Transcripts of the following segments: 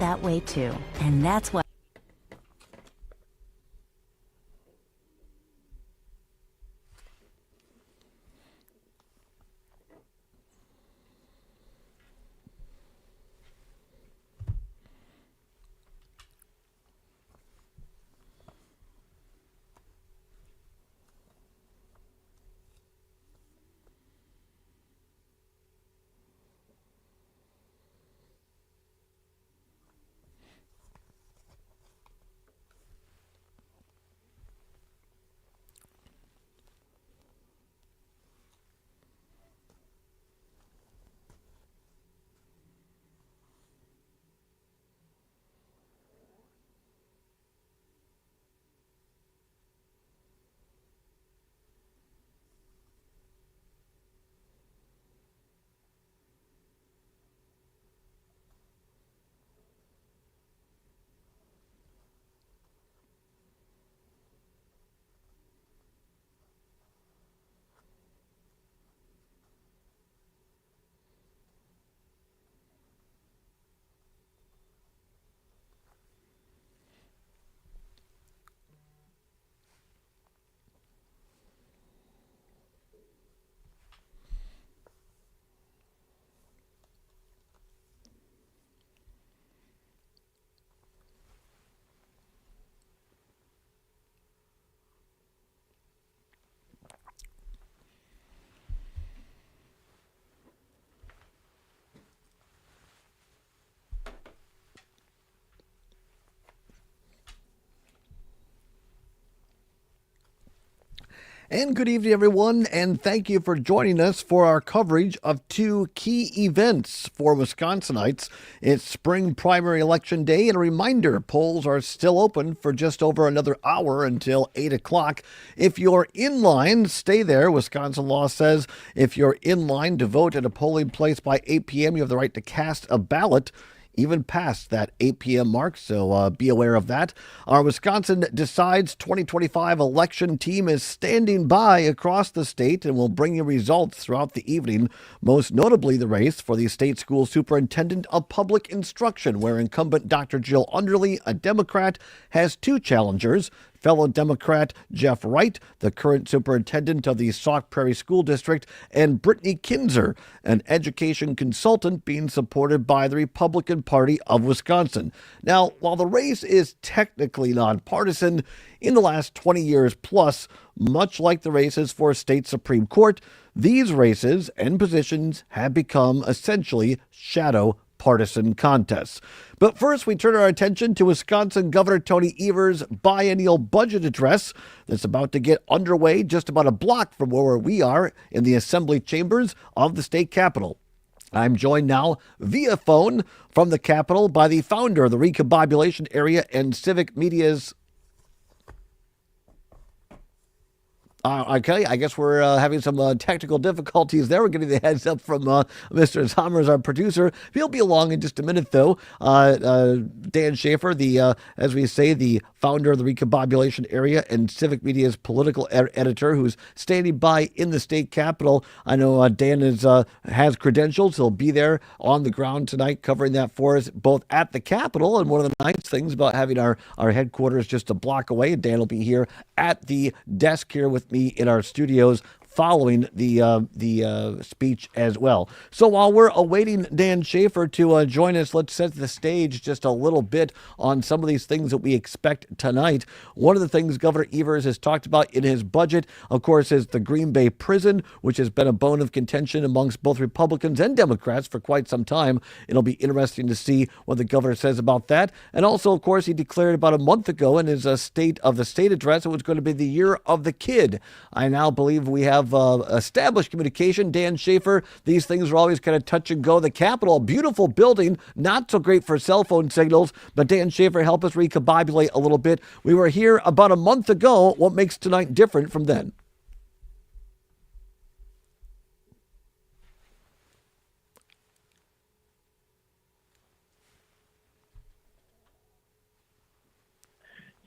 that way too. And that's why And good evening, everyone, and thank you for joining us for our coverage of two key events for Wisconsinites. It's spring primary election day, and a reminder, polls are still open for just over another hour until 8 o'clock. If you're in line, stay there. Wisconsin law says if you're in line to vote at a polling place by 8 p.m., you have the right to cast a ballot even past that 8 p.m. mark, so be aware of that. Our Wisconsin Decides 2025 election team is standing by across the state and will bring you results throughout the evening, most notably the race for the state school superintendent of public instruction, where incumbent Dr. Jill Underly, a Democrat, has two challengers. Fellow Democrat Jeff Wright, the current superintendent of the Sauk Prairie School District, and Brittany Kinzer, an education consultant being supported by the Republican Party of Wisconsin. Now, while the race is technically nonpartisan, in the last 20 years plus, much like the races for state Supreme Court, these races and positions have become essentially shadow partisan contests. But first, we turn our attention to Wisconsin Governor Tony Evers' biennial budget address that's about to get underway just about a block from where we are in the assembly chambers of the state capitol. I'm joined now via phone from the Capitol by the founder of the Recombobulation Area and Civic Media's okay, I guess we're having some technical difficulties there. We're getting the heads up from Mr. Zommers, our producer. He'll be along in just a minute, though. Dan Schaefer, as we say, the founder of the Recombobulation Area and Civic Media's political editor, who's standing by in the state capitol. I know Dan has credentials. He'll be there on the ground tonight covering that for us, both at the Capitol. And one of the nice things about having our headquarters just a block away, Dan will be here at the desk here with me in our studios following the speech as well. So while we're awaiting Dan Schaefer to join us, let's set the stage just a little bit on some of these things that we expect tonight. One of the things Governor Evers has talked about in his budget, of course, is the Green Bay prison, which has been a bone of contention amongst both Republicans and Democrats for quite some time. It'll be interesting to see what the governor says about that. And also, of course, he declared about a month ago in his State of the State address it was going to be the year of the kid. I now believe we have established communication. Dan Schaefer, these things are always kind of touch and go. The Capitol, a beautiful building, not so great for cell phone signals, but Dan Schaefer, help us recombobulate a little bit. We were here about a month ago. What makes tonight different from then?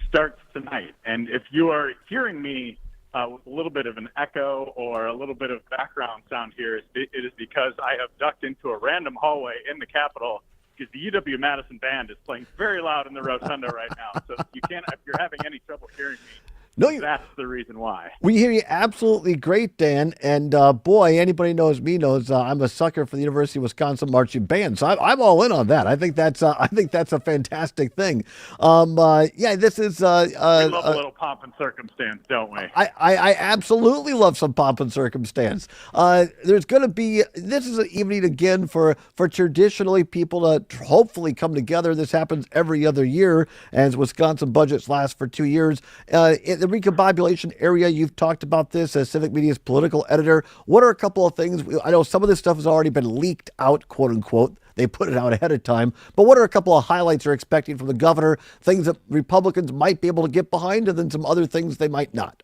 Starts tonight. And if you are hearing me with a little bit of an echo or a little bit of background sound here, it is because I have ducked into a random hallway in the Capitol because the UW-Madison band is playing very loud in the rotunda right now. So you can't, if you're having any trouble hearing me, that's the reason why. We hear you absolutely great, Dan. And boy, anybody knows me knows I'm a sucker for the University of Wisconsin marching band. So I'm all in on that. I think that's a fantastic thing. This is. We love a little pomp and circumstance, don't we? I absolutely love some pomp and circumstance. There's going to be, this is an evening again for traditionally people to hopefully come together. This happens every other year as Wisconsin budgets last for 2 years. In the recombobulation area, you've talked about this as Civic Media's political editor. What are a couple of things? I know some of this stuff has already been leaked out, quote unquote. They put it out ahead of time. But what are a couple of highlights you're expecting from the governor, things that Republicans might be able to get behind, and then some other things they might not?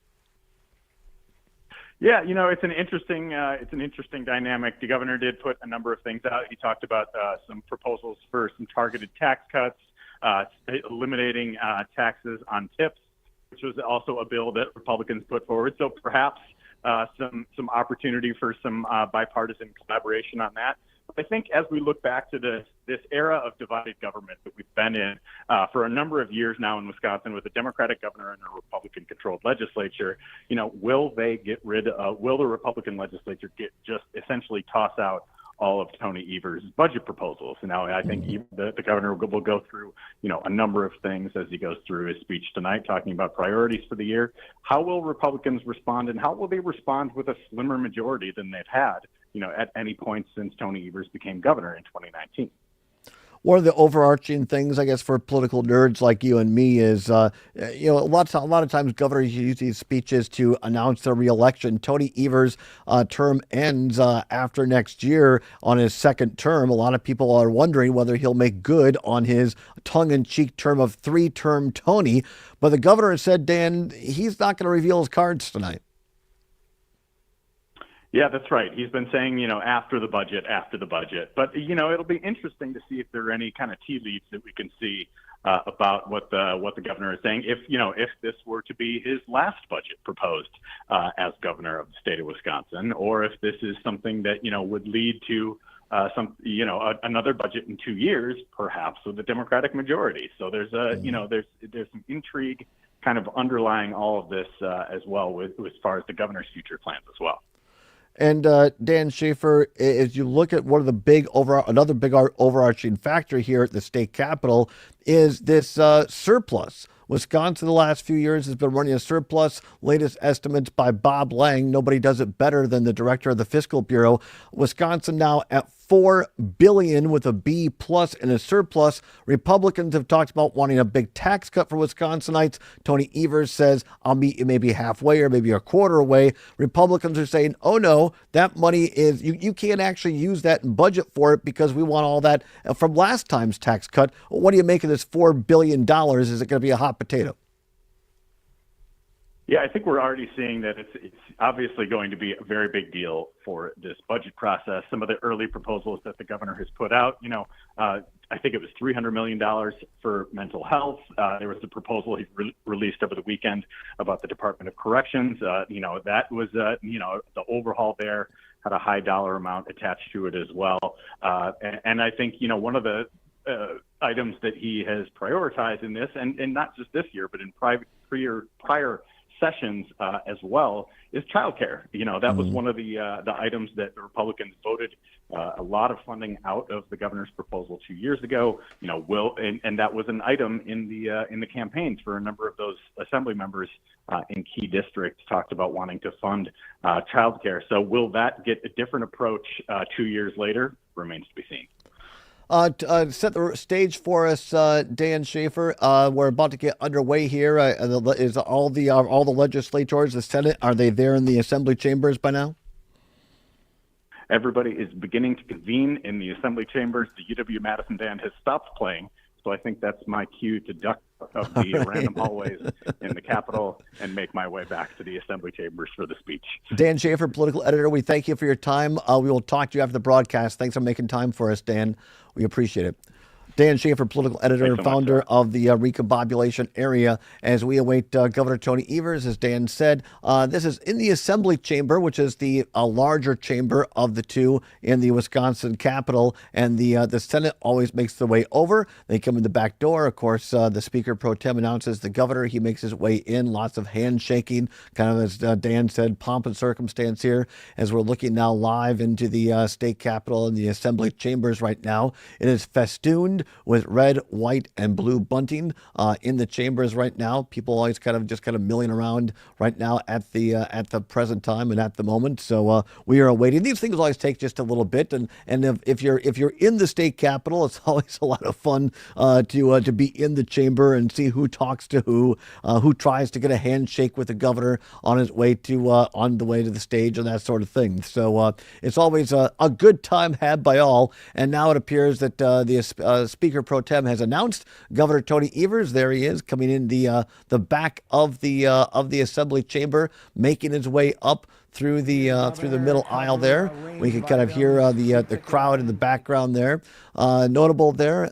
Yeah, it's an interesting dynamic. The governor did put a number of things out. He talked about some proposals for some targeted tax cuts, eliminating taxes on tips, which was also a bill that Republicans put forward. So perhaps some opportunity for some bipartisan collaboration on that. But I think as we look back to this era of divided government that we've been in for a number of years now in Wisconsin with a Democratic governor and a Republican-controlled legislature, will the Republican legislature just essentially toss out all of Tony Evers' budget proposals? And now I think the governor will go through, a number of things as he goes through his speech tonight, talking about priorities for the year. How will Republicans respond, and how will they respond with a slimmer majority than they've had, at any point since Tony Evers became governor in 2019? One of the overarching things, I guess, for political nerds like you and me is, a lot of times governors use these speeches to announce their reelection. Tony Evers' term ends after next year on his second term. A lot of people are wondering whether he'll make good on his tongue-in-cheek term of three-term Tony. But the governor said, Dan, he's not going to reveal his cards tonight. Yeah, that's right. He's been saying, after the budget. But, it'll be interesting to see if there are any kind of tea leaves that we can see about what the governor is saying. If this were to be his last budget proposed as governor of the state of Wisconsin, or if this is something that, would lead to another budget in 2 years, perhaps with a Democratic majority. So there's there's some intrigue kind of underlying all of this as well as far as the governor's future plans as well. And Dan Schaefer, as you look at one of the another big overarching factor here at the state capitol is this surplus. Wisconsin the last few years has been running a surplus. Latest estimates by Bob Lang. Nobody does it better than the director of the Fiscal Bureau. Wisconsin now at $4 billion with a B plus in a surplus. Republicans have talked about wanting a big tax cut for Wisconsinites. Tony Evers says, I'll meet you maybe halfway or maybe a quarter away. Republicans are saying, oh no, that money is, you can't actually use that and budget for it because we want all that from last time's tax cut. What do you make of this $4 billion? Is it going to be a hot potato? Yeah, I think we're already seeing that it's obviously going to be a very big deal for this budget process. Some of the early proposals that the governor has put out, I think it was $300 million for mental health. There was a proposal he released over the weekend about the Department of Corrections. That was, the overhaul there had a high dollar amount attached to it as well. And I think, one of the items that he has prioritized in this, and not just this year, but in prior sessions as well, is childcare. That was one of the items that the Republicans voted a lot of funding out of the governor's proposal 2 years ago. And that was an item in the campaigns for a number of those assembly members in key districts talked about wanting to fund childcare. So will that get a different approach 2 years later? Remains to be seen. Set the stage for us, Dan Schaefer. We're about to get underway here. Is all the legislators, the Senate, are they there in the assembly chambers by now? Everybody is beginning to convene in the assembly chambers. The UW-Madison band has stopped playing, so I think that's my cue to duck of the random hallways in the Capitol and make my way back to the assembly chambers for the speech. Dan Schaefer, political editor, we thank you for your time. We will talk to you after the broadcast. Thanks for making time for us, Dan. We appreciate it. Dan Schaefer, political editor and Thanks so much, founder Rob. of the Recombobulation Area, as we await Governor Tony Evers, as Dan said. This is in the Assembly Chamber, which is the larger chamber of the two in the Wisconsin Capitol, and the Senate always makes their way over. They come in the back door. Of course, the Speaker Pro Tem announces the governor. He makes his way in. Lots of handshaking, kind of as Dan said, pomp and circumstance here, as we're looking now live into the state capitol and the Assembly chambers right now. It is festooned with red, white, and blue bunting in the chambers right now. People always kind of milling around right now at the present time and at the moment. So we are awaiting. These things always take just a little bit, and if you're in the state capitol, it's always a lot of fun to be in the chamber and see who talks to who tries to get a handshake with the governor on his way to on the way to the stage and that sort of thing. So it's always a good time had by all. And now it appears that the Speaker Pro Tem has announced Governor Tony Evers. There he is, coming in the back of the Assembly chamber, making his way up through the middle aisle there. We can kind of hear the crowd in the background there. Notable there,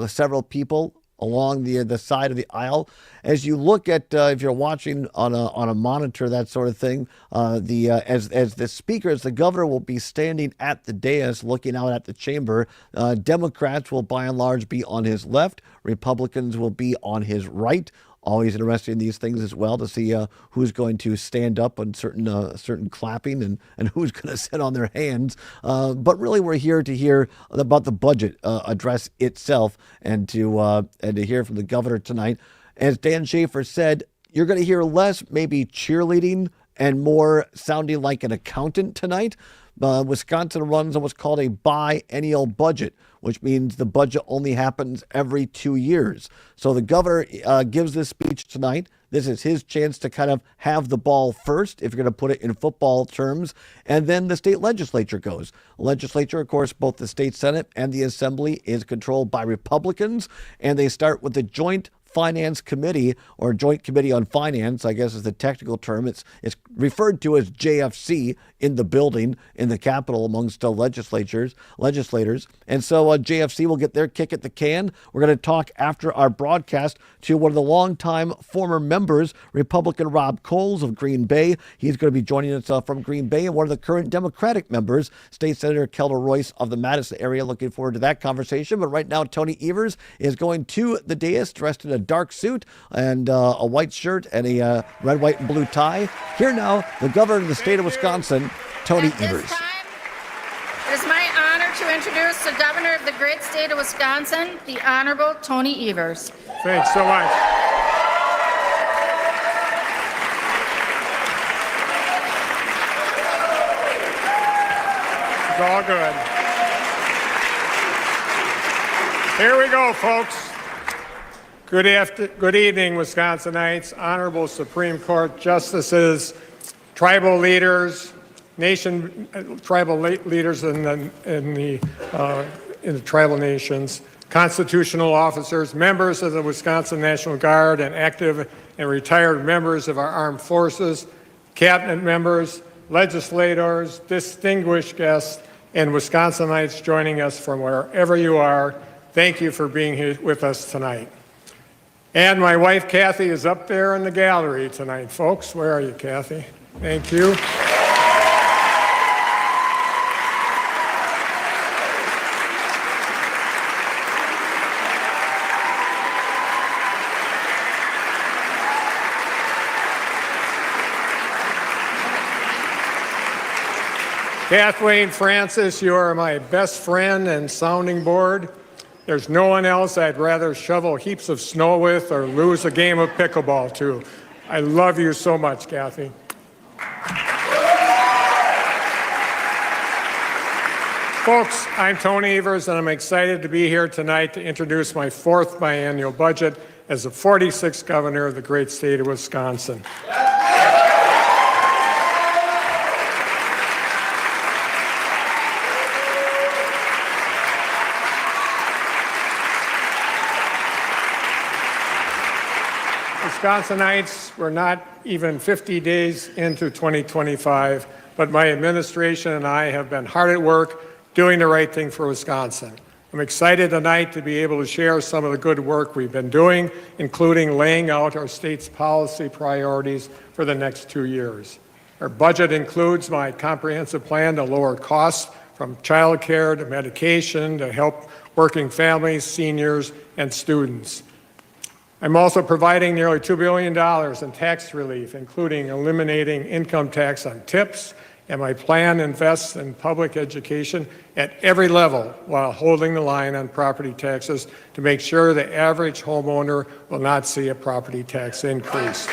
several people along the side of the aisle. As you look at, if you're watching on a monitor, that sort of thing, as the speaker, as the governor will be standing at the dais looking out at the chamber, Democrats will by and large be on his left, Republicans will be on his right. Always interested in these things as well to see who's going to stand up on certain clapping and who's going to sit on their hands. But really, we're here to hear about the budget address itself and to hear from the governor tonight. As Dan Schaefer said, you're going to hear less maybe cheerleading and more sounding like an accountant tonight. Wisconsin runs on what's called a biennial budget, which means the budget only happens every 2 years. So the governor gives this speech tonight. This is his chance to kind of have the ball first, if you're going to put it in football terms, and then the state legislature goes. Legislature, of course, both the state Senate and the Assembly is controlled by Republicans, and they start with the Joint Finance Committee, or Joint Committee on Finance, I guess is the technical term. It's referred to as JFC in the building in the Capitol amongst legislators. And so JFC will get their kick at the can. We're going to talk after our broadcast to one of the longtime former members, Republican Rob Coles of Green Bay. He's going to be joining us from Green Bay, and one of the current Democratic members, State Senator Kelda Royce of the Madison area. Looking forward to that conversation. But right now, Tony Evers is going to the dais dressed in a dark suit and a white shirt and a red, white, and blue tie. Here now, the governor of the state of Wisconsin, Tony Evers. It is my honor to introduce the governor of the great state of Wisconsin, the Honorable Tony Evers. Thanks so much. It's all good. Here we go, folks. Good evening, Wisconsinites, honorable Supreme Court justices, tribal leaders, tribal leaders in the tribal nations, constitutional officers, members of the Wisconsin National Guard, and active and retired members of our armed forces, cabinet members, legislators, distinguished guests, and Wisconsinites joining us from wherever you are. Thank you for being here with us tonight. And my wife, Kathy, is up there in the gallery tonight, folks. Where are you, Kathy? Thank you. Kathleen Francis, you are my best friend and sounding board. There's no one else I'd rather shovel heaps of snow with or lose a game of pickleball to. I love you so much, Kathy. Folks, I'm Tony Evers, and I'm excited to be here tonight to introduce my fourth biennial budget as the 46th governor of the great state of Wisconsin. Wisconsinites, we're not even 50 days into 2025, but my administration and I have been hard at work doing the right thing for Wisconsin. I'm excited tonight to be able to share some of the good work we've been doing, including laying out our state's policy priorities for the next 2 years. Our budget includes my comprehensive plan to lower costs from child care to medication to help working families, seniors, and students. I'm also providing nearly $2 billion in tax relief, including eliminating income tax on tips, and my plan invests in public education at every level while holding the line on property taxes to make sure the average homeowner will not see a property tax increase.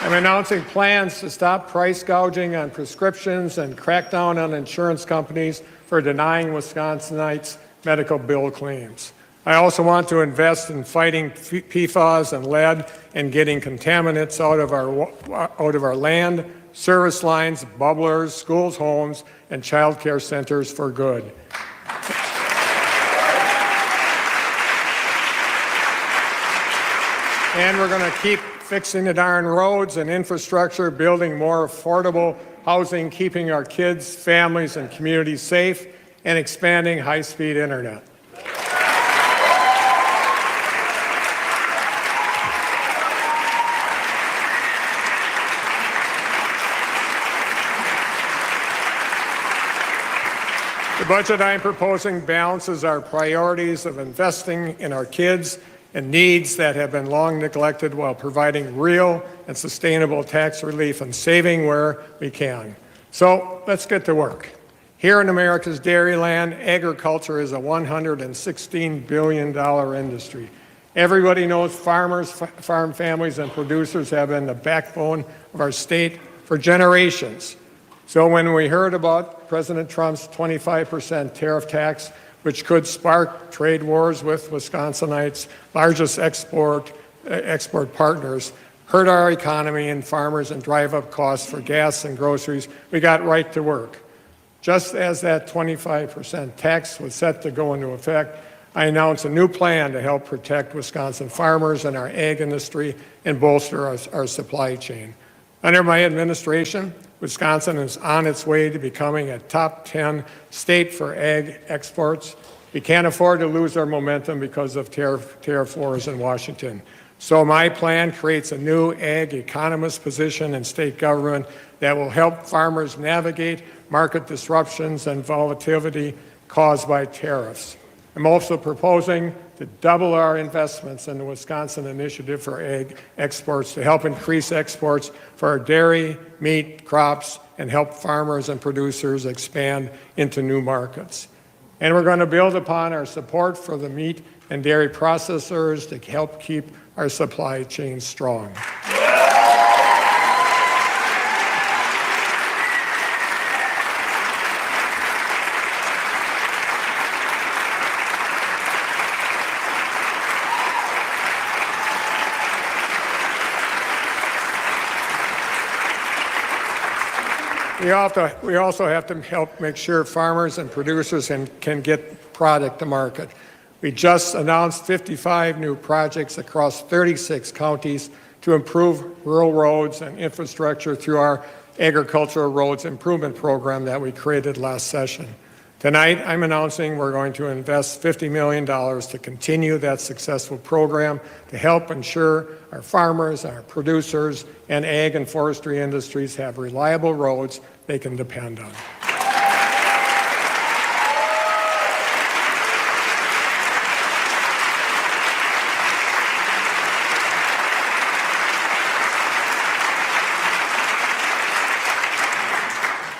I'm announcing plans to stop price gouging on prescriptions and crack down on insurance companies for denying Wisconsinites medical bill claims. I also want to invest in fighting PFAS and lead and getting contaminants out of our land, service lines, bubblers, schools, homes, and child care centers for good. And we're going to keep fixing the darn roads and infrastructure, building more affordable housing, keeping our kids, families, and communities safe, and expanding high-speed internet. The budget I'm proposing balances our priorities of investing in our kids and needs that have been long neglected while providing real and sustainable tax relief and saving where we can. So let's get to work. Here in America's dairyland, agriculture is a $116 billion industry. Everybody knows farmers, farm families, and producers have been the backbone of our state for generations. So when we heard about President Trump's 25% tariff tax, which could spark trade wars with Wisconsinites' largest export partners, hurt our economy and farmers, and drive up costs for gas and groceries, we got right to work. Just as that 25% tax was set to go into effect, I announced a new plan to help protect Wisconsin farmers and our ag industry and bolster our supply chain. Under my administration, Wisconsin is on its way to becoming a top 10 state for ag exports. We can't afford to lose our momentum because of tariff wars in Washington. So my plan creates a new ag economist position in state government that will help farmers navigate market disruptions and volatility caused by tariffs. I'm also proposing to double our investments in the Wisconsin Initiative for Ag Exports to help increase exports for our dairy, meat, crops, and help farmers and producers expand into new markets. And we're going to build upon our support for the meat and dairy processors to help keep our supply chain strong. We also have to help make sure farmers and producers can get product to market. We just announced 55 new projects across 36 counties to improve rural roads and infrastructure through our Agricultural Roads Improvement Program that we created last session. Tonight, I'm announcing we're going to invest $50 million to continue that successful program to help ensure our farmers, our producers, and ag and forestry industries have reliable roads they can depend on.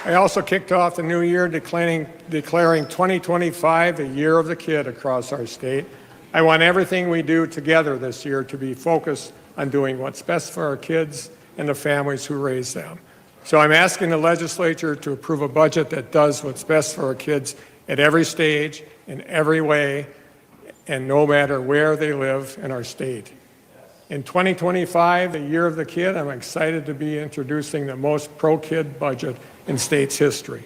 I also kicked off the new year declaring 2025 the year of the kid across our state. I want everything we do together this year to be focused on doing what's best for our kids and the families who raise them. So I'm asking the legislature to approve a budget that does what's best for our kids at every stage, in every way, and no matter where they live in our state. In 2025, the year of the kid, I'm excited to be introducing the most pro-kid budget in state's history.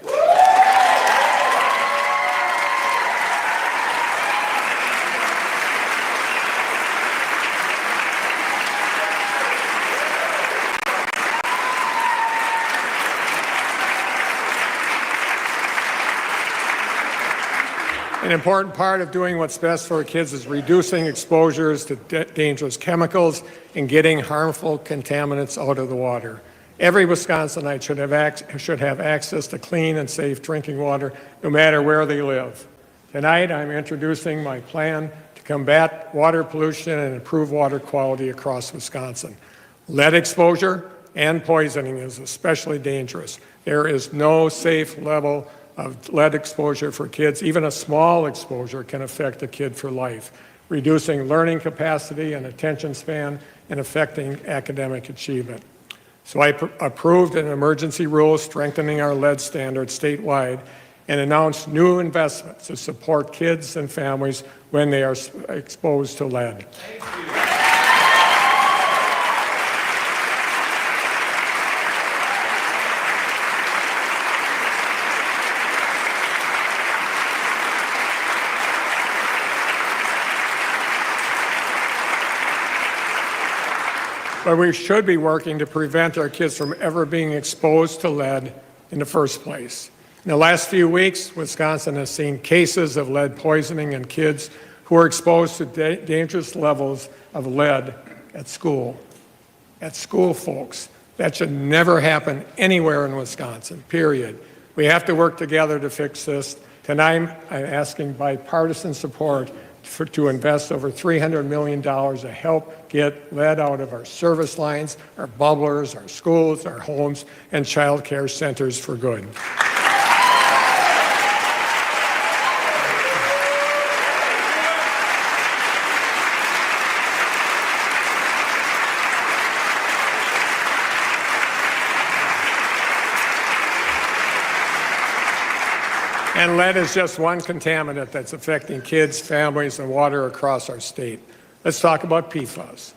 An important part of doing what's best for our kids is reducing exposures to dangerous chemicals and getting harmful contaminants out of the water. Every Wisconsinite should have access to clean and safe drinking water, no matter where they live. Tonight, I'm introducing my plan to combat water pollution and improve water quality across Wisconsin. Lead exposure and poisoning is especially dangerous. There is no safe level of lead exposure for kids. Even a small exposure can affect a kid for life, reducing learning capacity and attention span and affecting academic achievement. So I approved an emergency rule strengthening our lead standards statewide and announced new investments to support kids and families when they are exposed to lead. But we should be working to prevent our kids from ever being exposed to lead in the first place. In the last few weeks, Wisconsin has seen cases of lead poisoning in kids who are exposed to dangerous levels of lead at school. At school, folks. That should never happen anywhere in Wisconsin, period. We have to work together to fix this. Tonight, I'm asking bipartisan support to invest over $300 million to help get lead out of our service lines, our bubblers, our schools, our homes, and child care centers for good. And lead is just one contaminant that's affecting kids, families, and water across our state. Let's talk about PFAS.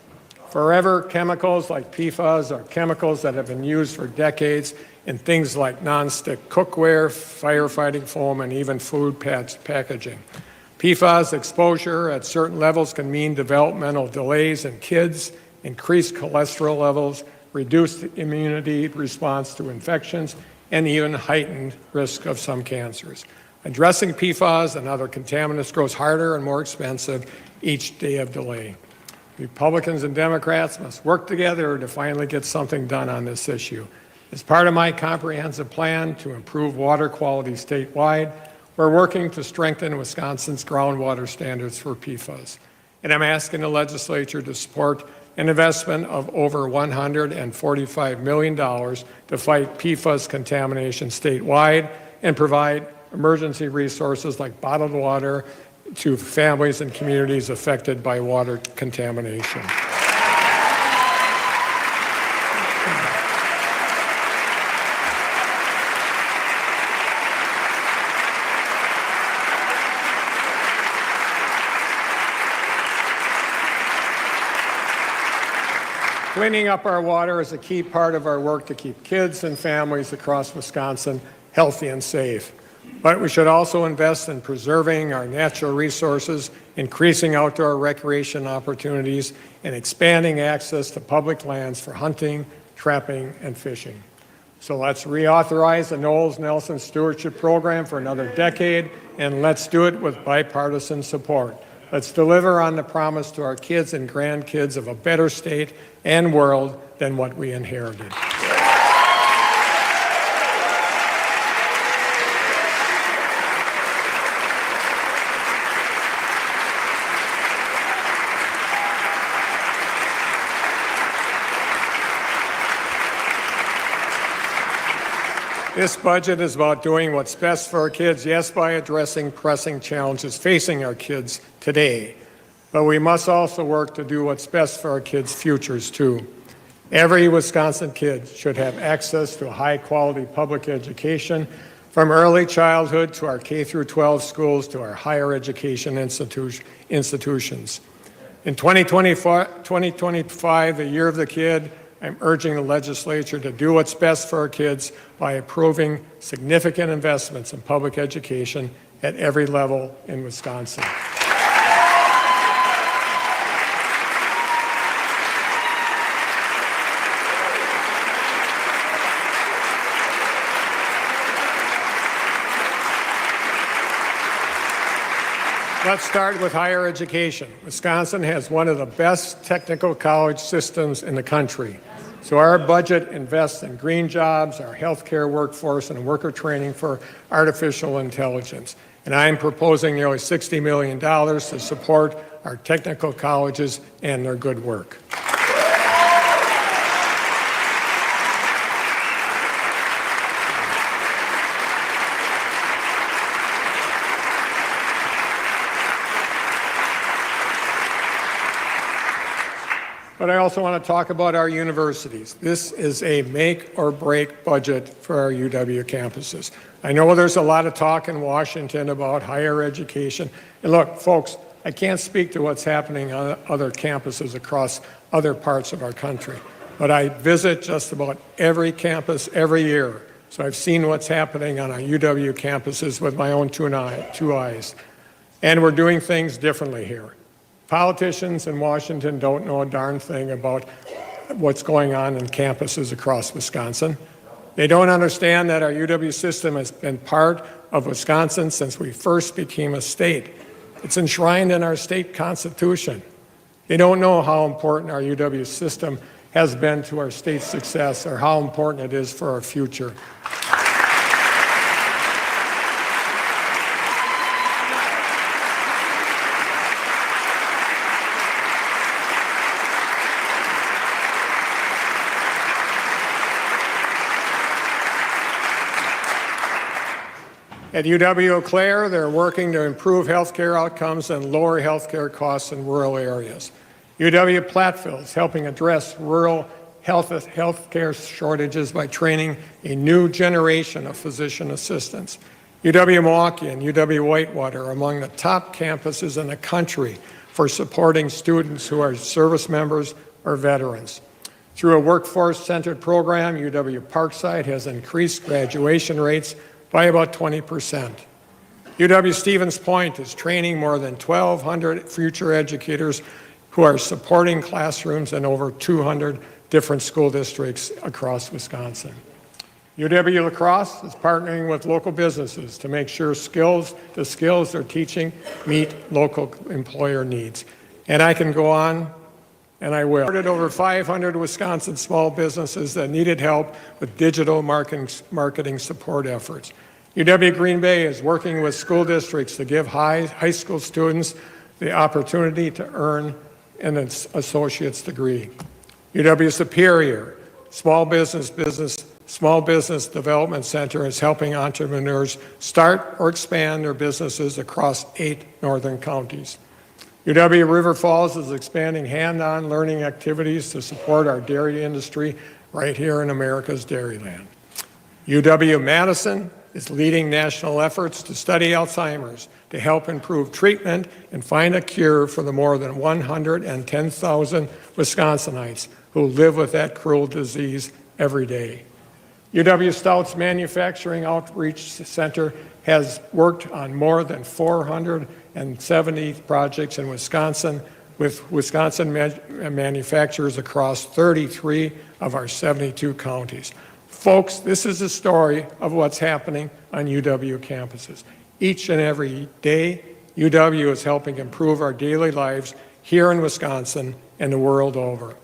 Forever chemicals like PFAS are chemicals that have been used for decades in things like nonstick cookware, firefighting foam, and even food packaging. PFAS exposure at certain levels can mean developmental delays in kids, increased cholesterol levels, reduced immunity response to infections, and even heightened risk of some cancers. Addressing PFAS and other contaminants grows harder and more expensive each day of delay. Republicans and Democrats must work together to finally get something done on this issue. As part of my comprehensive plan to improve water quality statewide, we're working to strengthen Wisconsin's groundwater standards for PFAS. And I'm asking the legislature to support an investment of over $145 million to fight PFAS contamination statewide and provide emergency resources like bottled water to families and communities affected by water contamination. Cleaning up our water is a key part of our work to keep kids and families across Wisconsin healthy and safe. But we should also invest in preserving our natural resources, increasing outdoor recreation opportunities, and expanding access to public lands for hunting, trapping, and fishing. So let's reauthorize the Knowles-Nelson Stewardship Program for another decade, and let's do it with bipartisan support. Let's deliver on the promise to our kids and grandkids of a better state and world than what we inherited. This budget is about doing what's best for our kids, yes, by addressing pressing challenges facing our kids today. But we must also work to do what's best for our kids' futures, too. Every Wisconsin kid should have access to a high-quality public education, from early childhood to our K-12 schools to our higher education institutions. In 2025, the year of the kid, I'm urging the legislature to do what's best for our kids by approving significant investments in public education at every level in Wisconsin. Let's start with higher education. Wisconsin has one of the best technical college systems in the country. So our budget invests in green jobs, our healthcare workforce, and worker training for artificial intelligence. And I'm proposing nearly $60 million to support our technical colleges and their good work. But I also want to talk about our universities. This is a make or break budget for our UW campuses. I know there's a lot of talk in Washington about higher education. And look, folks, I can't speak to what's happening on other campuses across other parts of our country, but I visit just about every campus every year. So I've seen what's happening on our UW campuses with my own two eyes. And we're doing things differently here. Politicians in Washington don't know a darn thing about what's going on in campuses across Wisconsin. They don't understand that our UW system has been part of Wisconsin since we first became a state. It's enshrined in our state constitution. They don't know how important our UW system has been to our state's success or how important it is for our future. At UW-Eau Claire, they're working to improve healthcare outcomes and lower healthcare costs in rural areas. UW-Platteville is helping address rural healthcare shortages by training a new generation of physician assistants. UW-Milwaukee and UW-Whitewater are among the top campuses in the country for supporting students who are service members or veterans. Through a workforce-centered program, UW-Parkside has increased graduation rates by about 20%. UW-Stevens Point is training more than 1,200 future educators who are supporting classrooms in over 200 different school districts across Wisconsin. UW-La Crosse is partnering with local businesses to make sure the skills they're teaching meet local employer needs. And I can go on, and I will. Supported over 500 Wisconsin small businesses that needed help with digital marketing support efforts. UW Green Bay is working with school districts to give high school students the opportunity to earn an associate's degree. UW Superior Small Business Development Center is helping entrepreneurs start or expand their businesses across 8 northern counties. UW River Falls is expanding hand-on learning activities to support our dairy industry right here in America's Dairyland. UW-Madison is leading national efforts to study Alzheimer's to help improve treatment and find a cure for the more than 110,000 Wisconsinites who live with that cruel disease every day. UW-Stout's Manufacturing Outreach Center has worked on more than 470 projects in Wisconsin with Wisconsin manufacturers across 33 of our 72 counties. Folks, this is the story of what's happening on UW campuses. Each and every day, UW is helping improve our daily lives here in Wisconsin and the world over.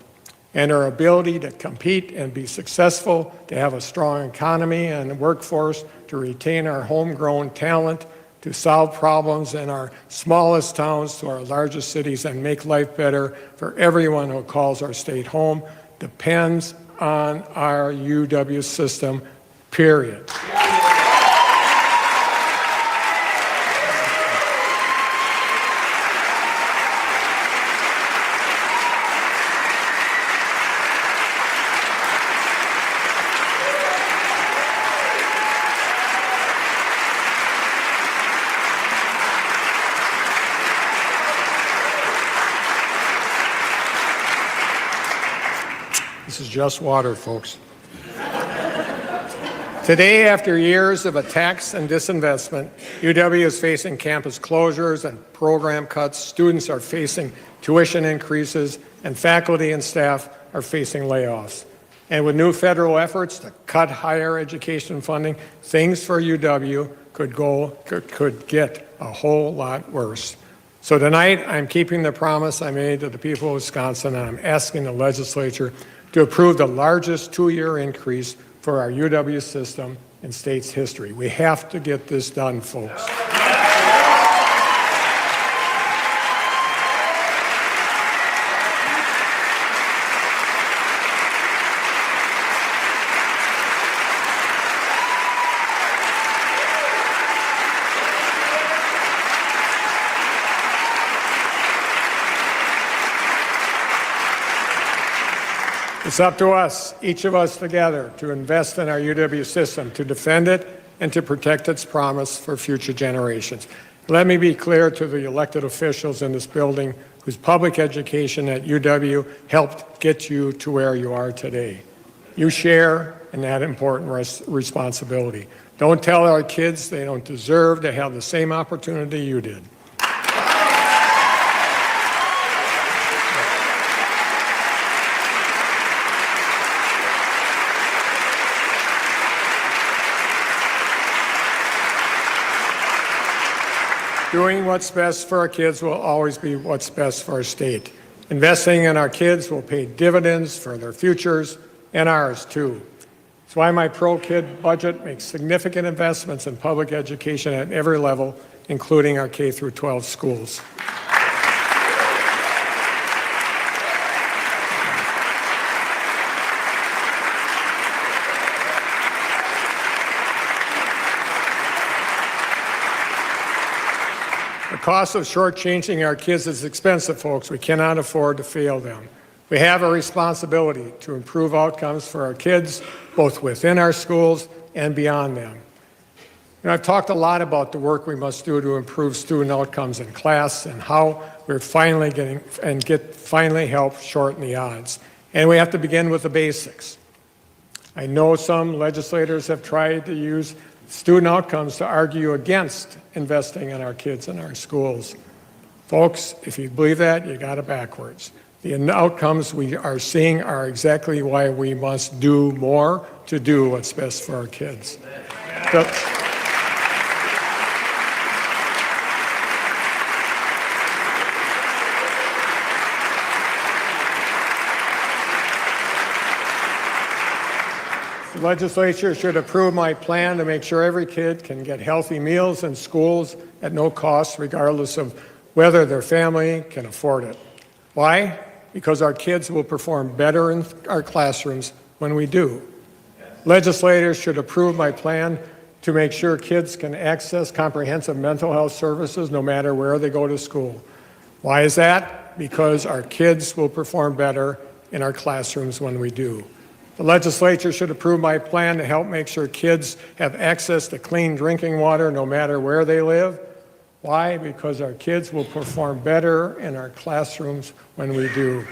And our ability to compete and be successful, to have a strong economy and workforce, to retain our homegrown talent, to solve problems in our smallest towns to our largest cities and make life better for everyone who calls our state home depends on our UW system, period. This is just water, folks. Today, after years of attacks and disinvestment, UW is facing campus closures and program cuts. Students are facing tuition increases, and faculty and staff are facing layoffs. And with new federal efforts to cut higher education funding, things for UW could get a whole lot worse. So tonight, I'm keeping the promise I made to the people of Wisconsin, and I'm asking the legislature to approve the largest two-year increase for our UW system in state's history. We have to get this done, folks. It's up to us, each of us together, to invest in our UW system, to defend it, and to protect its promise for future generations. Let me be clear to the elected officials in this building whose public education at UW helped get you to where you are today. You share in that important responsibility. Don't tell our kids they don't deserve to have the same opportunity you did. Doing what's best for our kids will always be what's best for our state. Investing in our kids will pay dividends for their futures and ours too. That's why my pro-kid budget makes significant investments in public education at every level, including our K-12 schools. The cost of shortchanging our kids is expensive, folks. We cannot afford to fail them. We have a responsibility to improve outcomes for our kids, both within our schools and beyond them. I've talked a lot about the work we must do to improve student outcomes in class and how we're finally finally help shorten the odds. And we have to begin with the basics. I know some legislators have tried to use student outcomes to argue against investing in our kids in our schools. Folks, if you believe that, you got it backwards. The outcomes we are seeing are exactly why we must do more to do what's best for our kids. The legislature should approve my plan to make sure every kid can get healthy meals in schools at no cost, regardless of whether their family can afford it. Why? Because our kids will perform better in our classrooms when we do. Legislators should approve my plan to make sure kids can access comprehensive mental health services no matter where they go to school. Why is that? Because our kids will perform better in our classrooms when we do. The legislature should approve my plan to help make sure kids have access to clean drinking water no matter where they live. Why? Because our kids will perform better in our classrooms when we do.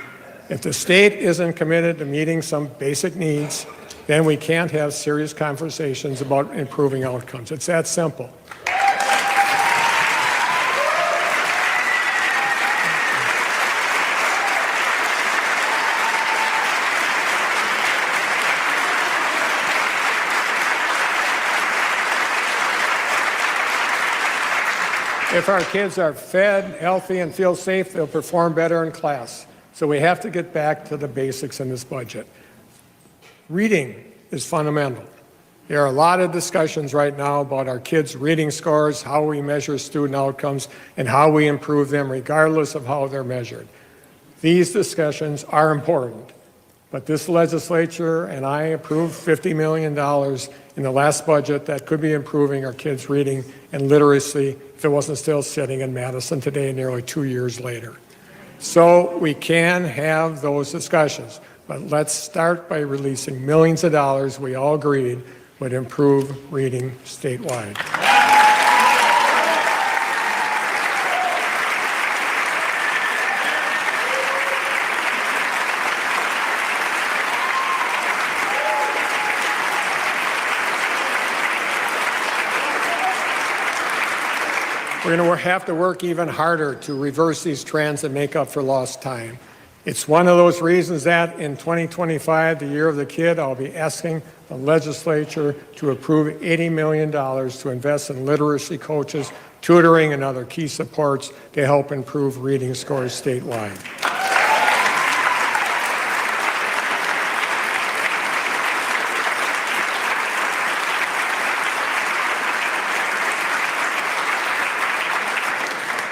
If the state isn't committed to meeting some basic needs, then we can't have serious conversations about improving outcomes. It's that simple. If our kids are fed, healthy, and feel safe, they'll perform better in class. So we have to get back to the basics in this budget. Reading is fundamental. There are a lot of discussions right now about our kids' reading scores, how we measure student outcomes, and how we improve them regardless of how they're measured. These discussions are important, but this legislature and I approved $50 million in the last budget that could be improving our kids' reading and literacy if it wasn't still sitting in Madison today, nearly 2 years later. So we can have those discussions, but let's start by releasing millions of dollars we all agreed would improve reading statewide. We're going to have to work even harder to reverse these trends and make up for lost time. It's one of those reasons that in 2025, the year of the kid, I'll be asking the legislature to approve $80 million to invest in literacy coaches tutoring, and other key supports to help improve reading scores statewide.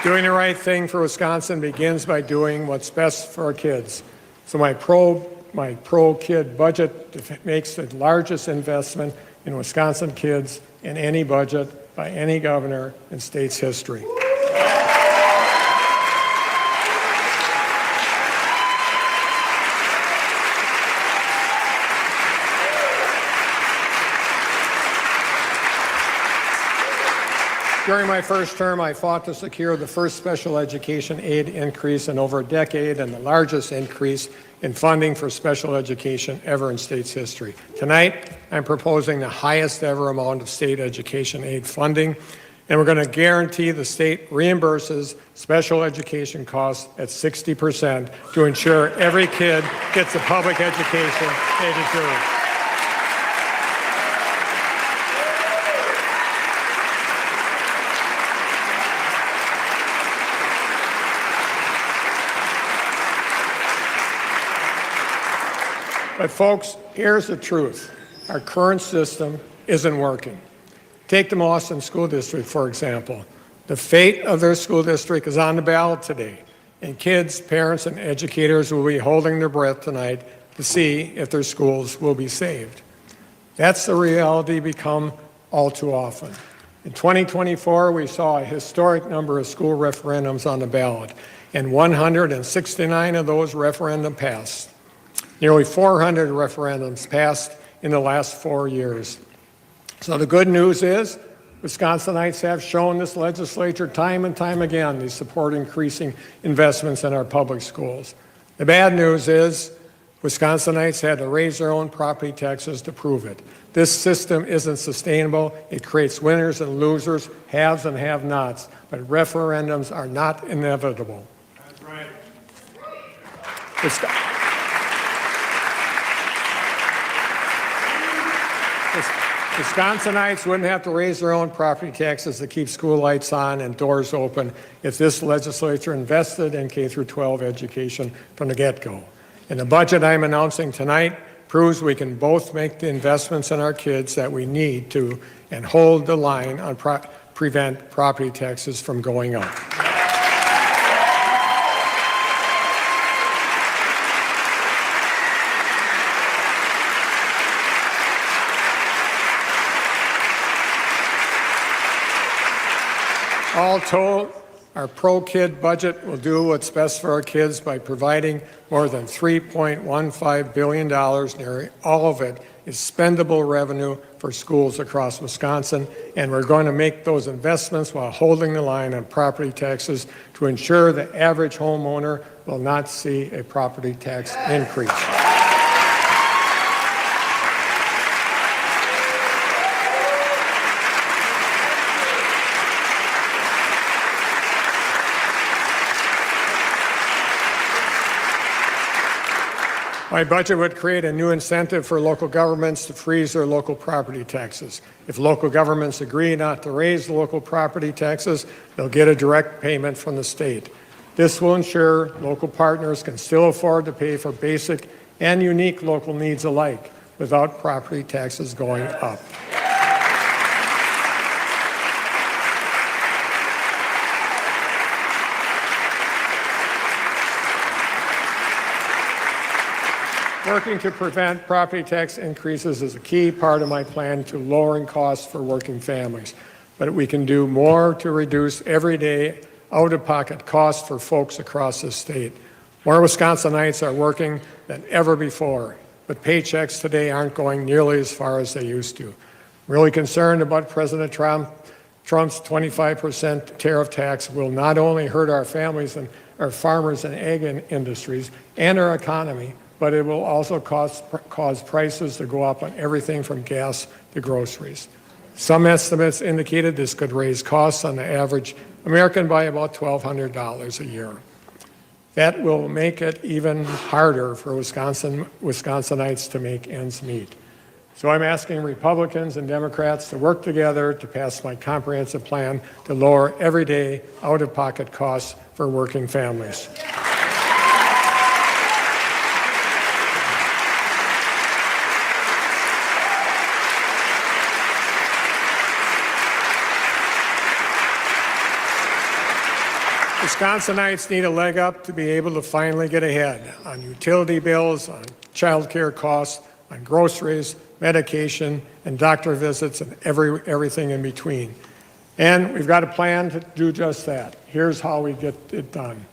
Doing the right thing for Wisconsin begins by doing what's best for our kids. So my pro-kid budget makes the largest investment in Wisconsin kids in any budget by any governor in state's history. During my first term, I fought to secure the first special education aid increase in over a decade and the largest increase in funding for special education ever in state's history. Tonight, I'm proposing the highest ever amount of state education aid funding, and we're going to guarantee the state reimburses special education costs at 60% to ensure every kid gets the public education they deserve. But folks, here's the truth. Our current system isn't working. Take the Boston School District, for example. The fate of their school district is on the ballot today, and kids, parents, and educators will be holding their breath tonight to see if their schools will be saved. That's the reality become all too often. In 2024, we saw a historic number of school referendums on the ballot, and 169 of those referendums passed. Nearly 400 referendums passed in the last 4 years. So the good news is Wisconsinites have shown this legislature time and time again they support increasing investments in our public schools. The bad news is Wisconsinites had to raise their own property taxes to prove it. This system isn't sustainable. It creates winners and losers, haves and have-nots, but referendums are not inevitable. That's right. Wisconsinites wouldn't have to raise their own property taxes to keep school lights on and doors open if this legislature invested in K-12 education from the get-go. And the budget I'm announcing tonight proves we can both make the investments in our kids that we need to and hold the line on prevent property taxes from going up. All told, our pro-kid budget will do what's best for our kids by providing more than $3.15 billion. Nearly all of it is spendable revenue for schools across Wisconsin, and we're going to make those investments while holding the line on property taxes to ensure the average homeowner will not see a property tax increase. My budget would create a new incentive for local governments to freeze their local property taxes. If local governments agree not to raise local property taxes, they'll get a direct payment from the state. This will ensure local partners can still afford to pay for basic and unique local needs alike without property taxes going up. Working to prevent property tax increases is a key part of my plan to lowering costs for working families. But we can do more to reduce everyday out-of-pocket costs for folks across the state. More Wisconsinites are working than ever before, but paychecks today aren't going nearly as far as they used to. I'm really concerned about President Trump's 25% tariff tax will not only hurt our families and our farmers and ag industries and our economy, but it will also cause prices to go up on everything from gas to groceries. Some estimates indicated this could raise costs on the average American by about $1,200 a year. That will make it even harder for Wisconsinites to make ends meet. So I'm asking Republicans and Democrats to work together to pass my comprehensive plan to lower everyday out-of-pocket costs for working families. Wisconsinites need a leg up to be able to finally get ahead on utility bills, on child care costs, on groceries, medication, and doctor visits, and everything in between. And we've got a plan to do just that. Here's how we get it done.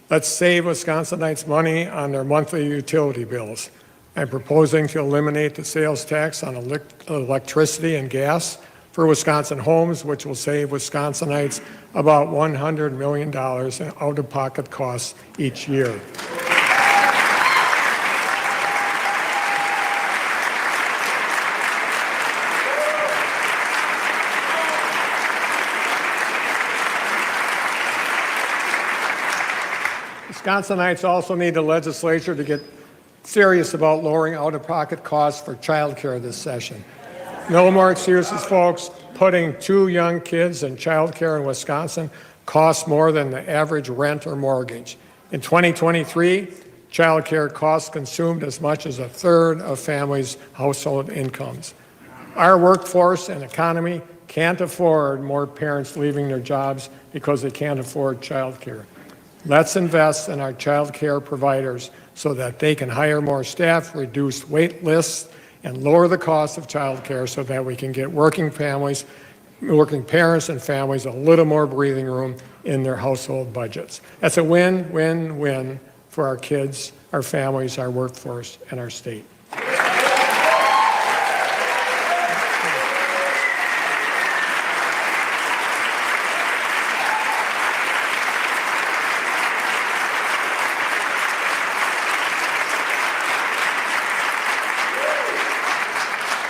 Let's save Wisconsinites money on their monthly utility bills. I'm proposing to eliminate the sales tax on electricity and gas for Wisconsin homes, which will save Wisconsinites about $100 million in out-of-pocket costs each year. Wisconsinites also need the legislature to get serious about lowering out-of-pocket costs for child care this session. No more excuses, folks. Putting 2 young kids in child care in Wisconsin costs more than the average rent or mortgage. In 2023, child care costs consumed as much as a third of families' household incomes. Our workforce and economy can't afford more parents leaving their jobs because they can't afford child care. Let's invest in our child care providers so that they can hire more staff, reduce wait lists, and lower the cost of child care so that we can get working parents and families a little more breathing room in their household budgets. That's a win-win-win for our kids, our families, our workforce, and our state.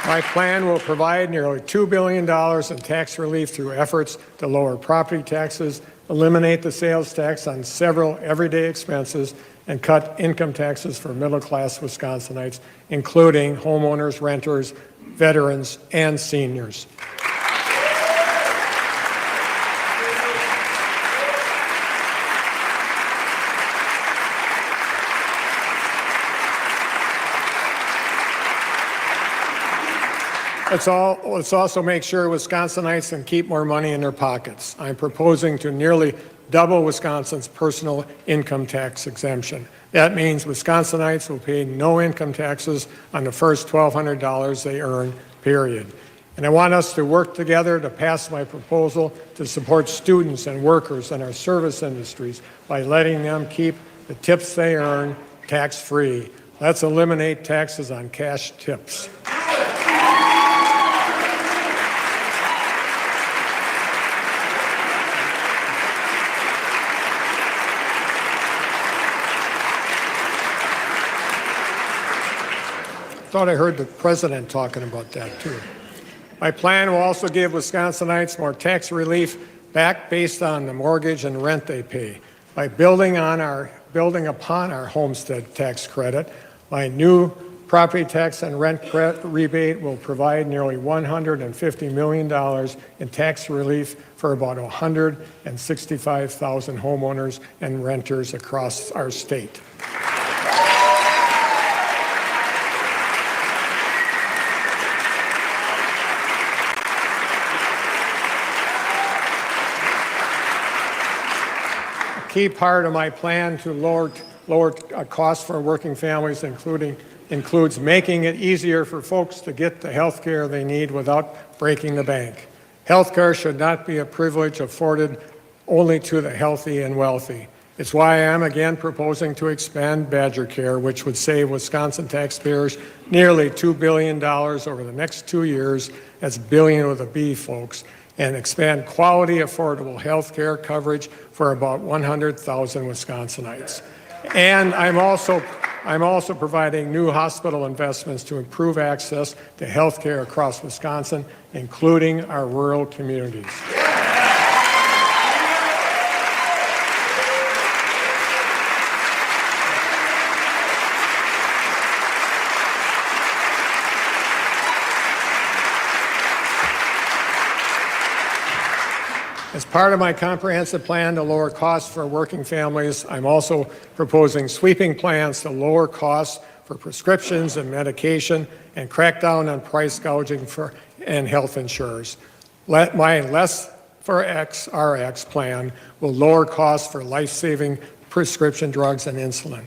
My plan will provide nearly $2 billion in tax relief through efforts to lower property taxes, eliminate the sales tax on several everyday expenses, and cut income taxes for middle-class Wisconsinites, including homeowners, renters, veterans, and seniors. Let's also make sure Wisconsinites can keep more money in their pockets. I'm proposing to nearly double Wisconsin's personal income tax exemption. That means Wisconsinites will pay no income taxes on the first $1,200 they earn, period. And I want us to work together to pass my proposal to support students and workers in our service industries by letting them keep the tips they earn tax-free. Let's eliminate taxes on cash tips. Thought I heard the president talking about that too. My plan will also give Wisconsinites more tax relief back based on the mortgage and rent they pay. By building upon our homestead tax credit, my new property tax and rent rebate will provide nearly $150 million in tax relief for about 165,000 homeowners and renters across our state. Key part of my plan to lower costs for working families includes making it easier for folks to get the health care they need without breaking the bank. Health care should not be a privilege afforded only to the healthy and wealthy. It's why I am again proposing to expand Badger Care, which would save Wisconsin taxpayers nearly $2 billion over the next 2 years. That's billion with a B, folks. And expand quality, affordable health care coverage for about 100,000 Wisconsinites. And I'm also providing new hospital investments to improve access to health care across Wisconsin, including our rural communities. Part of my comprehensive plan to lower costs for working families, I'm also proposing sweeping plans to lower costs for prescriptions and medication and crack down on price gouging and health insurers. My Less for X RX plan will lower costs for life-saving prescription drugs and insulin.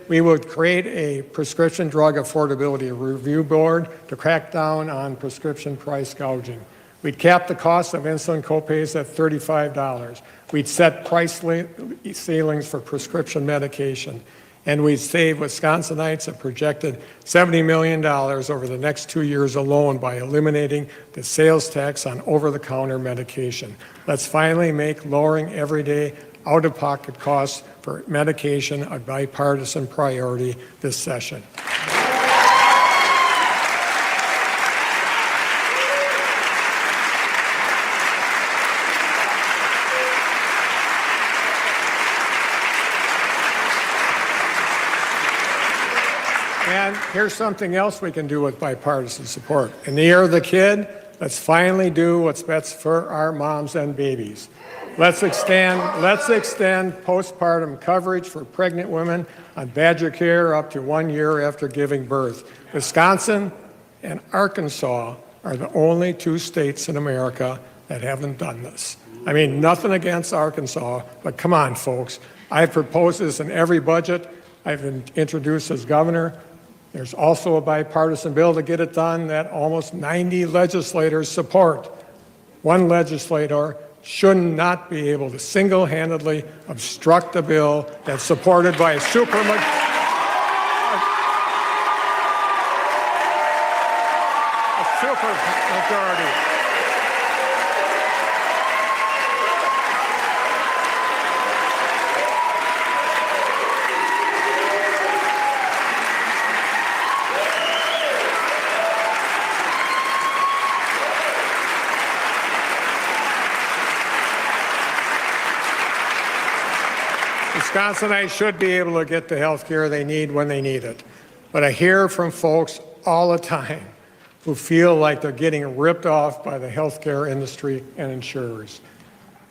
We would create a prescription drug affordability review board to crack down on prescription price gouging. We'd cap the cost of insulin copays at $35. We'd set price ceilings for prescription medication. And we'd save Wisconsinites a projected $70 million over the next 2 years alone by eliminating the sales tax on over-the-counter medication. Let's finally make lowering everyday out-of-pocket costs for medication a bipartisan priority this session. And here's something else we can do with bipartisan support. In the year of the kid, let's finally do what's best for our moms and babies. Let's extend postpartum coverage for pregnant women on Badger Care up to 1 year after giving birth. Wisconsin and Arkansas are the only 2 states in America that haven't done this. I mean, nothing against Arkansas, but come on, folks. I've proposed this in every budget I've introduced as governor. There's also a bipartisan bill to get it done that almost 90 legislators support. One legislator should not be able to single-handedly obstruct a bill that's supported by a supermajority. Wisconsinites should be able to get the health care they need when they need it. But I hear from folks all the time who feel like they're getting ripped off by the health care industry and insurers.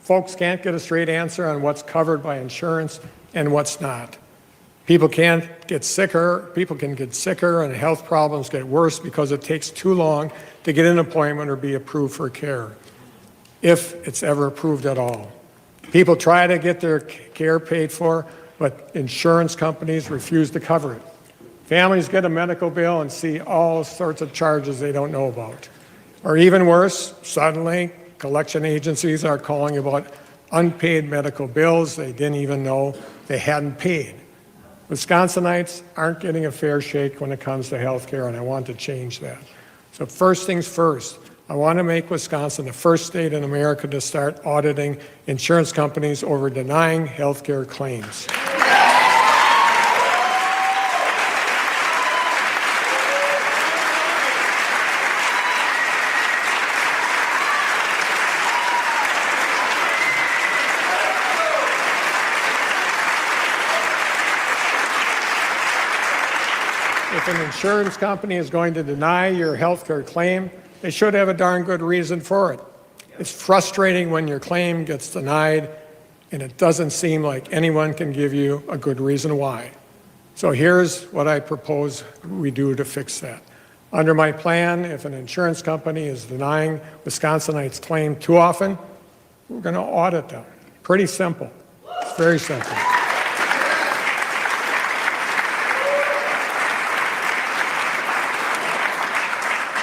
Folks can't get a straight answer on what's covered by insurance and what's not. People can get sicker and health problems get worse because it takes too long to get an appointment or be approved for care, if it's ever approved at all. People try to get their care paid for, but insurance companies refuse to cover it. Families get a medical bill and see all sorts of charges they don't know about. Or even worse, suddenly collection agencies are calling about unpaid medical bills they didn't even know they hadn't paid. Wisconsinites aren't getting a fair shake when it comes to health care, and I want to change that. So first things first, I want to make Wisconsin the first state in America to start auditing insurance companies over denying health care claims. If an insurance company is going to deny your health care claim, they should have a darn good reason for it. It's frustrating when your claim gets denied and it doesn't seem like anyone can give you a good reason why. So here's what I propose we do to fix that. Under my plan, if an insurance company is denying Wisconsinites' claim too often, we're going to audit them. Pretty simple. It's very simple.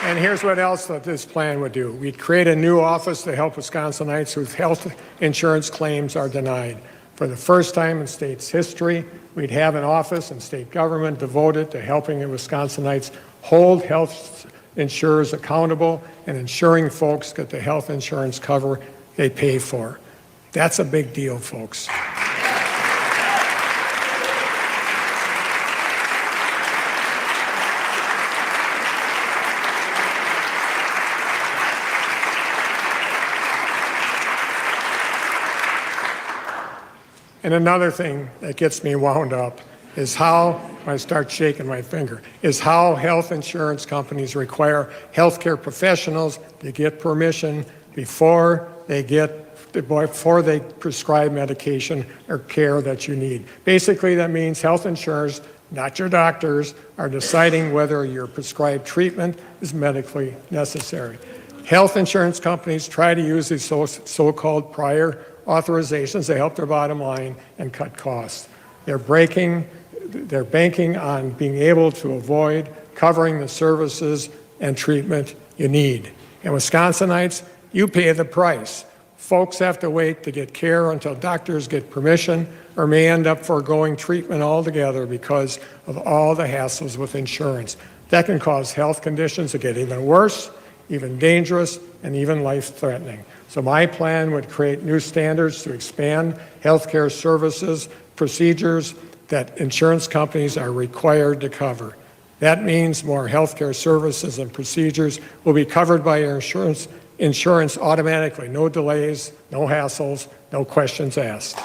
And here's what else that this plan would do. We'd create a new office to help Wisconsinites whose health insurance claims are denied. For the first time in state's history, we'd have an office in state government devoted to helping the Wisconsinites hold health insurers accountable and ensuring folks get the health insurance cover they pay for. That's a big deal, folks. And another thing that gets me wound up is how, when I start shaking my finger, is how health insurance companies require healthcare professionals to get permission before they prescribe medication or care that you need. Basically, that means health insurers, not your doctors, are deciding whether your prescribed treatment is medically necessary. Health insurance companies try to use these so-called prior authorizations to help their bottom line and cut costs. They're banking on being able to avoid covering the services and treatment you need. And Wisconsinites, you pay the price. Folks have to wait to get care until doctors get permission or may end up foregoing treatment altogether because of all the hassles with insurance. That can cause health conditions to get even worse, even dangerous, and even life-threatening. So my plan would create new standards to expand healthcare services, procedures that insurance companies are required to cover. That means more healthcare services and procedures will be covered by your insurance automatically. No delays, no hassles, no questions asked.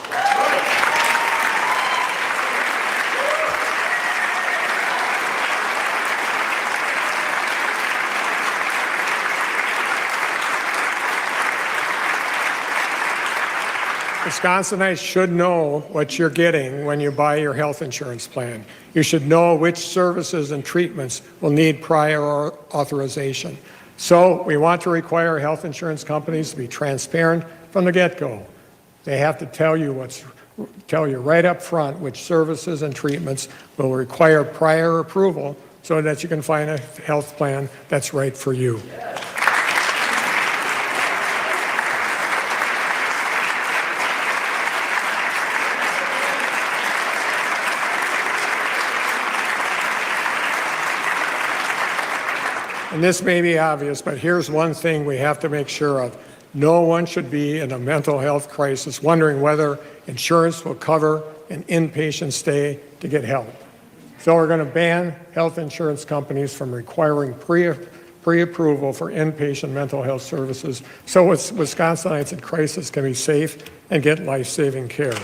Wisconsinites should know what you're getting when you buy your health insurance plan. You should know which services and treatments will need prior authorization. So we want to require health insurance companies to be transparent from the get-go. They have to tell you right up front which services and treatments will require prior approval so that you can find a health plan that's right for you. And this may be obvious, but here's one thing we have to make sure of. No one should be in a mental health crisis wondering whether insurance will cover an inpatient stay to get help. So we're going to ban health insurance companies from requiring pre-approval for inpatient mental health services so Wisconsinites in crisis can be safe and get life-saving care.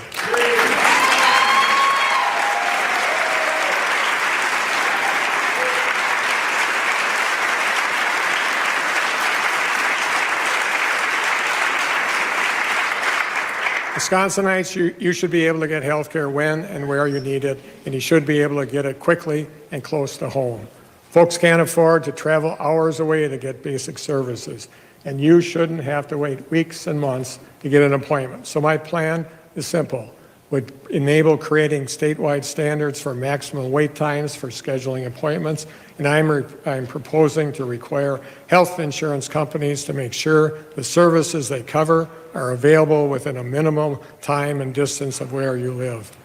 Wisconsinites, you should be able to get health care when and where you need it, and you should be able to get it quickly and close to home. Folks can't afford to travel hours away to get basic services, and you shouldn't have to wait weeks and months to get an appointment. So my plan is simple. Would enable creating statewide standards for maximum wait times for scheduling appointments, and I'm proposing to require health insurance companies to make sure the services they cover are available within a minimum time and distance of where you live.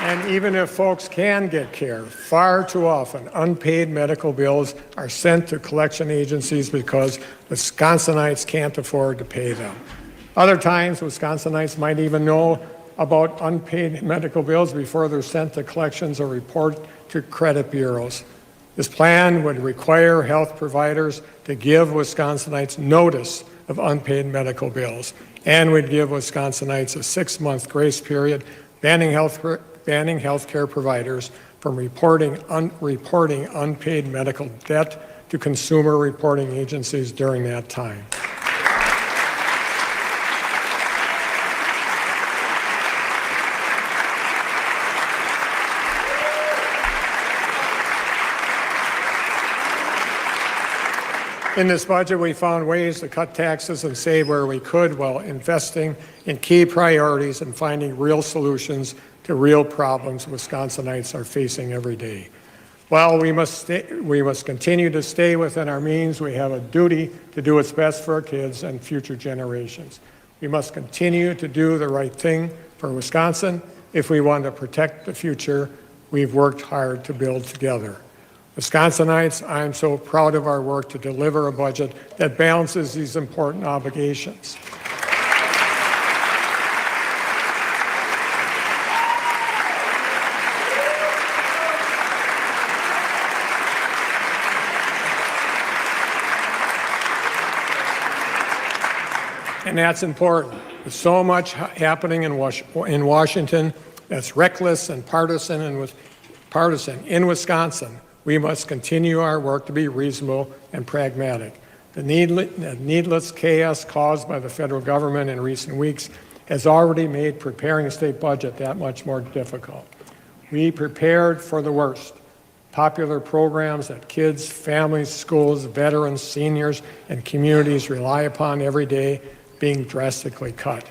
And even if folks can get care, far too often unpaid medical bills are sent to collection agencies because Wisconsinites can't afford to pay them. Other times, Wisconsinites might even know about unpaid medical bills before they're sent to collections or report to credit bureaus. This plan would require health providers to give Wisconsinites notice of unpaid medical bills and would give Wisconsinites a 6-month grace period, banning healthcare providers from reporting unpaid medical debt to consumer reporting agencies during that time. In this budget, we found ways to cut taxes and save where we could while investing in key priorities and finding real solutions to real problems Wisconsinites are facing every day. While we must continue to stay within our means, we have a duty to do what's best for our kids and future generations. We must continue to do the right thing for Wisconsin if we want to protect the future we've worked hard to build together. Wisconsinites, I'm so proud of our work to deliver a budget that balances these important obligations. And that's important. There's so much happening in Washington that's reckless and partisan in Wisconsin. We must continue our work to be reasonable and pragmatic. The needless chaos caused by the federal government in recent weeks has already made preparing a state budget that much more difficult. We prepared for the worst. Popular programs that kids, families, schools, veterans, seniors, and communities rely upon every day being drastically cut.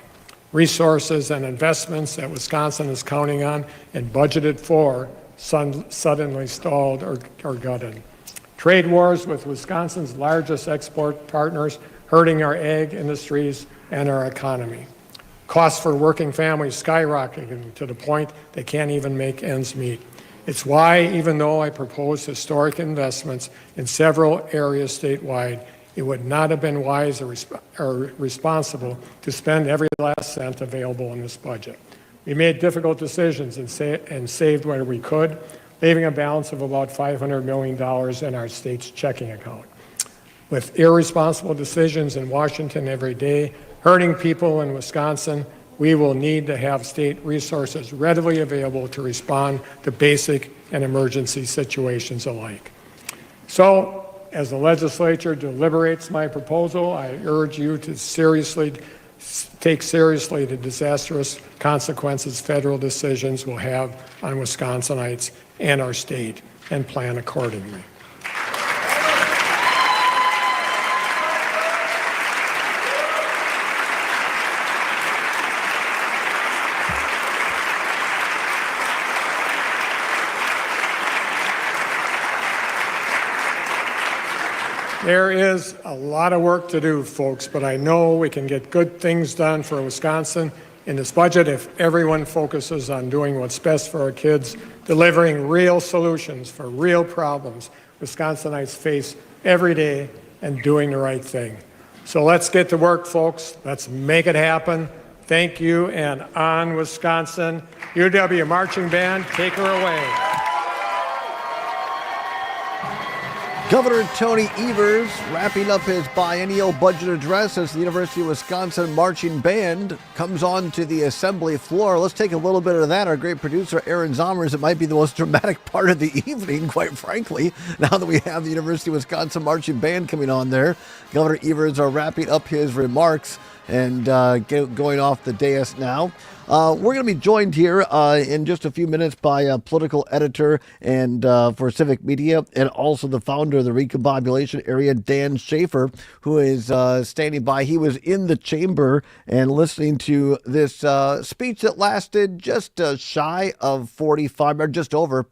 Resources and investments that Wisconsin is counting on and budgeted for suddenly stalled or gutted. Trade wars with Wisconsin's largest export partners hurting our ag industries and our economy. Costs for working families skyrocketing to the point they can't even make ends meet. It's why, even though I propose historic investments in several areas statewide, it would not have been wise or responsible to spend every last cent available in this budget. We made difficult decisions and saved what we could, leaving a balance of about $500 million in our state's checking account. With irresponsible decisions in Washington every day, hurting people in Wisconsin, we will need to have state resources readily available to respond to basic and emergency situations alike. So, as the legislature deliberates my proposal, I urge you to take seriously the disastrous consequences federal decisions will have on Wisconsinites and our state, and plan accordingly. There is a lot of work to do, folks, but I know we can get good things done for Wisconsin in this budget if everyone focuses on doing what's best for our kids, delivering real solutions for real problems Wisconsinites face every day, and doing the right thing. So let's get to work, folks. Let's make it happen. Thank you, and on Wisconsin. UW Marching Band, take her away. Governor Tony Evers wrapping up his biennial budget address as the University of Wisconsin Marching Band comes on to the assembly floor. Let's take a little bit of that. Our great producer, Aaron Zommers, it might be the most dramatic part of the evening, quite frankly, now that we have the University of Wisconsin Marching Band coming on there. Governor Evers are wrapping up his remarks and going off the dais now. We're going to be joined here in just a few minutes by a political editor and for Civic Media, and also the founder of the Recombobulation Area, Dan Schaefer, who is standing by. He was in the chamber and listening to this speech that lasted just shy of 45, or just over,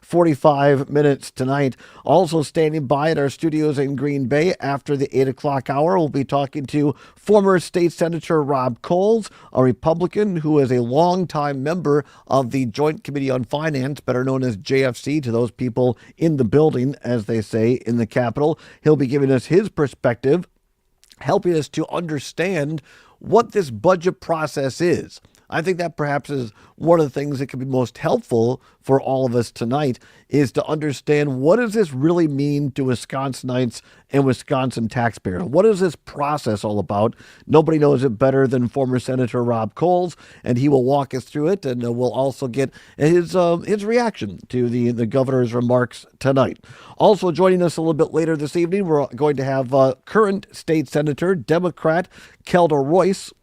45 minutes tonight. Also standing by at our studios in Green Bay after the 8 o'clock hour, we'll be talking to former State Senator Rob Coles, a Republican who is a longtime member of the Joint Committee on Finance, better known as JFC to those people in the building, as they say, in the Capitol. He'll be giving us his perspective, helping us to understand what this budget process is. I think that perhaps is one of the things that could be most helpful for all of us tonight, is to understand, what does this really mean to Wisconsinites and Wisconsin taxpayers? What is this process all about? Nobody knows it better than former Senator Rob Coles, and he will walk us through it, and we'll also get his reaction to the governor's remarks tonight. Also joining us a little bit later this evening, we're going to have current state senator, Democrat Kelda Royce,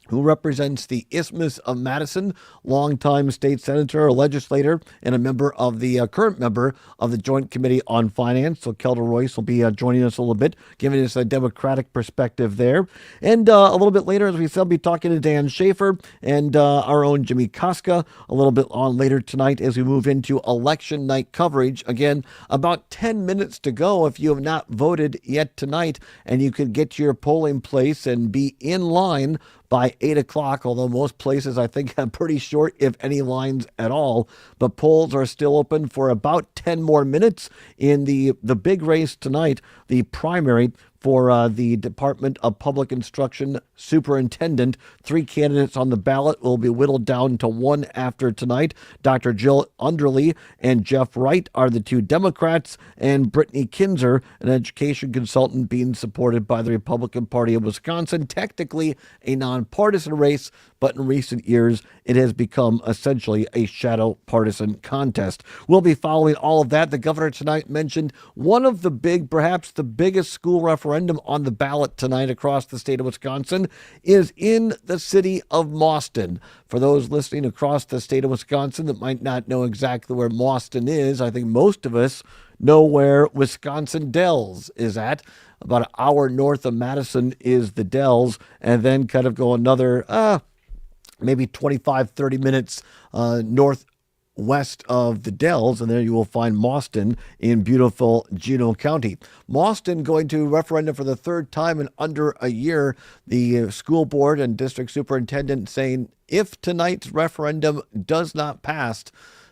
who represents the Isthmus of Madison, longtime state senator, a legislator, and a member of the current member of the Joint Committee on Finance. So Kelda Royce will be joining us a little bit, giving us a Democratic perspective there. And a little bit later, as we said, we'll be talking to Dan Schaefer and our own Jimmy Koska a little bit on later tonight as we move into election night coverage. Again, about 10 minutes to go if you have not voted yet tonight, and you could get to your polling place and be in line by 8 o'clock, although most places, I think, have pretty short, if any, lines at all. But polls are still open for about 10 more minutes in the big race tonight, the primary for the Department of Public Instruction Superintendent. 3 candidates on the ballot will be whittled down to 1 after tonight. Dr. Jill Underly and Jeff Wright are the 2 Democrats, and Brittany Kinzer, an education consultant, being supported by the Republican Party of Wisconsin. Technically a nonpartisan race, but in recent years it has become essentially a shadow partisan contest. We'll be following all of that. The governor tonight mentioned one of the big, perhaps the biggest school referendum on the ballot tonight across the state of Wisconsin is in the city of Mauston. For those listening across the state of Wisconsin that might not know exactly where Mauston is, I think most of us know where Wisconsin Dells is at. About an hour north of Madison is the Dells, and then kind of go another maybe 25, 30 minutes northwest of the Dells, and there you will find Mauston in beautiful Juneau County. Mauston going to referendum for the 3rd time in under a year. The school board and district superintendent saying if tonight's referendum does not pass,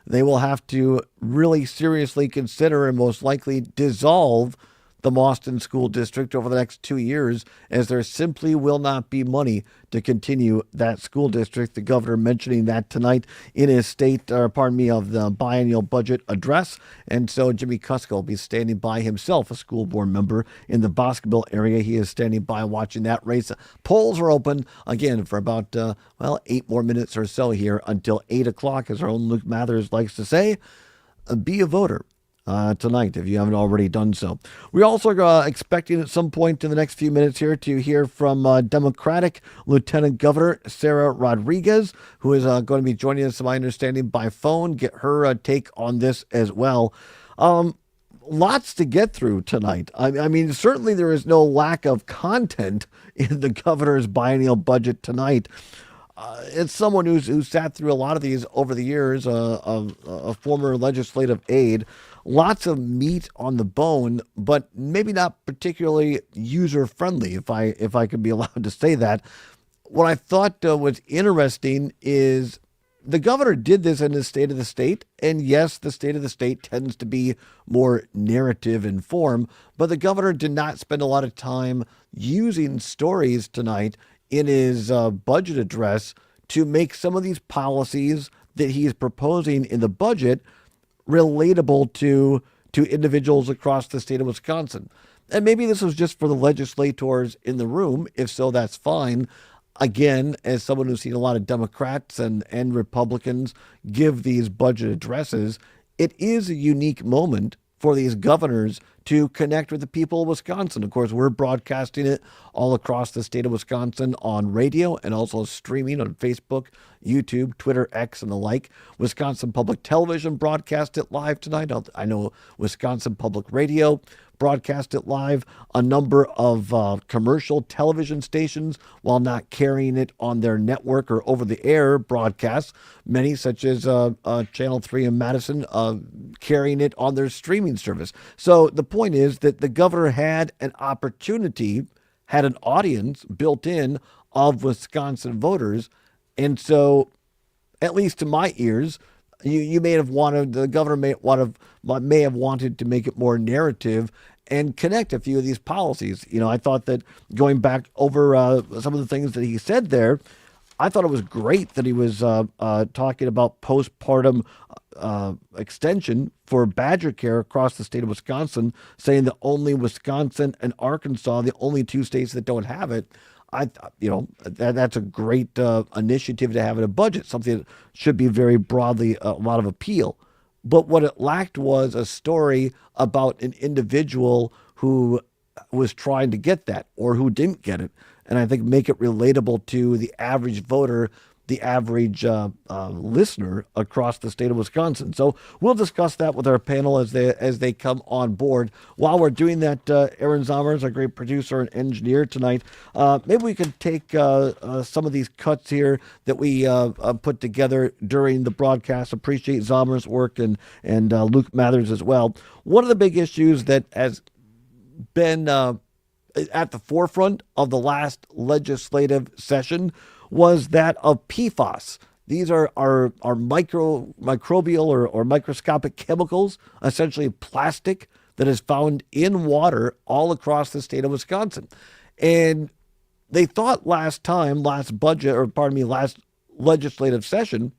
they will have to really seriously consider and most likely dissolve the Mauston School District over the next 2 years, as there simply will not be money to continue that school district. The governor mentioning that tonight in his of the biennial budget address. And so Jimmy Kuska will be standing by himself, a school board member in the Boscoville area. He is standing by watching that race. Polls are open again for about, 8 more minutes or so here until 8 o'clock, as our own Luke Mathers likes to say. Be a voter tonight if you haven't already done so. We're also expecting at some point in the next few minutes here to hear from Democratic Lieutenant Governor Sarah Rodriguez, who is going to be joining us, to my understanding, by phone. Get her take on this as well. Lots to get through tonight. I mean, certainly there is no lack of content in the governor's biennial budget tonight. It's someone who's sat through a lot of these over the years, a former legislative aide. Lots of meat on the bone, but maybe not particularly user-friendly, if I could be allowed to say that. What I thought was interesting is the governor did this in his State of the State, and yes, the State of the State tends to be more narrative in form, but the governor did not spend a lot of time using stories tonight in his budget address to make some of these policies that he is proposing in the budget relatable to individuals across the state of Wisconsin. And maybe this was just for the legislators in the room. If so, that's fine. Again, as someone who's seen a lot of Democrats and Republicans give these budget addresses, it is a unique moment for these governors to connect with the people of Wisconsin. Of course, we're broadcasting it all across the state of Wisconsin on radio and also streaming on Facebook, YouTube, Twitter, X, and the like. Wisconsin Public Television broadcast it live tonight. I know Wisconsin Public Radio broadcast it live. A number of commercial television stations, while not carrying it on their network or over-the-air broadcasts, many such as Channel 3 in Madison, carrying it on their streaming service. So the point is that the governor had an opportunity, had an audience built in of Wisconsin voters. And so, at least to my ears, you may have wanted, the governor may have wanted to make it more narrative and connect a few of these policies. You know, I thought that going back over some of the things that he said there, I thought it was great that he was talking about postpartum extension for Badger Care across the state of Wisconsin, saying that only Wisconsin and Arkansas, the only 2 states that don't have it. That's a great initiative to have in a budget, something that should be very broadly a lot of appeal. But what it lacked was a story about an individual who was trying to get that or who didn't get it. And I think make it relatable to the average voter, the average listener across the state of Wisconsin. So we'll discuss that with our panel as they come on board. While we're doing that, Aaron Zommers, our great producer and engineer tonight, maybe we can take some of these cuts here that we put together during the broadcast. Appreciate Zommers' work and Luke Mathers as well. One of the big issues that has been at the forefront of the last legislative session was that of PFAS. These are microbial or microscopic chemicals, essentially plastic, that is found in water all across the state of Wisconsin. And they thought last legislative session,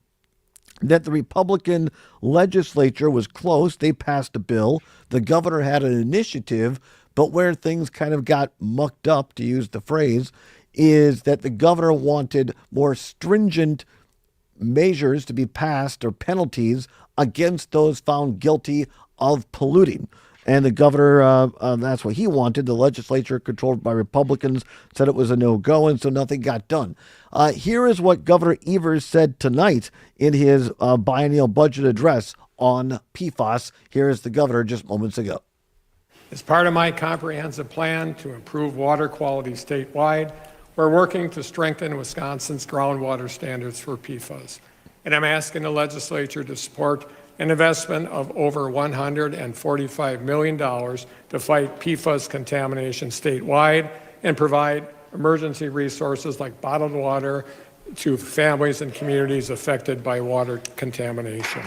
that the Republican legislature was close. They passed a bill. The governor had an initiative, but where things kind of got mucked up, to use the phrase, is that the governor wanted more stringent measures to be passed, or penalties, against those found guilty of polluting. And the governor, that's what he wanted. The legislature, controlled by Republicans, said it was a no-go, and so nothing got done. Here is what Governor Evers said tonight in his biennial budget address on PFAS. Here is the governor just moments ago. As part of my comprehensive plan to improve water quality statewide, we're working to strengthen Wisconsin's groundwater standards for PFAS. And I'm asking the legislature to support an investment of over $145 million to fight PFAS contamination statewide and provide emergency resources like bottled water to families and communities affected by water contamination.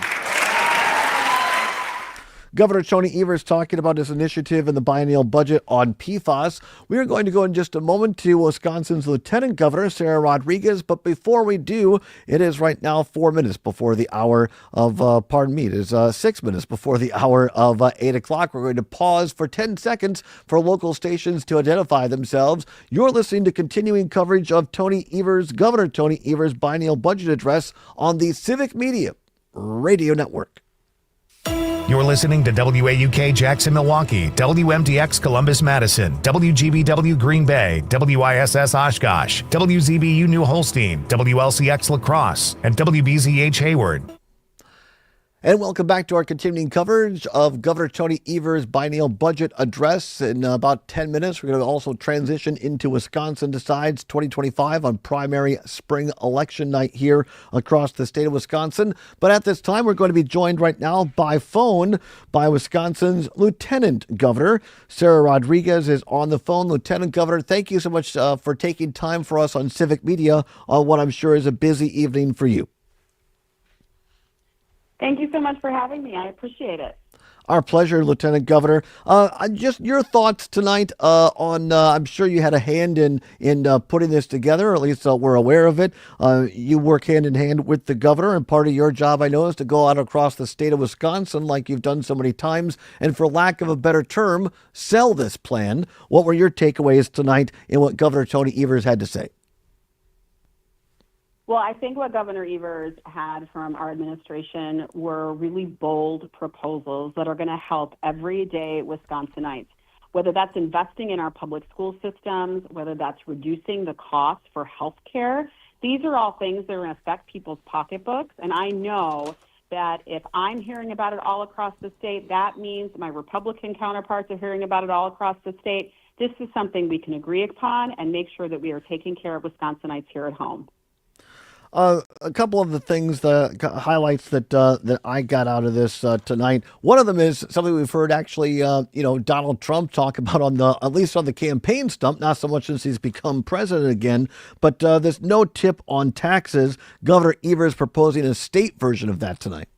Governor Tony Evers talking about his initiative in the biennial budget on PFAS. We are going to go in just a moment to Wisconsin's Lieutenant Governor, Sarah Rodriguez. But before we do, it is right now 4 minutes before the hour of, it is 6 minutes before the hour of 8 o'clock. We're going to pause for 10 seconds for local stations to identify themselves. You're listening to continuing coverage of Governor Tony Evers' biennial budget address on the Civic Media Radio Network. You're listening to WAUK Jackson, Milwaukee, WMDX Columbus, Madison, WGBW Green Bay, WISS Oshkosh, WZBU New Holstein, WLCX La Crosse, and WBZH Hayward. And welcome back to our continuing coverage of Governor Tony Evers' biennial budget address. In about 10 minutes, we're going to also transition into Wisconsin Decides 2025 on primary spring election night here across the state of Wisconsin. But at this time, we're going to be joined right now by phone by Wisconsin's Lieutenant Governor. Sarah Rodriguez is on the phone. Lieutenant Governor, thank you so much for taking time for us on Civic Media on what I'm sure is a busy evening for you. Thank you so much for having me. I appreciate it. Our pleasure, Lieutenant Governor. Just your thoughts tonight on, I'm sure you had a hand in putting this together, or at least we're aware of it. You work hand in hand with the governor, and part of your job, I know, is to go out across the state of Wisconsin like you've done so many times, and for lack of a better term, sell this plan. What were your takeaways tonight in what Governor Tony Evers had to say? Well, I think what Governor Evers had from our administration were really bold proposals that are going to help everyday Wisconsinites, whether that's investing in our public school systems, whether that's reducing the cost for health care. These are all things that are going to affect people's pocketbooks. And I know that if I'm hearing about it all across the state, that means my Republican counterparts are hearing about it all across the state. This is something we can agree upon and make sure that we are taking care of Wisconsinites here at home. A couple of the things, the highlights that I got out of this tonight. One of them is something we've heard actually, Donald Trump talk about at least on the campaign stump, not so much since he's become president again, but this no tip on taxes. Governor Evers proposing a state version of that tonight.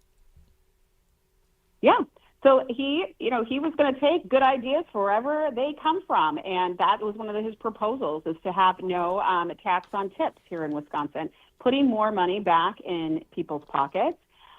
Yeah. So he was going to take good ideas wherever they come from, and that was one of his proposals, is to have no tax on tips here in Wisconsin, putting more money back in people's pockets.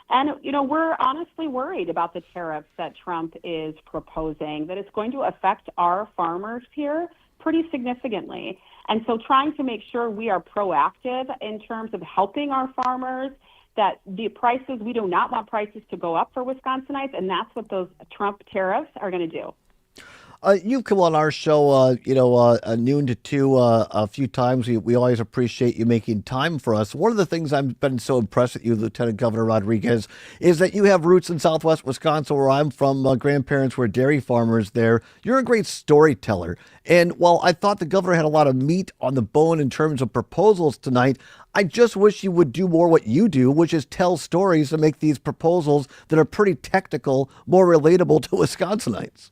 And, we're honestly worried about the tariffs that Trump is proposing, that it's going to affect our farmers here pretty significantly. And so trying to make sure we are proactive in terms of helping our farmers, that the prices, we do not want prices to go up for Wisconsinites, and that's what those Trump tariffs are going to do. You've come on our show, noon to 2 a few times. We always appreciate you making time for us. One of the things I've been so impressed with you, Lieutenant Governor Rodriguez, is that you have roots in Southwest Wisconsin, where I'm from. Grandparents were dairy farmers there. You're a great storyteller. And while I thought the governor had a lot of meat on the bone in terms of proposals tonight, I just wish you would do more what you do, which is tell stories and make these proposals that are pretty technical more relatable to Wisconsinites.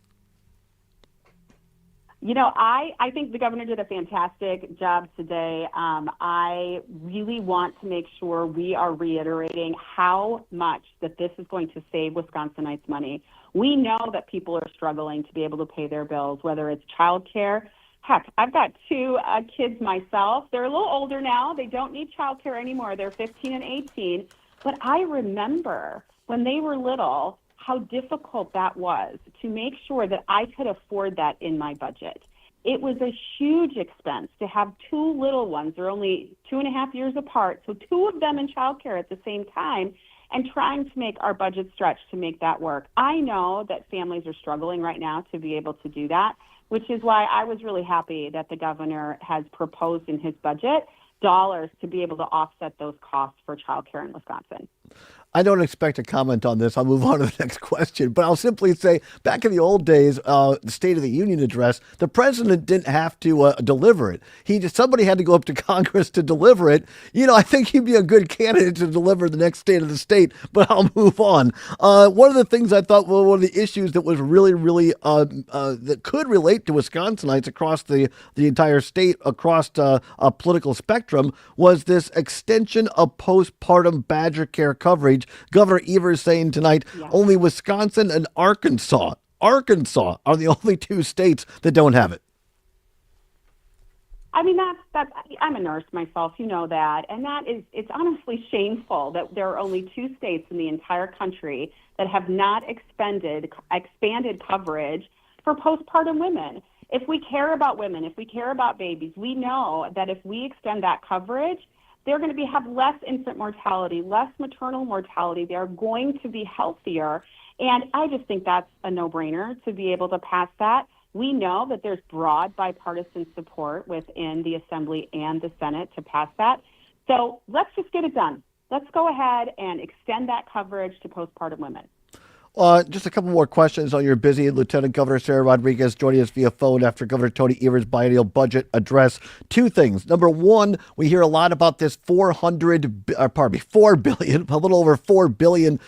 I think the governor did a fantastic job today. I really want to make sure we are reiterating how much that this is going to save Wisconsinites money. We know that people are struggling to be able to pay their bills, whether it's childcare. Heck, I've got two kids myself. They're a little older now. They don't need childcare anymore. They're 15 and 18. But I remember when they were little, how difficult that was to make sure that I could afford that in my budget. It was a huge expense to have two little ones. They're only 2.5 years apart, so two of them in childcare at the same time, and trying to make our budget stretch to make that work. I know that families are struggling right now to be able to do that, which is why I was really happy that the governor has proposed in his budget dollars to be able to offset those costs for childcare in Wisconsin. I don't expect a comment on this. I'll move on to the next question, but I'll simply say back in the old days, the State of the Union address, the president didn't have to deliver it. Somebody had to go up to Congress to deliver it. I think he'd be a good candidate to deliver the next State of the State, but I'll move on. One of the things I thought one of the issues that was really, really that could relate to Wisconsinites across the entire state, across a political spectrum, was this extension of postpartum Badger care coverage. Governor Evers saying tonight, only Wisconsin and Arkansas are the only two states that don't have it. I mean, that's I'm a nurse myself, you know that, and it's honestly shameful that there are only two states in the entire country that have not expanded coverage for postpartum women. If we care about women, if we care about babies, we know that if we extend that coverage, they're going to have less infant mortality, less maternal mortality. They're going to be healthier. And I just think that's a no-brainer to be able to pass that. We know that there's broad bipartisan support within the Assembly and the Senate to pass that. So let's just get it done. Let's go ahead and extend that coverage to postpartum women. Just a couple more questions on your busy Lieutenant Governor Sarah Rodriguez joining us via phone after Governor Tony Evers' biennial budget address. Two things. Number one, we hear a lot about this $4 billion, a little over $4 billion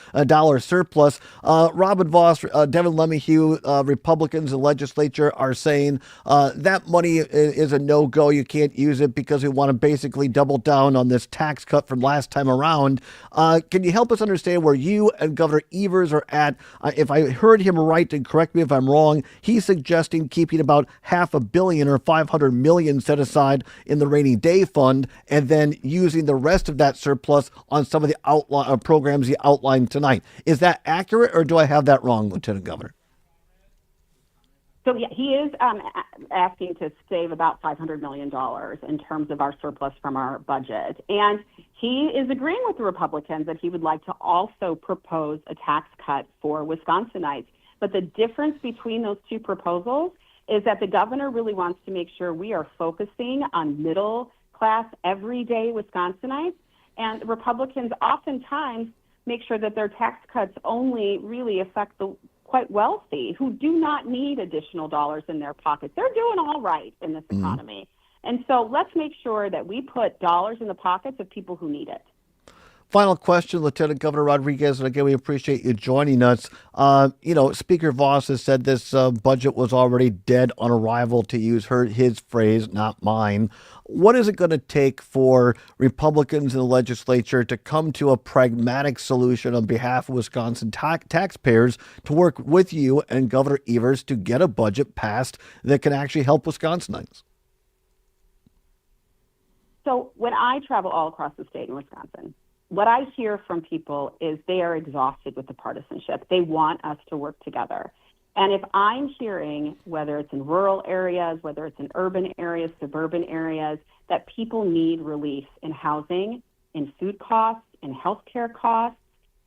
surplus. Robin Vos, Devin LeMahieu, Republicans in the legislature are saying that money is a no-go. You can't use it because we want to basically double down on this tax cut from last time around. Can you help us understand where you and Governor Evers are at? If I heard him right, and correct me if I'm wrong, he's suggesting keeping about $500 million or $500 million set aside in the rainy day fund, and then using the rest of that surplus on some of the programs he outlined tonight. Is that accurate, or do I have that wrong, Lieutenant Governor? So yeah, he is asking to save about $500 million in terms of our surplus from our budget. And he is agreeing with the Republicans that he would like to also propose a tax cut for Wisconsinites. But the difference between those two proposals is that the governor really wants to make sure we are focusing on middle-class, everyday Wisconsinites. And the Republicans oftentimes make sure that their tax cuts only really affect the quite wealthy who do not need additional dollars in their pockets. They're doing all right in this economy. And so let's make sure that we put dollars in the pockets of people who need it. Final question, Lieutenant Governor Rodriguez, and again, we appreciate you joining us. Speaker Vos has said this budget was already dead on arrival, to use his phrase, not mine. What is it going to take for Republicans in the legislature to come to a pragmatic solution on behalf of Wisconsin taxpayers to work with you and Governor Evers to get a budget passed that can actually help Wisconsinites? So when I travel all across the state in Wisconsin, what I hear from people is they are exhausted with the partisanship. They want us to work together. And if I'm hearing, whether it's in rural areas, whether it's in urban areas, suburban areas, that people need relief in housing, in food costs, in healthcare costs.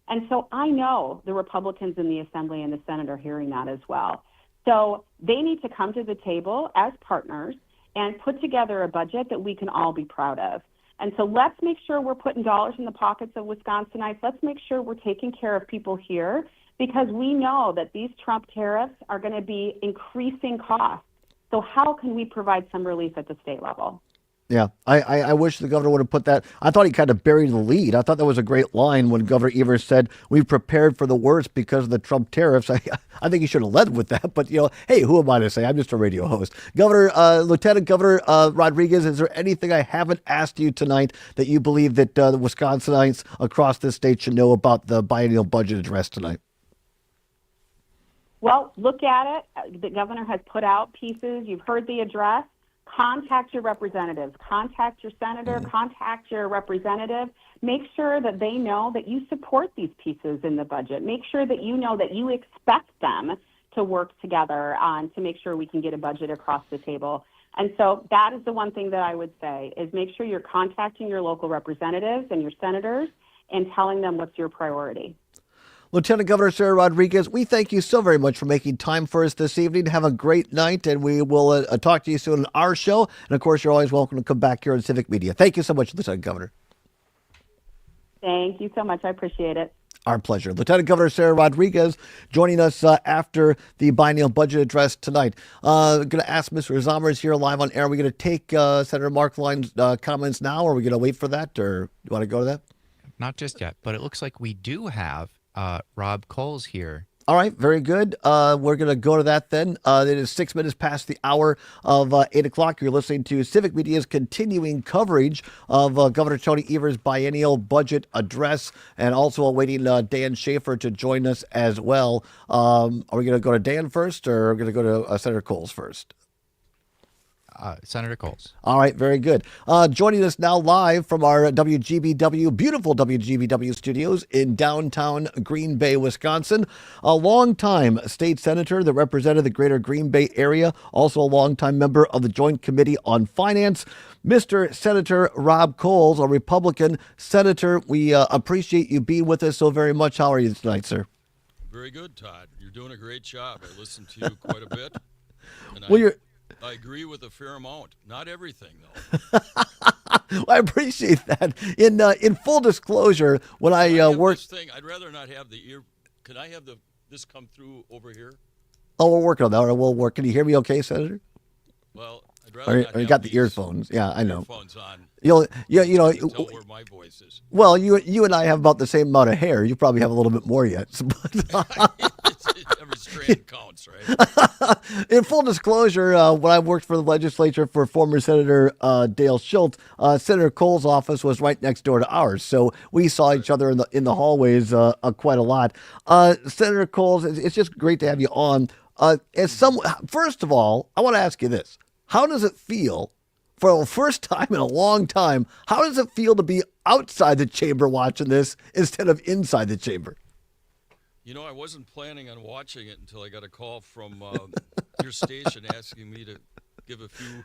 And so I know the Republicans in the Assembly and the Senate are hearing that as well. So they need to come to the table as partners and put together a budget that we can all be proud of. And so let's make sure we're putting dollars in the pockets of Wisconsinites. Let's make sure we're taking care of people here, because we know that these Trump tariffs are going to be increasing costs. So how can we provide some relief at the state level? Yeah, I wish the governor would have put that. I thought he kind of buried the lead. I thought that was a great line when Governor Evers said, "We've prepared for the worst because of the Trump tariffs." I think he should have led with that. But, hey, who am I to say? I'm just a radio host. Governor, Lieutenant Governor Rodriguez, is there anything I haven't asked you tonight that you believe that the Wisconsinites across this state should know about the biennial budget address tonight? Well, look at it. The governor has put out pieces. You've heard the address. Contact your representatives. Contact your senator. Contact your representative. Make sure that they know that you support these pieces in the budget. Make sure that you know that you expect them to work together to make sure we can get a budget across the table. And so that is the one thing that I would say is make sure you're contacting your local representatives and your senators and telling them what's your priority. Lieutenant Governor Sarah Rodriguez, we thank you so very much for making time for us this evening. Have a great night, and we will talk to you soon on our show. And, of course, you're always welcome to come back here on Civic Media. Thank you so much, Lieutenant Governor. Thank you so much. I appreciate it. Our pleasure. Lieutenant Governor Sarah Rodriguez joining us after the biennial budget address tonight. Going to ask Mr. Zomers here live on air. Are we going to take Senator Mark Line's comments now, or are we going to wait for that, or you want to go to that? Not just yet, but it looks like we do have Rob Coles here. All right, very good. We're going to go to that then. It is 6 minutes past the hour of 8 o'clock. You're listening to Civic Media's continuing coverage of Governor Tony Evers' biennial budget address, and also awaiting Dan Schaefer to join us as well. Are we going to go to Dan first, or are we going to go to Senator Coles first? Senator Coles. All right, very good. Joining us now live from our beautiful WGBW studios in downtown Green Bay, Wisconsin, a longtime state senator that represented the greater Green Bay area, also a longtime member of the Joint Committee on Finance, Mr. Senator Rob Coles, a Republican senator. We appreciate you being with us so very much. How are you tonight, sir? Very good, Todd. You're doing a great job. I listened to you quite a bit. And Well, I agree with a fair amount. Not everything, though. I appreciate that. In full disclosure, when I worked, this thing, I'd rather not have the ear. Can I have this come through over here? oh, we're working on that. All right, we'll work. Can you hear me okay, Senator? Well, I'd Or, rather not or you have got the these earphones? Yeah, I know. earphones on. You know. To tell where my voice is. Well, you and I have about the same amount of hair. You probably have a little bit more yet. Every strand counts, right? In full disclosure, when I worked for the legislature for former Senator Dale Schultz, Senator Cole's office was right next door to ours, so we saw each other in the hallways quite a lot. Senator Coles, it's just great to have you on. First of all, I want to ask you this: how does it feel? For the first time in a long time, how does it feel to be outside the chamber watching this instead of inside the chamber? You know, I wasn't planning on watching it until I got a call from your station asking me to give a few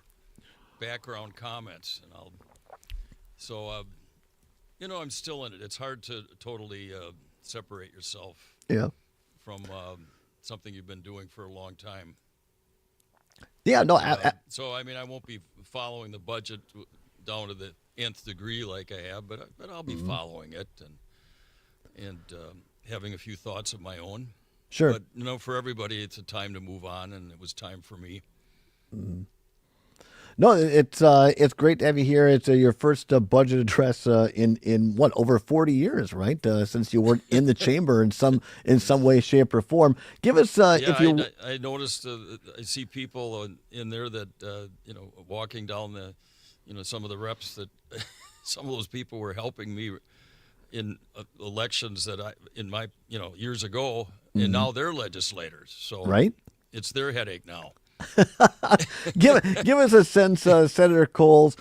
background comments, and I'm still in it. It's hard to totally separate yourself from something you've been doing for a long time. Yeah, no. So I won't be following the budget down to the nth degree like I have, but I'll be following it and having a few thoughts of my own. Sure. But for everybody, it's a time to move on, and it was time for me. Mm-hmm. No, it's great to have you here. It's your first budget address in what, over 40 years, right? Since you weren't in the chamber in some way, shape, or form. Give us if you. I noticed. I see people in there that walking down the, some of the reps that some of those people were helping me in elections that years ago, and now they're legislators. So right, it's their headache now. give us a sense, Senator Coles.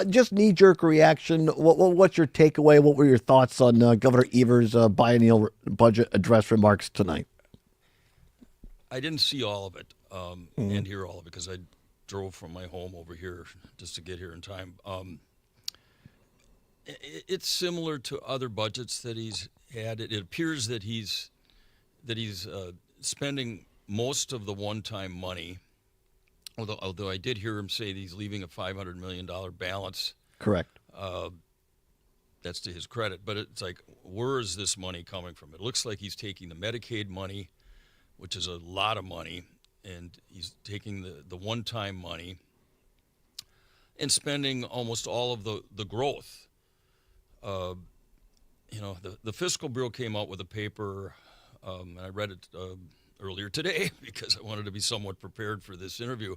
Just knee-jerk reaction. What's your takeaway? What were your thoughts on Governor Evers' biennial budget address remarks tonight? I didn't see all of it and hear all of it because I drove from my home over here just to get here in time. It's similar to other budgets that he's had. It appears that he's spending most of the one-time money, although I did hear him say that he's leaving a $500 million balance. Correct. That's to his credit. But it's like, where is this money coming from? It looks like he's taking the Medicaid money, which is a lot of money, and he's taking the one-time money. and spending almost all of the growth. The Fiscal Bureau came out with a paper, and I read it earlier today because I wanted to be somewhat prepared for this interview.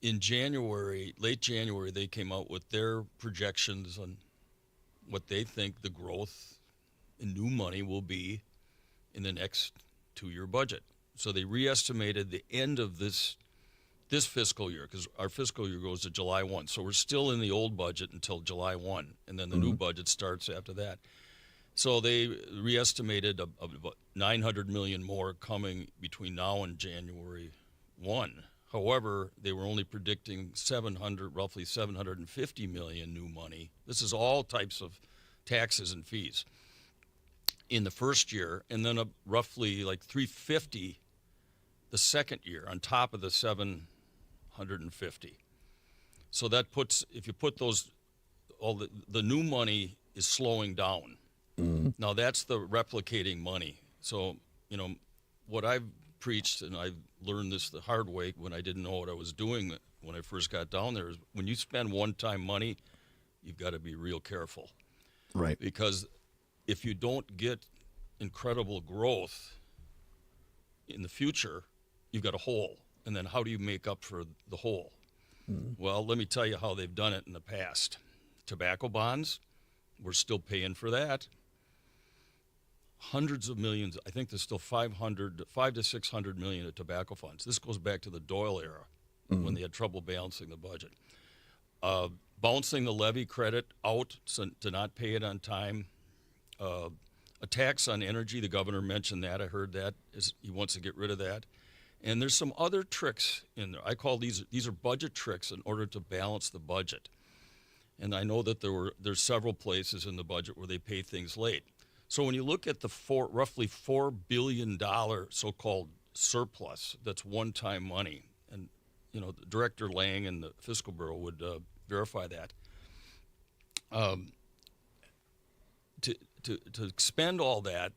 In January, late January, they came out with their projections on what they think the growth in new money will be in the next 2-year budget. So they re-estimated the end of this fiscal year, because our fiscal year goes to July 1. So we're still in the old budget until July 1, and then the new budget starts after that. So they re-estimated about $900 million more coming between now and January 1. However, they were only predicting roughly $750 million new money. This is all types of taxes and fees in the first year, and then roughly like $350 the second year on top of the $750. So that puts, if you put those, all the new money is slowing down. Now that's the replicating money. So, what I've preached, and I learned this the hard way when I didn't know what I was doing when I first got down there, is when you spend one-time money, you've got to be real careful. Right. Because if you don't get incredible growth in the future, you've got a hole. And then how do you make up for the hole? Well, let me tell you how they've done it in the past. Tobacco bonds, we're still paying for that. Hundreds of millions, I think there's still 5 to 600 million of tobacco funds. This goes back to the Doyle era when they had trouble balancing the budget. Bouncing the levy credit out to not pay it on time. A tax on energy, the governor mentioned that. I heard that. He wants to get rid of that. And there's some other tricks in there. I call these are budget tricks in order to balance the budget. And I know that there's several places in the budget where they pay things late. So when you look at the roughly $4 billion so-called surplus, that's one-time money, and Director Lang and the Fiscal Bureau would verify that. To spend all that,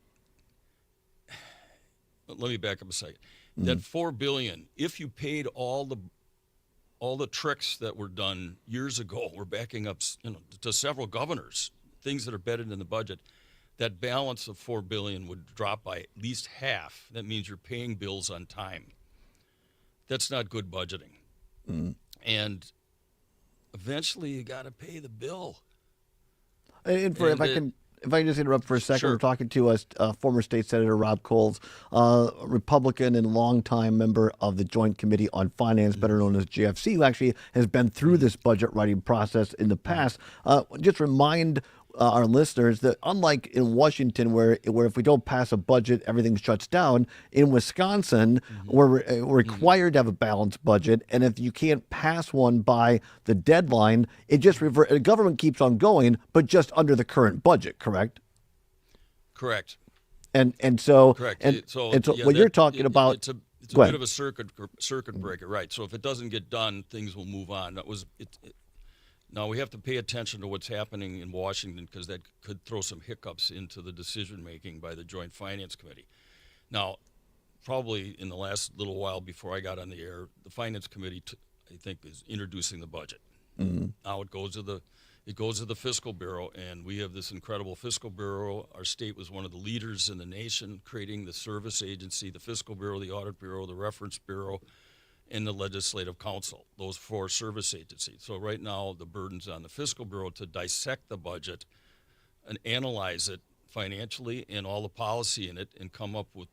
let me back up a second. That $4 billion, if you paid all the tricks that were done years ago, we're backing up, to several governors, things that are embedded in the budget. That balance of $4 billion would drop by at least half. That means you're paying bills on time. That's not good budgeting. And eventually you got to pay the bill. If I can just interrupt for a second, Sure. We're talking to former State Senator Rob Coles, Republican and longtime member of the Joint Committee on Finance, better known as JFC, who actually has been through this budget writing process in the past. Just remind our listeners that unlike in Washington, where if we don't pass a budget, everything shuts down, in Wisconsin, we're required to have a balanced budget, and if you can't pass one by the deadline, it just the government keeps on going, but just under the current budget. Correct? Correct. And so Correct. What you're talking about, it's a go bit ahead. of a circuit breaker, right? So if it doesn't get done, things will move on. Now we have to pay attention to what's happening in Washington, because that could throw some hiccups into the decision making by the Joint Finance Committee. Now, probably in the last little while before I got on the air, the Finance Committee, I think, is introducing the budget. Now it goes to the Fiscal Bureau, and we have this incredible Fiscal Bureau. Our state was one of the leaders in the nation creating the service agency, the Fiscal Bureau, the Audit Bureau, the Reference Bureau, and the Legislative Council, those 4 service agencies. So right now the burden's on the Fiscal Bureau to dissect the budget and analyze it financially and all the policy in it, and come up with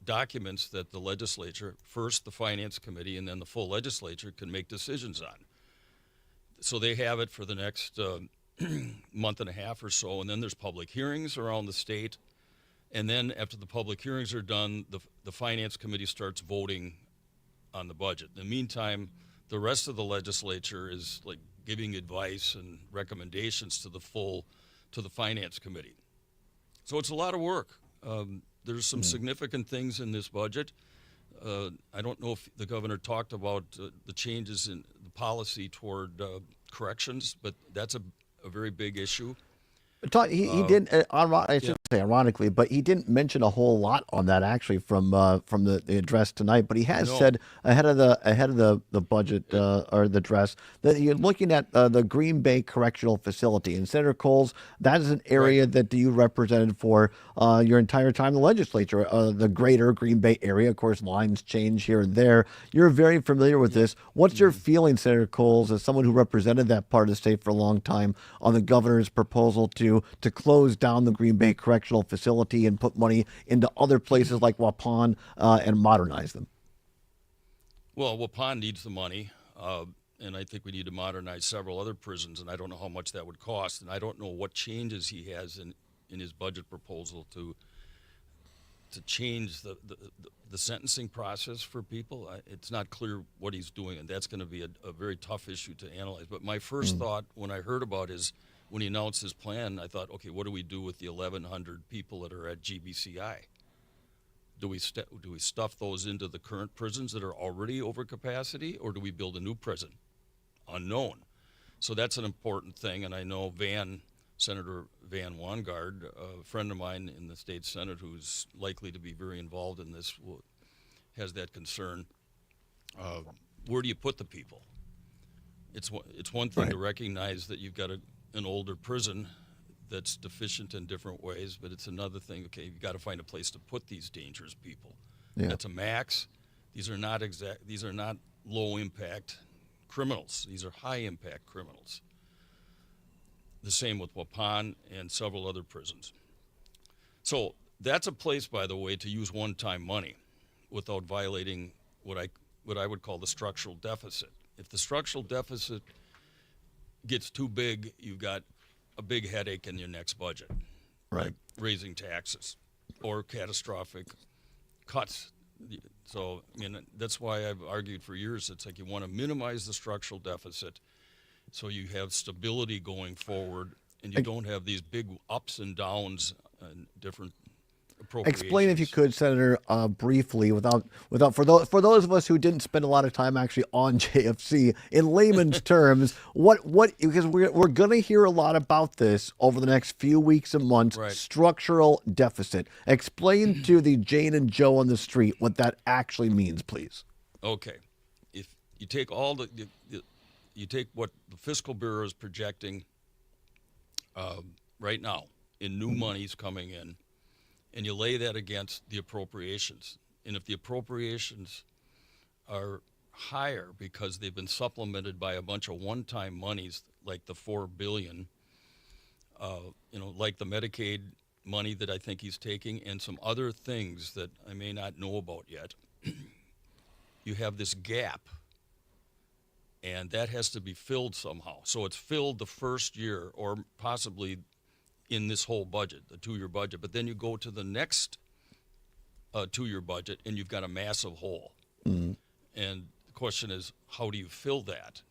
documents that the legislature, first the Finance Committee and then the full legislature, can make decisions on. So they have it for the next month and a half or so, and then there's public hearings around the state. And then after the public hearings are done, the Finance Committee starts voting on the budget. In the meantime, the rest of the legislature is like giving advice and recommendations to the Finance Committee. So it's a lot of work. There's some significant things in this budget. I don't know if the governor talked about the changes in the policy toward corrections, but that's a very big issue. He did. I should ironically, but he didn't mention a whole lot on that actually from the address tonight. But he has said ahead of the budget or the address that you're looking at the Green Bay Correctional Facility. And Senator Coles, that is an area that you represented for your entire time in the legislature, the greater Green Bay area. Of course, lines change here and there. You're very familiar with this. What's your feeling, Senator Coles, as someone who represented that part of the state for a long time, on the governor's proposal to close down the Green Bay Correctional Facility and put money into other places like Waupun and modernize them? Well, Waupun needs the money, and I think we need to modernize several other prisons, and I don't know how much that would cost, and I don't know what changes he has in his budget proposal to change the sentencing process for people. It's not clear what he's doing, and that's going to be a very tough issue to analyze. But my first thought when I heard about when he announced his plan, I thought, okay, what do we do with the 1,100 people that are at GBCI? Do we stuff those into the current prisons that are already over capacity, or do we build a new prison? Unknown. So that's an important thing, and I know Senator Van Wangard, a friend of mine in the state Senate who's likely to be very involved in this, has that concern. Where do you put the people? It's one thing to recognize that you've got an older prison that's deficient in different ways, but it's another thing, okay, you've got to find a place to put these dangerous people. Yeah. That's a max. These are not low impact criminals. These are high impact criminals. The same with Waupun and several other prisons. So that's a place, by the way, to use one-time money without violating what I would call the structural deficit. If the structural deficit gets too big, you've got a big headache in your next budget, like raising taxes or catastrophic cuts. So, I mean, that's why I've argued for years. It's like you want to minimize the structural deficit so you have stability going forward, and you don't have these big ups and downs and different appropriations. Explain, if you could, Senator, briefly, without for those of us who didn't spend a lot of time actually on JFC, in layman's terms, what because we're going to hear a lot about this over the next few weeks and months. Structural deficit. Explain to the Jane and Joe on the street what that actually means, please. Okay, if you take you take what the Fiscal Bureau is projecting right now in new monies coming in, and you lay that against the appropriations. And if the appropriations are higher because they've been supplemented by a bunch of one-time monies like the $4 billion, like the Medicaid money that I think he's taking and some other things that I may not know about yet, you have this gap. And that has to be filled somehow. So it's filled the first year or possibly in this whole budget, the 2-year budget. But then you go to the next 2-year budget and you've got a massive hole. Mm-hmm. And the question is, how do you fill that?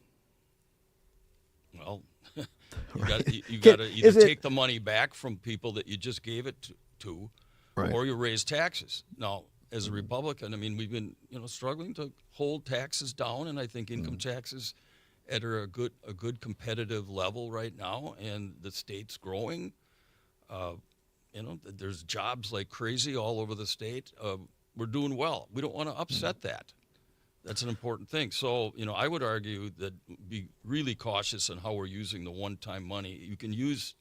Well, you got to either take the money back from people that you just gave it to or you raise taxes. Now, as a Republican, I mean, we've been, struggling to hold taxes down, and I think income taxes are a good competitive level right now, and the state's growing. There's jobs like crazy all over the state. We're doing well. We don't want to upset that. That's an important thing. So, I would argue that be really cautious on how we're using the one-time money. You can use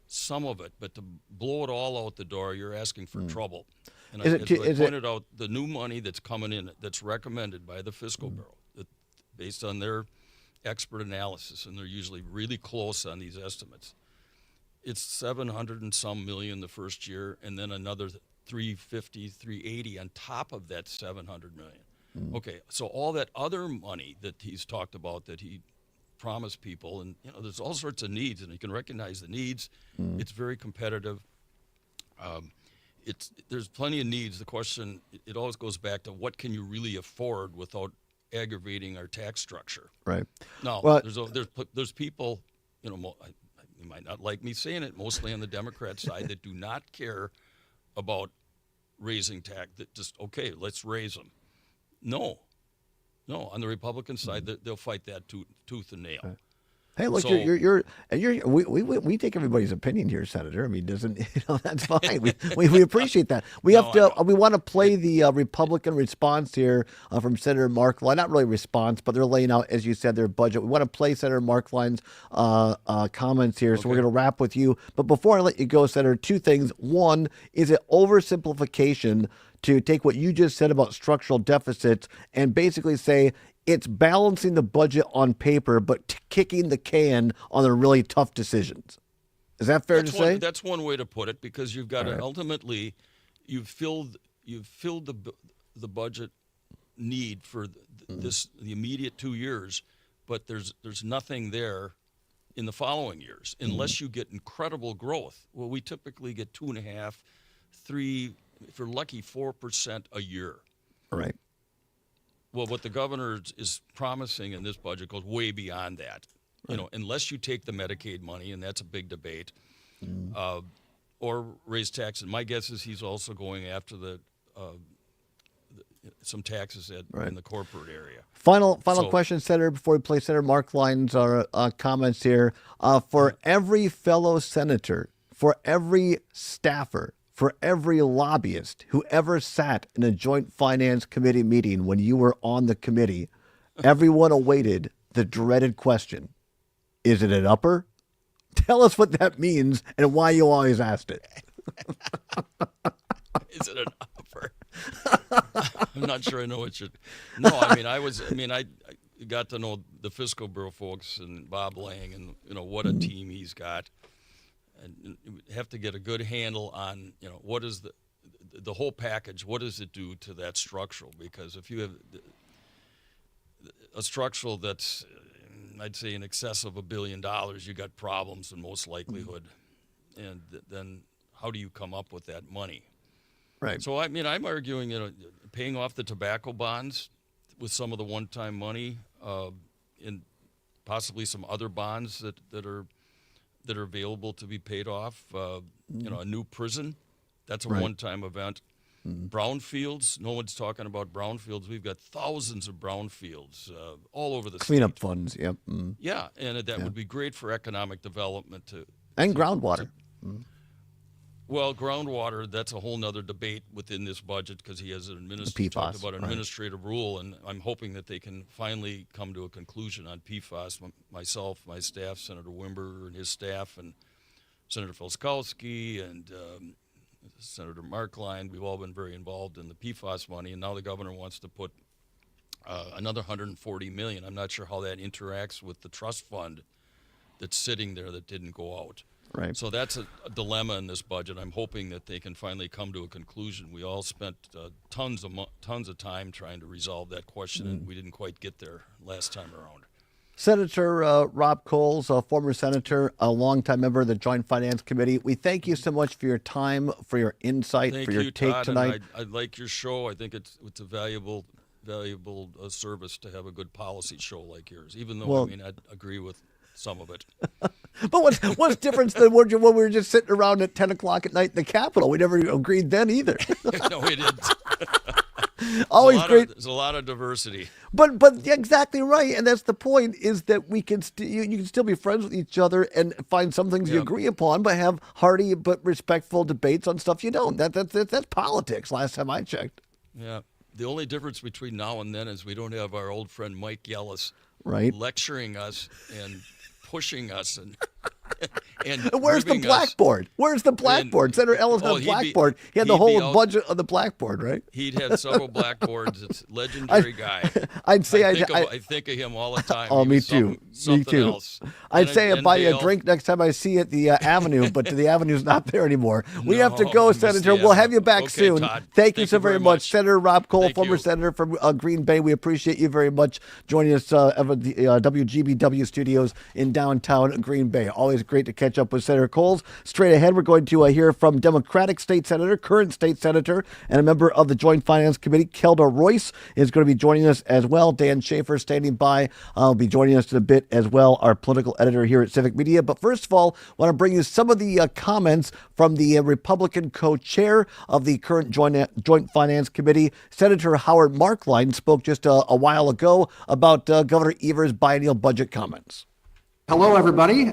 some of it, but to blow it all out the door, you're asking for trouble. And as I pointed out, the new money that's coming in, that's recommended by the Fiscal Bureau, based on their expert analysis, and they're usually really close on these estimates, it's 700 and some million the first year, and then another 350, 380 on top of that 700 million. Okay, so all that other money that he's talked about that he promised people, and there's all sorts of needs, and you can recognize the needs. It's very competitive. There's plenty of needs. The question, it always goes back to what can you really afford without aggravating our tax structure. Right. Now, there's people, you might not like me saying it, mostly on the Democrat side, that do not care about raising tax. That just, okay, let's raise them. No, on the Republican side, they'll fight that tooth and nail. Hey, look, So- we take everybody's opinion here, Senator. I mean, that's fine. We appreciate that. We want to play the Republican response here from Senator Markline. Not really response, but they're laying out, as you said, their budget. We want to play Senator Markline's comments here. So we're going to wrap with you. But before I let you go, Senator, two things. One, is it oversimplification to take what you just said about structural deficits and basically say it's balancing the budget on paper, but kicking the can on the really tough decisions? Is that fair to say? That's one way to put it, because you've got to ultimately you've filled the budget need for the immediate 2 years, but there's nothing there in the following years unless you get incredible growth. Well, we typically get 2.5%, 3%, if you're lucky, 4% a year. Right. Well, what the governor is promising in this budget goes way beyond that. You know, unless you take the Medicaid money, and that's a big debate, or raise taxes. My guess is he's also going after some taxes in the corporate area. Final question, Senator, before we play Senator Markline's comments here. For every fellow senator, for every staffer, for every lobbyist who ever sat in a Joint Finance Committee meeting when you were on the committee, everyone awaited the dreaded question, is it an upper? Tell us what that means and why you always asked it. Is it an upper? I'm not sure I know what you. No, I got to know the Fiscal Bureau folks and Bob Lang, and what a team he's got. And you have to get a good handle on, what is the whole package, what does it do to that structural? Because if you have a structural that's, I'd say, in excess of $1 billion, you got problems in most likelihood. And then how do you come up with that money? Right. So, I'm arguing, paying off the tobacco bonds with some of the one-time money and possibly some other bonds that are available to be paid off. A new prison, that's a one-time event. Brownfields, no one's talking about brownfields. We've got thousands of brownfields all over the Cleanup state. funds, yep. Yeah, and that would be great for economic development. And groundwater. Well, groundwater, that's a whole nother debate within this budget, because he has talked about an administrative rule, and I'm hoping that they can finally come to a conclusion on PFAS. Myself, my staff, Senator Wimber and his staff, and Senator Felskowski and Senator Markline, we've all been very involved in the PFAS money, and now the governor wants to put another $140 million. I'm not sure how that interacts with the trust fund that's sitting there that didn't go out. Right. So that's a dilemma in this budget. I'm hoping that they can finally come to a conclusion. We all spent tons of time trying to resolve that question, and we didn't quite get there last time around. Senator Rob Coles, a former senator, a longtime member of the Joint Finance Committee, we thank you so much for your time, for your insight, Thank for your you, take Todd, tonight. And I like your show. I think it's a valuable service to have a good policy show like yours, even though I agree with some of it. But what's different than when we were just sitting around at 10 o'clock at night in the Capitol? We never agreed then either. No, we didn't. Always great. There's a lot of diversity. But yeah, exactly right, and that's the point, is that we can you can still be friends with each other and find some things you agree upon, but have hearty but respectful debates on stuff you don't. That's politics. Last time I checked. Yeah. The only difference between now and then is we don't have our old friend Mike Yellis lecturing us and pushing us and where's the blackboard? Where's the blackboard? Senator Ellis had a blackboard. He had the whole budget on the blackboard, right? He'd had several blackboards. It's a legendary guy. I think of him all the time. Oh, me too. Something Me too. else. I'd say I'd buy you a drink next time I see you at the Avenue, but the Avenue's not there anymore. We have to go, Senator. We'll have you back soon. Todd. Thank you so very much. Senator Rob Cole, former senator from Green Bay. We appreciate you very much joining us at the WGBW studios in downtown Green Bay. Always great to catch up with Senator Coles. Straight ahead, we're going to hear from Democratic State Senator, current state senator, and a member of the Joint Finance Committee, Kelda Royce, is going to be joining us as well. Dan Schaefer standing by. Will be joining us in a bit as well, our political editor here at Civic Media. But first of all, I want to bring you some of the comments from the Republican co-chair of the current Joint Finance Committee. Senator Howard Markline spoke just a while ago about Governor Evers' biennial budget comments. Hello, everybody.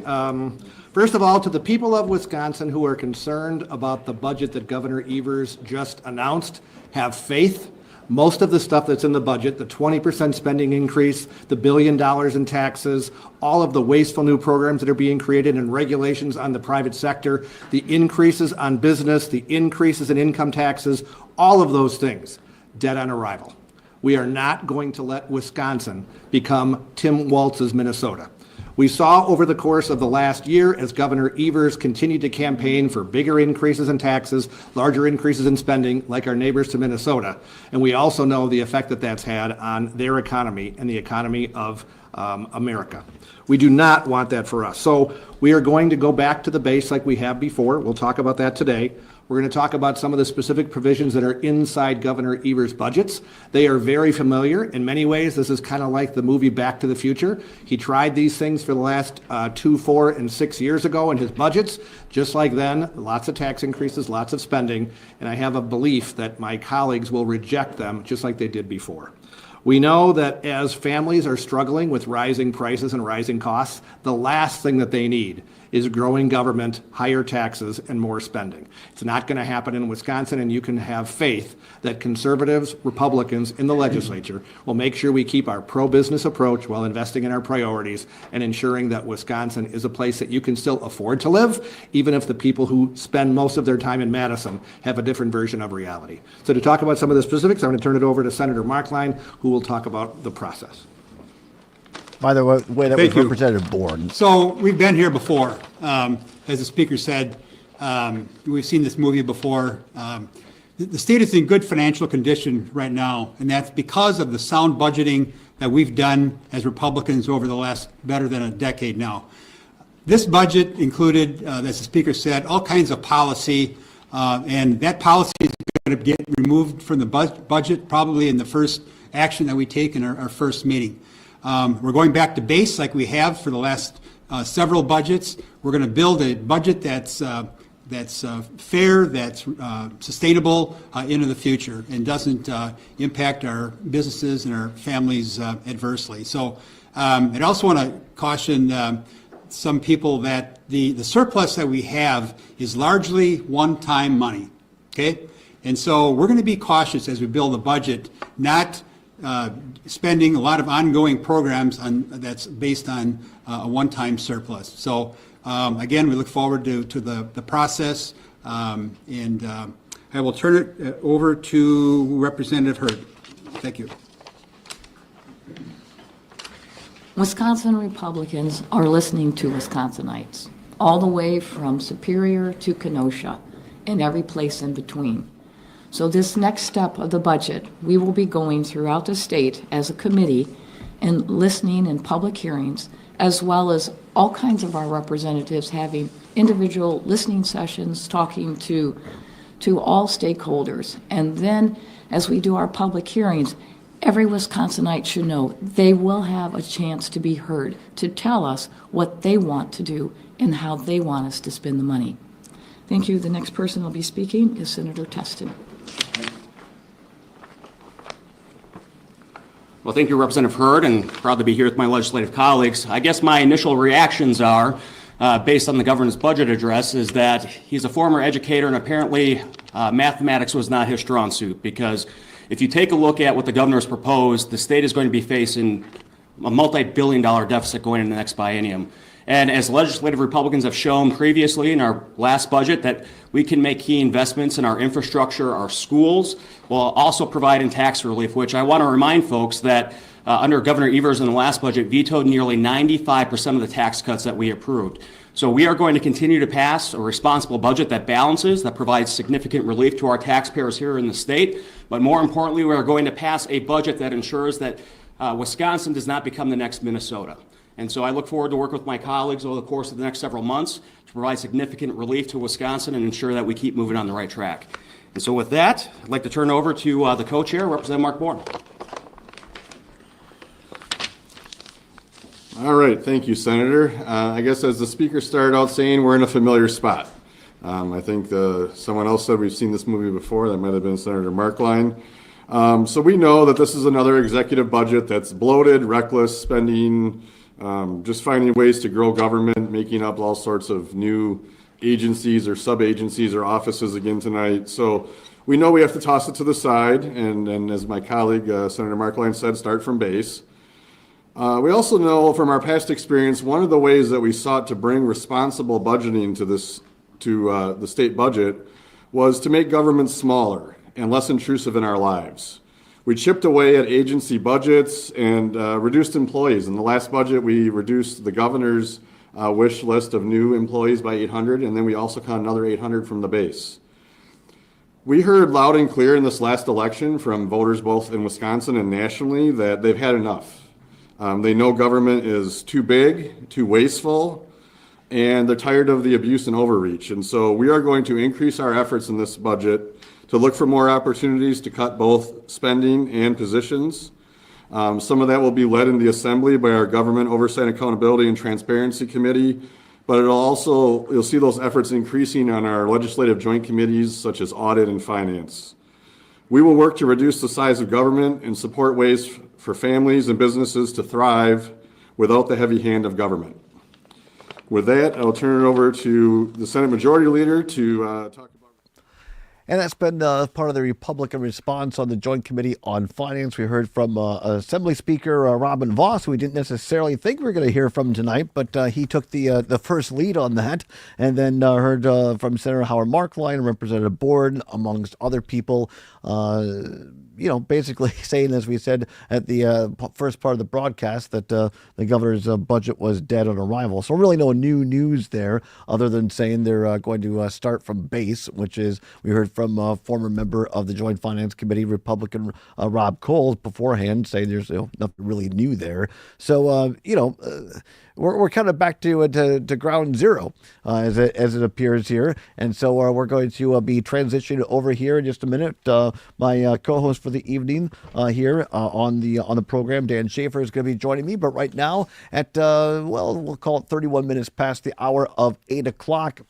First of all, to the people of Wisconsin who are concerned about the budget that Governor Evers just announced, have faith. Most of the stuff that's in the budget, the 20% spending increase, the $1 billion in taxes, all of the wasteful new programs that are being created and regulations on the private sector, the increases on business, the increases in income taxes, all of those things, dead on arrival. We are not going to let Wisconsin become Tim Walz's Minnesota. We saw over the course of the last year as Governor Evers continued to campaign for bigger increases in taxes, larger increases in spending, like our neighbors to Minnesota. And we also know the effect that that's had on their economy and the economy of America. We do not want that for us. So we are going to go back to the base like we have before. We'll talk about that today. We're going to talk about some of the specific provisions that are inside Governor Evers' budgets. They are very familiar. In many ways, this is kind of like the movie Back to the Future. He tried these things for the last 2, 4, and 6 years ago in his budgets. Just like then, lots of tax increases, lots of spending, and I have a belief that my colleagues will reject them just like they did before. We know that as families are struggling with rising prices and rising costs, the last thing that they need is growing government, higher taxes, and more spending. It's not going to happen in Wisconsin, and you can have faith that conservatives, Republicans in the legislature will make sure we keep our pro-business approach while investing in our priorities and ensuring that Wisconsin is a place that you can still afford to live, even if the people who spend most of their time in Madison have a different version of reality. So to talk about some of the specifics, I'm going to turn it over to Senator Markline, who will talk about the process. By the way, that Thank was you. Representative Bourne. So we've been here before. As the speaker said, we've seen this movie before. The state is in good financial condition right now, and that's because of the sound budgeting that we've done as Republicans over the last better than a decade now. This budget included, as the speaker said, all kinds of policy, and that policy is going to get removed from the budget probably in the first action that we take in our first meeting. We're going back to base like we have for the last several budgets. We're going to build a budget that's fair, that's sustainable into the future, and doesn't impact our businesses and our families adversely. So I'd also want to caution some people that the surplus that we have is largely one-time money, okay? And so we're going to be cautious as we build a budget, not spending a lot of ongoing programs that's based on a one-time surplus. So again, we look forward to the process, and I will turn it over to Representative Hurd. Thank you. Wisconsin Republicans are listening to Wisconsinites, all the way from Superior to Kenosha and every place in between. So this next step of the budget, we will be going throughout the state as a committee and listening in public hearings, as well as all kinds of our representatives having individual listening sessions, talking to all stakeholders. And then as we do our public hearings, every Wisconsinite should know they will have a chance to be heard, to tell us what they want to do and how they want us to spend the money. Thank you. The next person who will be speaking is Senator Testin. Well, thank you, Representative Hurd, and proud to be here with my legislative colleagues. I guess my initial reactions are, based on the governor's budget address, is that he's a former educator and apparently mathematics was not his strong suit, because if you take a look at what the governor's proposed, the state is going to be facing a multi-billion-dollar deficit going into the next biennium. And as legislative Republicans have shown previously in our last budget, that we can make key investments in our infrastructure, our schools, while also providing tax relief, which I want to remind folks that under Governor Evers in the last budget vetoed nearly 95% of the tax cuts that we approved. So we are going to continue to pass a responsible budget that balances, that provides significant relief to our taxpayers here in the state. But more importantly, we are going to pass a budget that ensures that Wisconsin does not become the next Minnesota. And so I look forward to work with my colleagues over the course of the next several months to provide significant relief to Wisconsin and ensure that we keep moving on the right track. And so with that, I'd like to turn it over to the co-chair, Representative Mark Bourne. All right, thank you, Senator. I guess as the speaker started out saying, we're in a familiar spot. I think someone else said we've seen this movie before. That might have been Senator Markline. So we know that this is another executive budget that's bloated, reckless spending, just finding ways to grow government, making up all sorts of new agencies or sub-agencies or offices again tonight. So we know we have to toss it to the side, and as my colleague, Senator Markline said, start from base. We also know from our past experience, one of the ways that we sought to bring responsible budgeting to the state budget was to make government smaller and less intrusive in our lives. We chipped away at agency budgets and reduced employees. In the last budget, we reduced the governor's wish list of new employees by 800, and then we also cut another 800 from the base. We heard loud and clear in this last election from voters both in Wisconsin and nationally that they've had enough. They know government is too big, too wasteful, and they're tired of the abuse and overreach. And so we are going to increase our efforts in this budget to look for more opportunities to cut both spending and positions. Some of that will be led in the Assembly by our Government Oversight, Accountability, and Transparency Committee, but you'll see those efforts increasing on our legislative joint committees such as Audit and Finance. We will work to reduce the size of government and support ways for families and businesses to thrive without the heavy hand of government. With that, I'll turn it over to the Senate Majority Leader to talk about. And that's been part of the Republican response on the Joint Committee on Finance. We heard from Assembly Speaker Robin Vos, who we didn't necessarily think we were going to hear from tonight, but he took the first lead on that. And then heard from Senator Howard Markline, Representative Board, amongst other people, basically saying, as we said at the first part of the broadcast, that the governor's budget was dead on arrival. So really no new news there, other than saying they're going to start from base, which is, we heard from former member of the Joint Finance Committee, Republican Rob Coles, beforehand, saying there's nothing really new there. So, we're kind of back to ground zero as it appears here. And so we're going to be transitioning over here in just a minute. My co-host for the evening here on the program, Dan Schaefer, is going to be joining me. But right now at, we'll call it 31 minutes past the hour of 8 o'clock,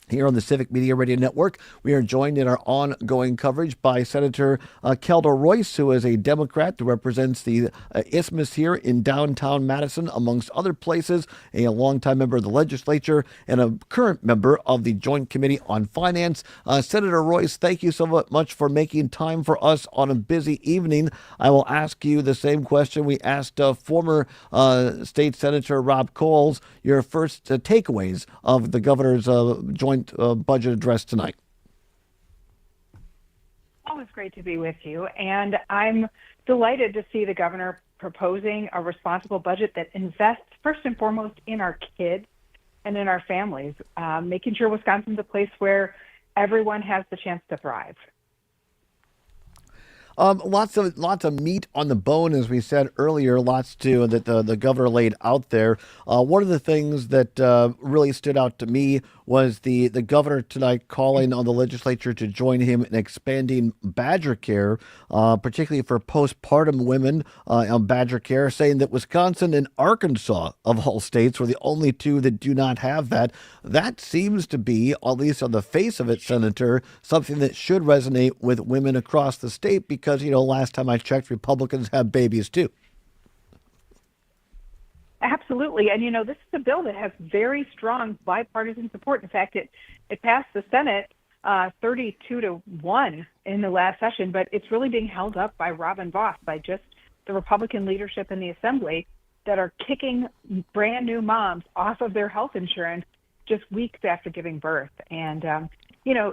here on the Civic Media Radio Network, we are joined in our ongoing coverage by Senator Kelda Royce, who is a Democrat who represents the Isthmus here in downtown Madison, amongst other places, a longtime member of the legislature and a current member of the Joint Committee on Finance. Senator Royce, thank you so much for making time for us on a busy evening. I will ask you the same question we asked former State Senator Rob Coles, your first takeaways of the governor's joint budget address tonight. Always great to be with you, and I'm delighted to see the governor proposing a responsible budget that invests first and foremost in our kids and in our families, making sure Wisconsin's a place where everyone has the chance to thrive. Lots of meat on the bone, as we said earlier, lots to that the governor laid out there. One of the things that really stood out to me was the governor tonight calling on the legislature to join him in expanding Badger Care, particularly for postpartum women on Badger Care, saying that Wisconsin and Arkansas, of all states, were the only two that do not have that. That seems to be, at least on the face of it, Senator, something that should resonate with women across the state, because, last time I checked, Republicans have babies too. Absolutely. And, this is a bill that has very strong bipartisan support. In fact, it passed the Senate 32-1 in the last session, but it's really being held up by Robin Vos, by just the Republican leadership in the Assembly that are kicking brand new moms off of their health insurance just weeks after giving birth. And,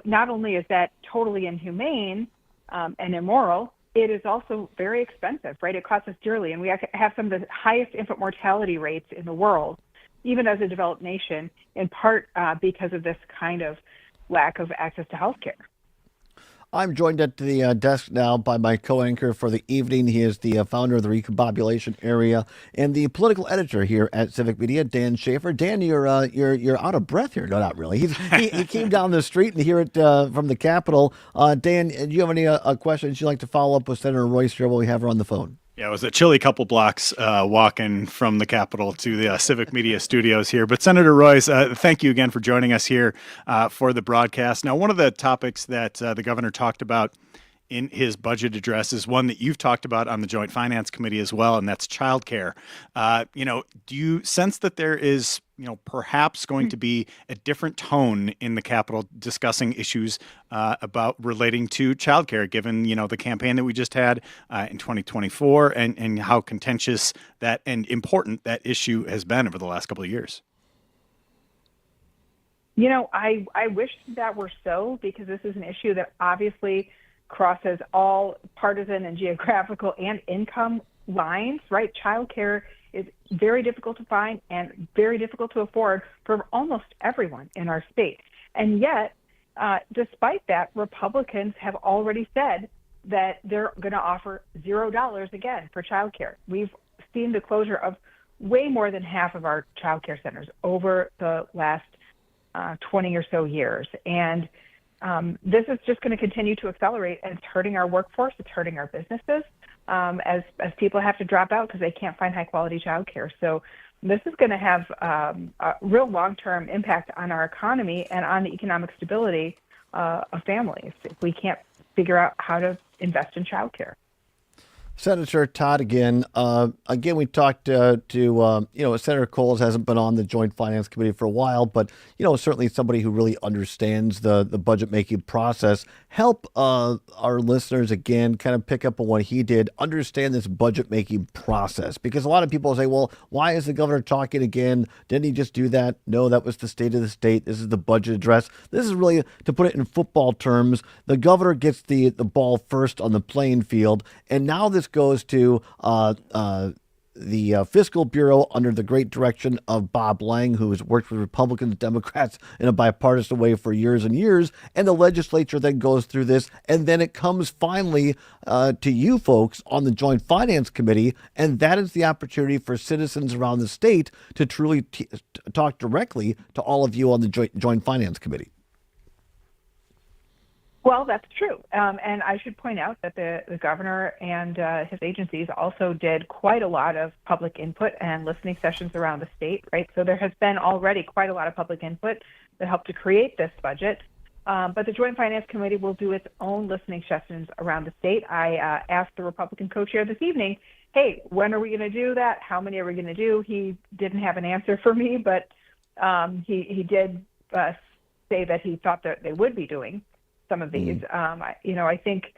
not only is that totally inhumane and immoral, it is also very expensive, right? It costs us dearly, and we have some of the highest infant mortality rates in the world, even as a developed nation, in part because of this kind of lack of access to health care. I'm joined at the desk now by my co-anchor for the evening. He is the founder of the Recombobulation Area and the political editor here at Civic Media, Dan Schaefer. Dan, you're out of breath here. No, not really. He came down the street and hear it from the Capitol. Dan, do you have any questions you'd like to follow up with Senator Royce here while we have her on the phone? Yeah, it was a chilly couple blocks walking from the Capitol to the Civic Media studios here. But Senator Royce, thank you again for joining us here for the broadcast. Now, one of the topics that the governor talked about in his budget address is one that you've talked about on the Joint Finance Committee as well, and that's childcare. Do you sense that there is, perhaps going to be a different tone in the Capitol discussing issues about relating to childcare, given, the campaign that we just had in 2024 and how contentious that and important that issue has been over the last couple of years? I wish that were so, because this is an issue that obviously crosses all partisan and geographical and income lines, right? Childcare is very difficult to find and very difficult to afford for almost everyone in our state. And yet, despite that, Republicans have already said that they're going to offer $0 again for childcare. We've seen the closure of way more than half of our childcare centers over the last 20 or so years. And this is just going to continue to accelerate, and it's hurting our workforce. It's hurting our businesses as people have to drop out because they can't find high quality childcare. So this is going to have a real long-term impact on our economy and on the economic stability of families if we can't figure out how to invest in childcare. Senator Todd again. We talked to Senator Coles hasn't been on the Joint Finance Committee for a while, but certainly somebody who really understands the budget making process. Help our listeners again kind of pick up on what he did, understand this budget making process, because a lot of people say, well, why is the governor talking again? Didn't he just do that? No, that was the state of the state. This is the budget address. This is really, to put it in football terms, the governor gets the ball first on the playing field, and now this goes to the Fiscal Bureau under the great direction of Bob Lang, who has worked with Republicans and Democrats in a bipartisan way for years and years. And the legislature then goes through this, and then it comes finally to you folks on the Joint Finance Committee. And that is the opportunity for citizens around the state to truly talk directly to all of you on the Joint Finance Committee. Well, that's true. And I should point out that the governor and his agencies also did quite a lot of public input and listening sessions around the state, right? So there has been already quite a lot of public input that helped to create this budget. But the Joint Finance Committee will do its own listening sessions around the state. I asked the Republican co-chair this evening, hey, when are we going to do that? How many are we going to do? He didn't have an answer for me, but he did say that he thought that they would be doing some of these. I think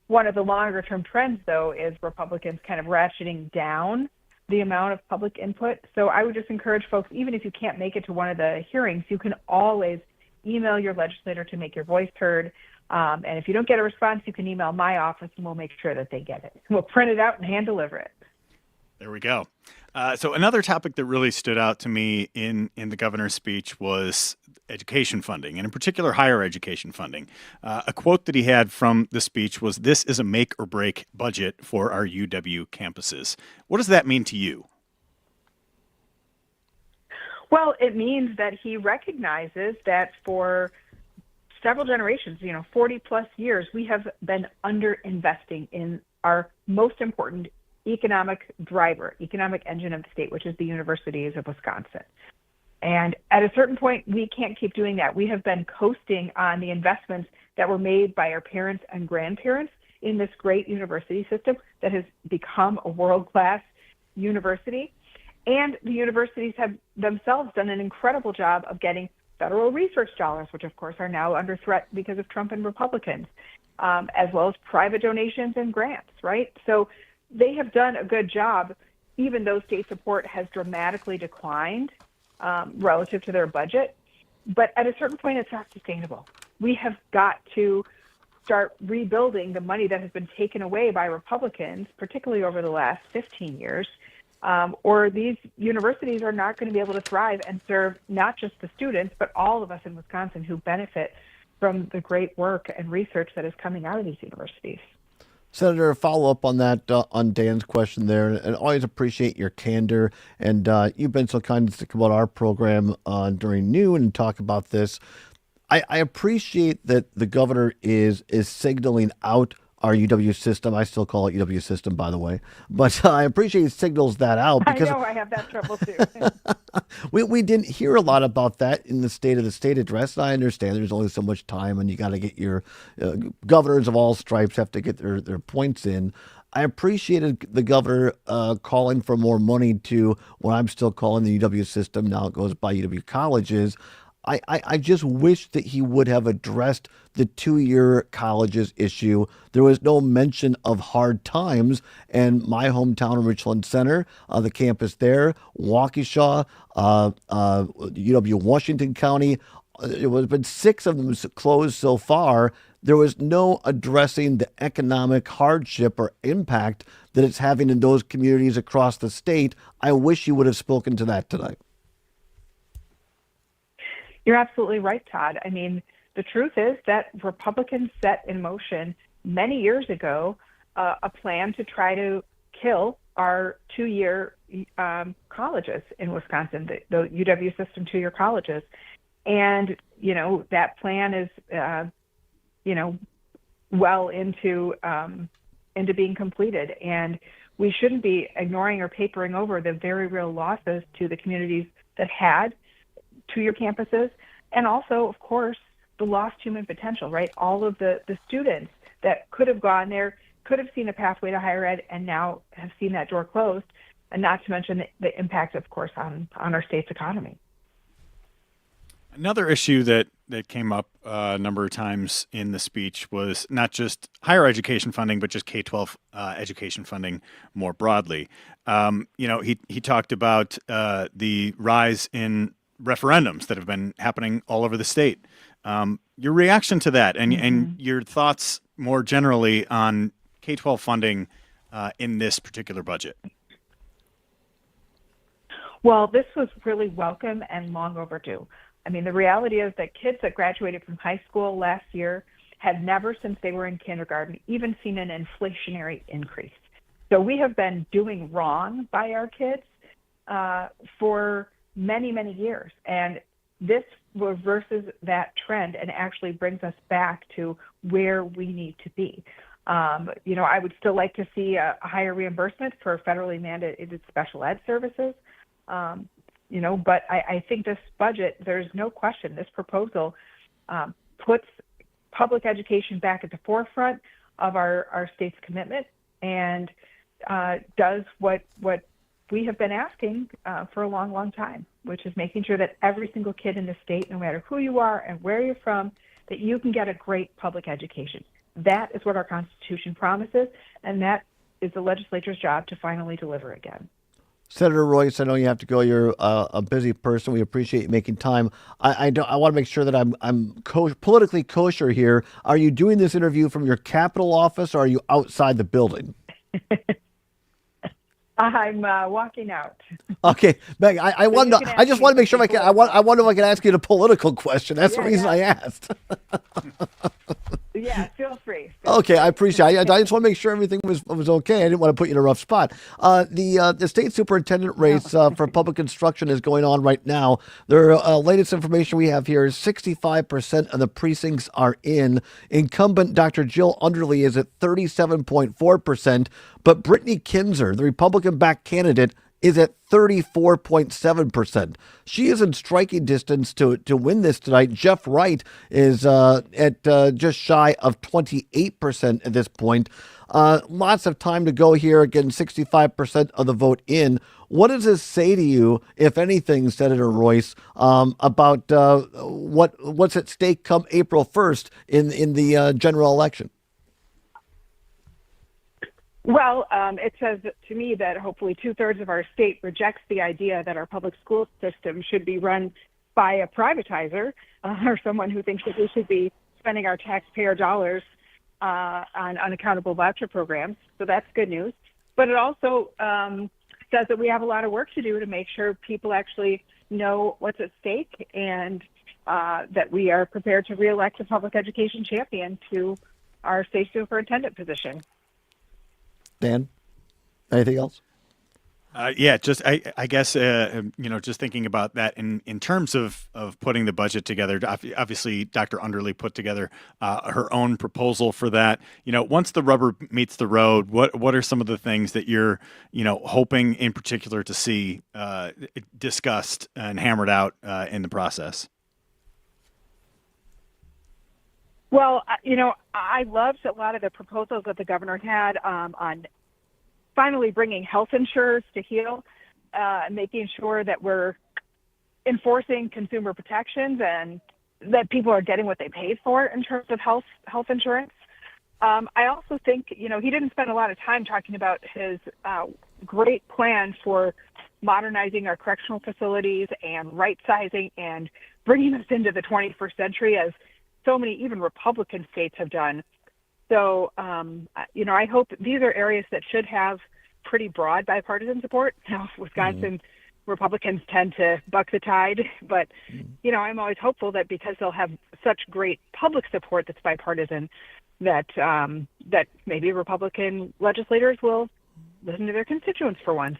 one of the longer term trends, though, is Republicans kind of ratcheting down the amount of public input. So I would just encourage folks, even if you can't make it to one of the hearings, you can always email your legislator to make your voice heard. And if you don't get a response, you can email my office and we'll make sure that they get it. We'll print it out and hand deliver it. There we go. So another topic that really stood out to me in the governor's speech was education funding, and in particular higher education funding. A quote that he had from the speech was, "This is a make or break budget for our UW campuses." What does that mean to you? Well, it means that he recognizes that for several generations, 40 plus years, we have been underinvesting in our most important economic driver, economic engine of the state, which is the universities of Wisconsin. And at a certain point, we can't keep doing that. We have been coasting on the investments that were made by our parents and grandparents in this great university system that has become a world-class university. And the universities have themselves done an incredible job of getting federal research dollars, which of course are now under threat because of Trump and Republicans, as well as private donations and grants, right? So they have done a good job, even though state support has dramatically declined relative to their budget. But at a certain point, it's not sustainable. We have got to start rebuilding the money that has been taken away by Republicans, particularly over the last 15 years, or these universities are not going to be able to thrive and serve not just the students, but all of us in Wisconsin who benefit from the great work and research that is coming out of these universities. Senator, a follow-up on that, on Dan's question there, and always appreciate your candor. And you've been so kind to come on our program during noon and talk about this. I appreciate that the governor is signaling out our UW system. I still call it UW system, by the way. But I appreciate he signals that out because I know I have that trouble too. we didn't hear a lot about that in the State of the State address. I understand there's only so much time, and you got to get your governors of all stripes have to get their points in. I appreciated the governor calling for more money to what I'm still calling the UW system. Now it goes by UW colleges. I just wish that he would have addressed the 2-year colleges issue. There was no mention of hard times, and my hometown of Richland Center, the campus there, Waukesha, UW Washington County, it was been 6 of them closed so far. There was no addressing the economic hardship or impact that it's having in those communities across the state. I wish you would have spoken to that tonight. You're absolutely right, Todd. I mean, the truth is that Republicans set in motion many years ago a plan to try to kill our 2-year colleges in Wisconsin, the UW system 2-year colleges. And, that plan is, well into being completed. And we shouldn't be ignoring or papering over the very real losses to the communities that had 2-year campuses, and also, of course, the lost human potential, right? All of the students that could have gone there, could have seen a pathway to higher ed, and now have seen that door closed, and not to mention the impact, of course, on our state's economy. Another issue that came up a number of times in the speech was not just higher education funding, but just K-12 education funding more broadly. He talked about the rise in referendums that have been happening all over the state. Your reaction to that and your thoughts more generally on K-12 funding in this particular budget? Well, this was really welcome and long overdue. I mean, the reality is that kids that graduated from high school last year had never, since they were in kindergarten, even seen an inflationary increase. So we have been doing wrong by our kids for many, many years. And this reverses that trend and actually brings us back to where we need to be. I would still like to see a higher reimbursement for federally mandated special ed services. But I think this budget, there's no question, this proposal puts public education back at the forefront of our state's commitment and does what we have been asking for a long, long time, which is making sure that every single kid in the state, no matter who you are and where you're from, that you can get a great public education. That is what our Constitution promises, and that is the legislature's job to finally deliver again. Senator Royce, I know you have to go. You're a busy person. We appreciate you making time. I want to make sure that I'm politically kosher here. Are you doing this interview from your Capitol office, or are you outside the building? I'm walking out. Okay, Meg, I just want to make sure I wonder if I can ask you a political question. That's the reason I asked. Yeah, feel free. Okay, I appreciate it. I just want to make sure everything was okay. I didn't want to put you in a rough spot. The state superintendent race for public instruction is going on right now. The latest information we have here is 65% of the precincts are in. Incumbent Dr. Jill Underly is at 37.4%, but Brittany Kinzer, the Republican-backed candidate, is at 34.7%. She is in striking distance to win this tonight. Jeff Wright is at just shy of 28% at this point. Lots of time to go here. Again, 65% of the vote in. What does this say to you, if anything, Senator Royce, about what's at stake come April 1st in the general election? Well, it says to me that hopefully 2/3 of our state rejects the idea that our public school system should be run by a privatizer or someone who thinks that we should be spending our taxpayer dollars on unaccountable voucher programs. So that's good news. But it also says that we have a lot of work to do to make sure people actually know what's at stake and that we are prepared to reelect a public education champion to our state superintendent position. Dan, anything else? Yeah, just I guess just thinking about that in terms of putting the budget together. Obviously, Dr. Underly put together her own proposal for that. Once the rubber meets the road, what are some of the things that you're hoping in particular to see discussed and hammered out in the process? Well, I loved a lot of the proposals that the governor had on finally bringing health insurers to heel, making sure that we're enforcing consumer protections and that people are getting what they paid for in terms of health insurance. I also think, he didn't spend a lot of time talking about his great plan for modernizing our correctional facilities and right-sizing and bringing us into the 21st century, as so many even Republican states have done. So, I hope these are areas that should have pretty broad bipartisan support. Now, Wisconsin Republicans tend to buck the tide, but, I'm always hopeful that because they'll have such great public support that's bipartisan, that maybe Republican legislators will listen to their constituents for once.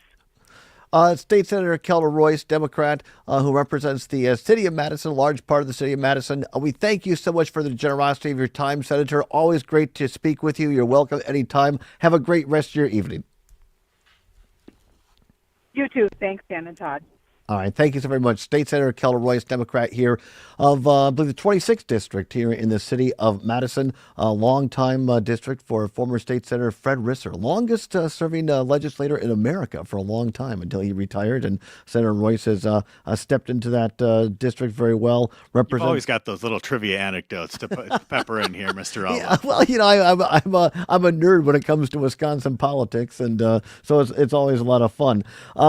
State Senator Kelda Royce, Democrat, who represents the city of Madison, a large part of the city of Madison. We thank you so much for the generosity of your time, Senator. Always great to speak with you. You're welcome anytime. Have a great rest of your evening. You too. Thanks, Dan and Todd. All right. Thank you so very much. State Senator Kelda Royce, Democrat here of, I believe, the 26th district here in the city of Madison, a longtime district for former State Senator Fred Risser, longest serving legislator in America for a long time until he retired. And Senator Royce has stepped into that district very well. You've always got those little trivia anecdotes to pepper in here, Mr. Olive. Yeah, well, I'm a nerd when it comes to Wisconsin politics, and so it's always a lot of fun.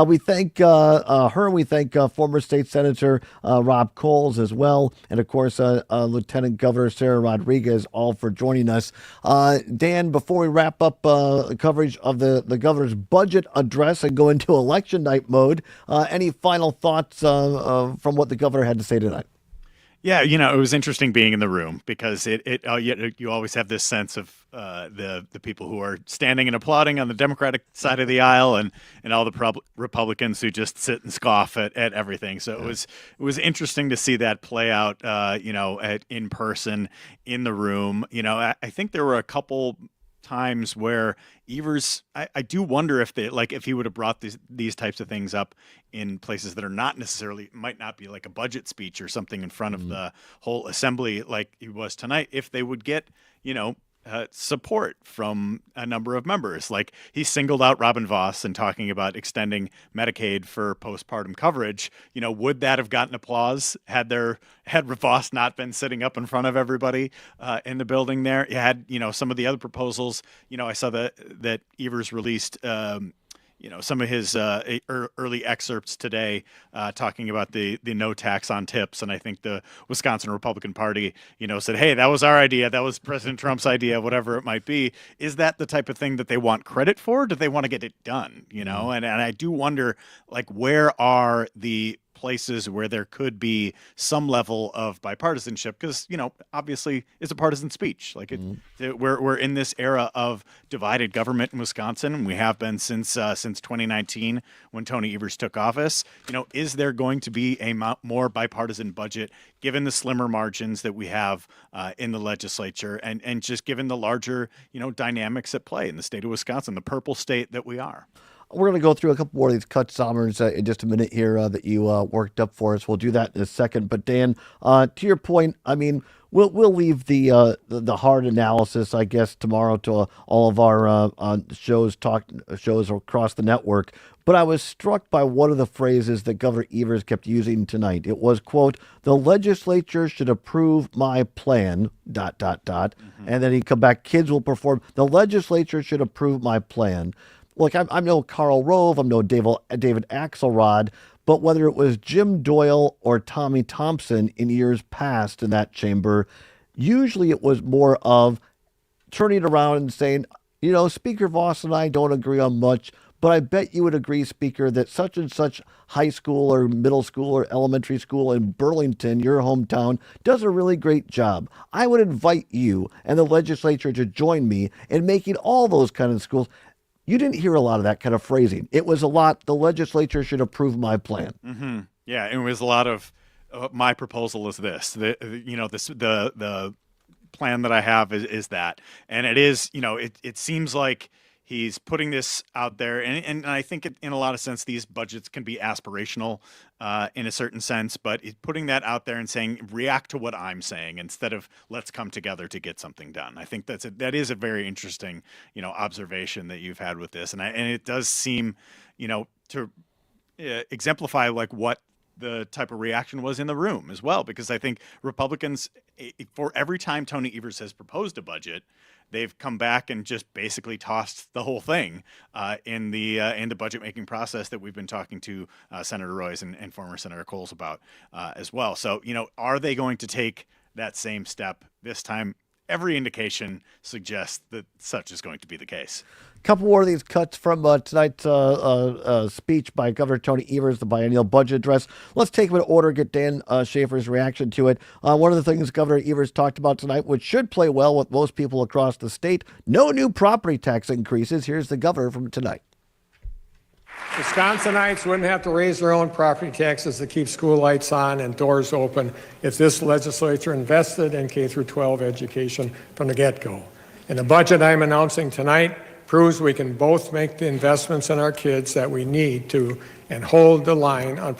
We thank her. We thank former State Senator Rob Coles as well, and of course Lieutenant Governor Sarah Rodriguez, all for joining us. Dan, before we wrap up coverage of the governor's budget address and go into election night mode, any final thoughts from what the governor had to say tonight? Yeah, it was interesting being in the room because you always have this sense of the people who are standing and applauding on the Democratic side of the aisle and all the Republicans who just sit and scoff at everything. So it was interesting to see that play out, in person in the room. I think there were a couple times where Evers, I do wonder if he would have brought these types of things up in places that are not necessarily, might not be like a budget speech or something in front of the whole assembly like he was tonight, if they would get, support from a number of members. Like he singled out Robin Voss and talking about extending Medicaid for postpartum coverage. Would that have gotten applause had Voss not been sitting up in front of everybody in the building there? You had, some of the other proposals. I saw that Evers released some of his early excerpts today talking about the no tax on tips. And I think the Wisconsin Republican Party, said, hey, that was our idea. That was President Trump's idea, whatever it might be. Is that the type of thing that they want credit for? Do they want to get it done? And I do wonder, where are the places where there could be some level of bipartisanship, because obviously it's a partisan speech. We're in this era of divided government in Wisconsin, and we have been since 2019 when Tony Evers took office. Is there going to be a more bipartisan budget given the slimmer margins that we have in the legislature, and just given the larger dynamics at play in the state of Wisconsin, the purple state that we are? We're going to go through a couple more of these cut summers in just a minute here that you worked up for us. We'll do that in a second. But Dan, to your point, we'll leave the hard analysis, I guess, tomorrow to all of our shows across the network. But I was struck by one of the phrases that Governor Evers kept using tonight. It was, quote, "The legislature should approve my plan, ... Mm-hmm. And then he'd come back, kids will perform. The legislature should approve my plan. Look, I'm no Karl Rove, I'm no David Axelrod, but whether it was Jim Doyle or Tommy Thompson in years past in that chamber, usually it was more of turning around and saying, Speaker Voss and I don't agree on much, but I bet you would agree, Speaker, that such and such high school or middle school or elementary school in Burlington, your hometown, does a really great job. I would invite you and the legislature to join me in making all those kind of schools. You didn't hear a lot of that kind of phrasing. It was a lot, the legislature should approve my plan. Mm-hmm. Yeah, it was a lot of my proposal is this. The plan that I have is that, and it is, it seems like he's putting this out there, and I think in a lot of sense these budgets can be aspirational in a certain sense, but putting that out there and saying react to what I'm saying instead of let's come together to get something done. I think that is a very interesting observation that you've had with this, and it does seem to exemplify like what the type of reaction was in the room as well, because I think Republicans, for every time Tony Evers has proposed a budget, they've come back and just basically tossed the whole thing in the budget making process that we've been talking to Senator Royce and former Senator Coles about as well. So, are they going to take that same step this time? Every indication suggests that such is going to be the case. A couple more of these cuts from tonight's speech by Governor Tony Evers, the biennial budget address. Let's take them in order, get Dan Schaefer's reaction to it. One of the things Governor Evers talked about tonight, which should play well with most people across the state, no new property tax increases. Here's the governor from tonight. Wisconsinites wouldn't have to raise their own property taxes to keep school lights on and doors open if this legislature invested in K-12 education from the get-go. And the budget I'm announcing tonight proves we can both make the investments in our kids that we need to and hold the line on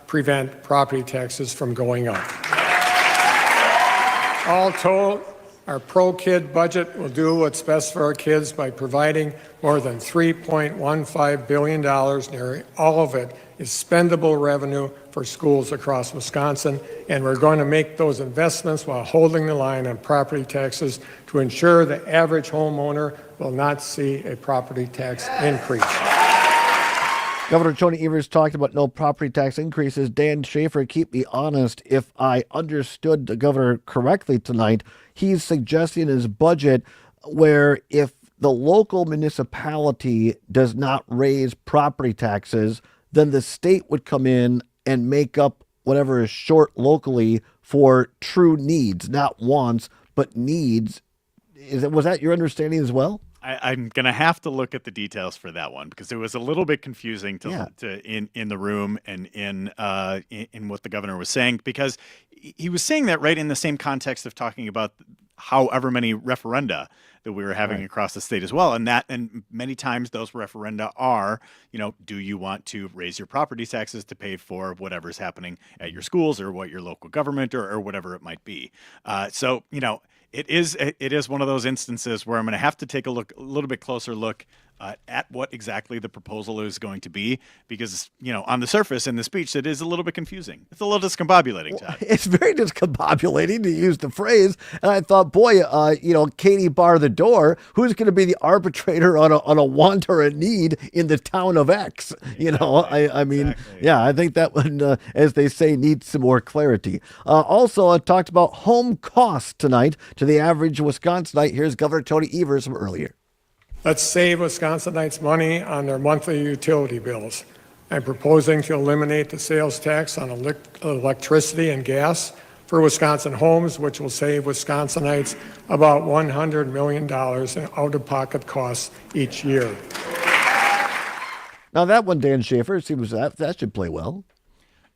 prevent property taxes from going up. All told, our pro-kid budget will do what's best for our kids by providing more than $3.15 billion. Nearly all of it is spendable revenue for schools across Wisconsin, and we're going to make those investments while holding the line on property taxes to ensure the average homeowner will not see a property tax increase. Governor Tony Evers talked about no property tax increases. Dan Schaefer, keep me honest, if I understood the governor correctly tonight, he's suggesting his budget where if the local municipality does not raise property taxes, then the state would come in and make up whatever is short locally for true needs, not wants, but needs. Was that your understanding as well? I'm going to have to look at the details for that one because it was a little bit confusing in the room and in what the governor was saying, because he was saying that right in the same context of talking about however many referenda that we were having across the state as well. And many times those referenda are, do you want to raise your property taxes to pay for whatever's happening at your schools or what your local government or whatever it might be. It is one of those instances where I'm going to have to take a little bit closer look at what exactly the proposal is going to be, because, on the surface in the speech, it is a little bit confusing. It's a little discombobulating, Todd. It's very discombobulating, to use the phrase. And I thought, boy, Katie bar the door, who's going to be the arbitrator on a want or a need in the town of X? I think that one, as they say, needs some more clarity. Also, I talked about home costs tonight to the average Wisconsinite. Here's Governor Tony Evers from earlier. Let's save Wisconsinites money on their monthly utility bills. I'm proposing to eliminate the sales tax on electricity and gas for Wisconsin homes, which will save Wisconsinites about $100 million in out-of-pocket costs each year. Now that one, Dan Schaefer, seems that should play well.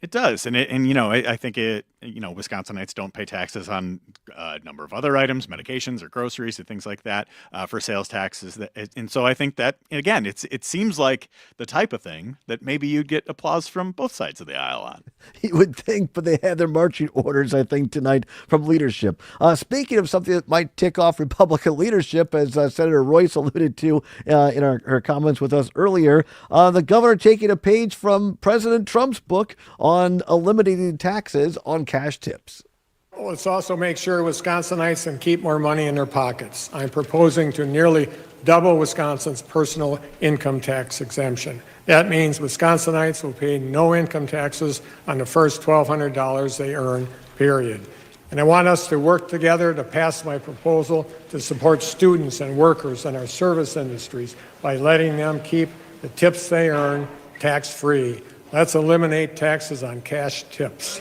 It does, I think Wisconsinites don't pay taxes on a number of other items, medications or groceries and things like that for sales taxes. And so I think that, again, it seems like the type of thing that maybe you'd get applause from both sides of the aisle on. You would think, but they had their marching orders, I think, tonight from leadership. Speaking of something that might tick off Republican leadership, as Senator Royce alluded to in her comments with us earlier, the governor taking a page from President Trump's book on eliminating taxes on cash tips. Let's also make sure Wisconsinites can keep more money in their pockets. I'm proposing to nearly double Wisconsin's personal income tax exemption. That means Wisconsinites will pay no income taxes on the first $1,200 they earn, period. And I want us to work together to pass my proposal to support students and workers in our service industries by letting them keep the tips they earn tax-free. Let's eliminate taxes on cash tips.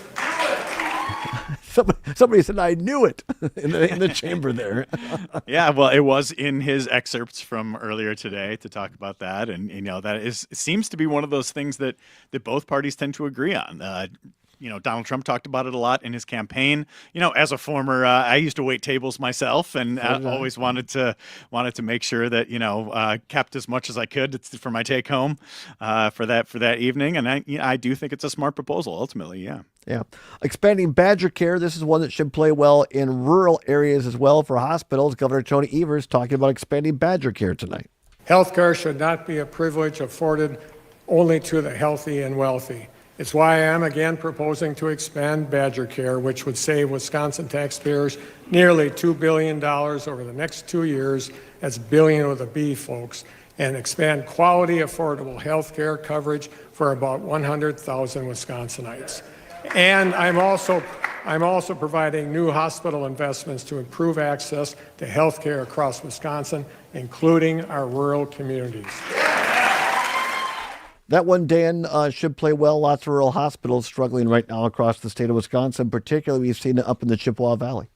Somebody said, I knew it in the chamber there. Yeah, well, it was in his excerpts from earlier today to talk about that. And, that it seems to be one of those things that both parties tend to agree on. Donald Trump talked about it a lot in his campaign. As a former, I used to wait tables myself, and always wanted to make sure that kept as much as I could for my take home for that evening. And I do think it's a smart proposal ultimately. Yeah. Yeah. Expanding Badger Care. This is one that should play well in rural areas as well for hospitals. Governor Tony Evers talking about expanding Badger Care tonight. Healthcare should not be a privilege afforded only to the healthy and wealthy. It's why I am again proposing to expand Badger Care, which would save Wisconsin taxpayers nearly $2 billion over the next 2 years. That's billion with a B, folks, and expand quality, affordable health care coverage for about 100,000 Wisconsinites. And I'm also providing new hospital investments to improve access to health care across Wisconsin, including our rural communities. That one, Dan, should play well. Lots of rural hospitals struggling right now across the state of Wisconsin. Particularly, we've seen it up in the Chippewa Valley.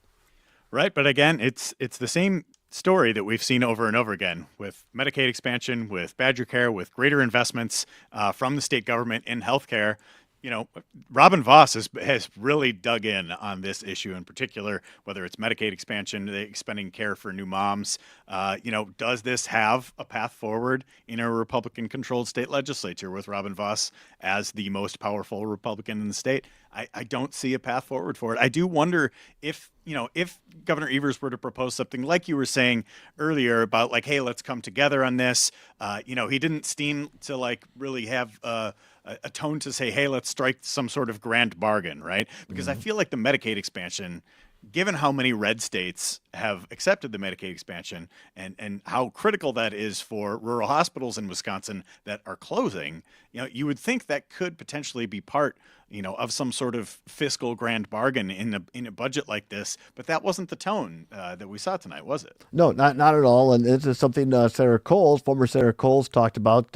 Right, but again, it's the same story that we've seen over and over again with Medicaid expansion, with Badger Care, with greater investments from the state government in healthcare. Robin Voss has really dug in on this issue in particular, whether it's Medicaid expansion, expanding care for new moms. Does this have a path forward in a Republican-controlled state legislature with Robin Voss as the most powerful Republican in the state? I don't see a path forward for it. I do wonder if Governor Evers were to propose something like you were saying earlier about hey, let's come together on this. He didn't seem to really have a tone to say, hey, let's strike some sort of grand bargain, right? Because I feel like the Medicaid expansion, given how many red states have accepted the Medicaid expansion and how critical that is for rural hospitals in Wisconsin that are closing, you would think that could potentially be part, of some sort of fiscal grand bargain in a budget like this. But that wasn't the tone that we saw tonight, was it? No, not at all. And this is something former Senator Coles talked about.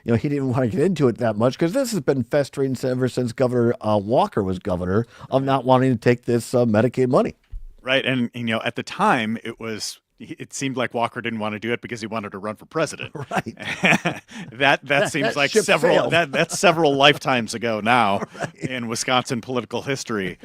He didn't even want to get into it that much because this has been festering ever since Governor Walker was governor of not wanting to take this Medicaid money. Right. And, at the time it seemed like Walker didn't want to do it because he wanted to run for president. Right. that seems like that's several lifetimes ago now in Wisconsin political history,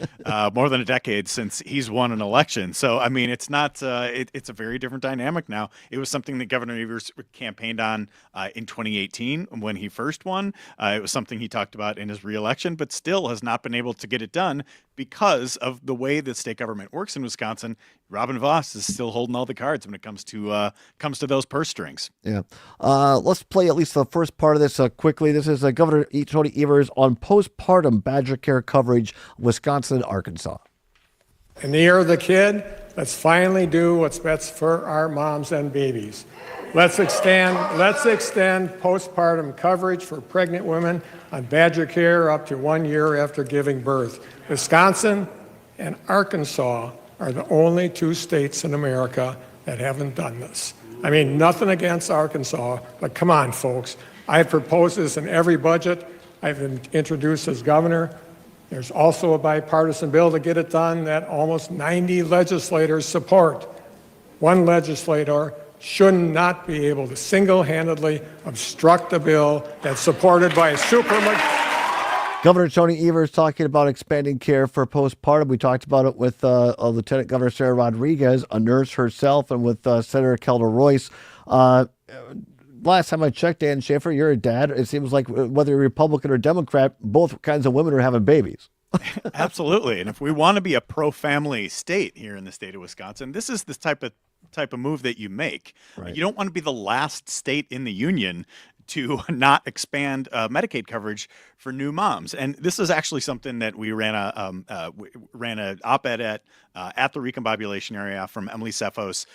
more than a decade since he's won an election. So, it's not, it's a very different dynamic now. It was something that Governor Evers campaigned on in 2018 when he first won. It was something he talked about in his reelection, but still has not been able to get it done because of the way that state government works in Wisconsin. Robin Voss is still holding all the cards when it comes to those purse strings. Yeah. Let's play at least the first part of this quickly. This is Governor Tony Evers on postpartum Badger Care coverage, Wisconsin and Arkansas. In the year of the kid, let's finally do what's best for our moms and babies. Let's extend postpartum coverage for pregnant women on Badger Care up to 1 year after giving birth. Wisconsin and Arkansas are the only two states in America that haven't done this. Nothing against Arkansas, but come on, folks. I've proposed this in every budget I've introduced as governor. There's also a bipartisan bill to get it done that almost 90 legislators support. One legislator should not be able to single-handedly obstruct a bill that's supported by a supermajority. Governor Tony Evers talking about expanding care for postpartum. We talked about it with Lieutenant Governor Sarah Rodriguez, a nurse herself, and with Senator Kelda Royce. Last time I checked, Dan Schaefer, you're a dad. It seems like whether you're Republican or Democrat, both kinds of women are having babies. Absolutely. And if we want to be a pro-family state here in the state of Wisconsin, this is the type of move that you make. Right. You don't want to be the last state in the union to not expand Medicaid coverage for new moms. And this is actually something that we ran an op-ed at the recombobulation area from Emily Cephos,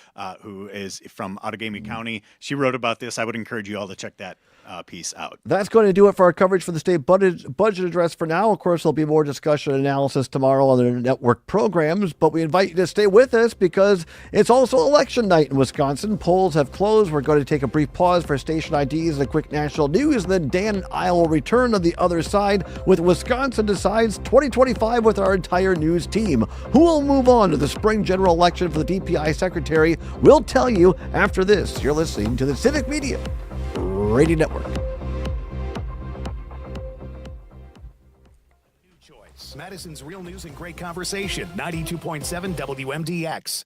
who is from Outagamie County. She wrote about this. I would encourage you all to check that piece out. That's going to do it for our coverage for the state budget address for now. Of course, there'll be more discussion and analysis tomorrow on the network programs, but we invite you to stay with us because it's also election night in Wisconsin. Polls have closed. We're going to take a brief pause for station IDs and a quick quick national news, then Dan and I will return on the other side with Wisconsin Decides 2025 with our entire news team. Who will move on to the spring general election for the DPI secretary? We'll tell you after this. You're listening to the Civic Media Radio Network. Madison's Real News and Great Conversation, 92.7 WMDX.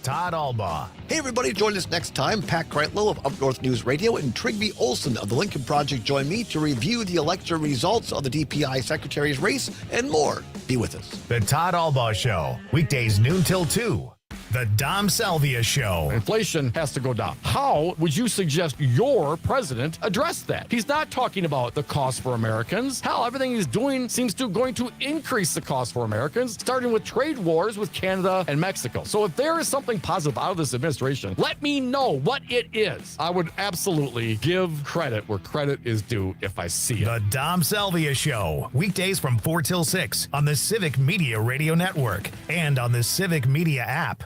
Todd Albaugh. Hey everybody, join us next time. Pat Kreitlow of Up North News Radio and Trigby Olson of the Lincoln Project join me to review the election results of the DPI secretary's race and more. Be with us. The Todd Albaugh Show, weekdays noon till 2. The Dom Salvia Show. Inflation has to go down. How would you suggest your president address that? He's not talking about the cost for Americans. Hell, everything he's doing seems to going to increase the cost for Americans, starting with trade wars with Canada and Mexico. So if there is something positive out of this administration, let me know what it is. I would absolutely give credit where credit is due if I see it. The Dom Salvia Show, weekdays from 4 till 6 on the Civic Media Radio Network and on the Civic Media app.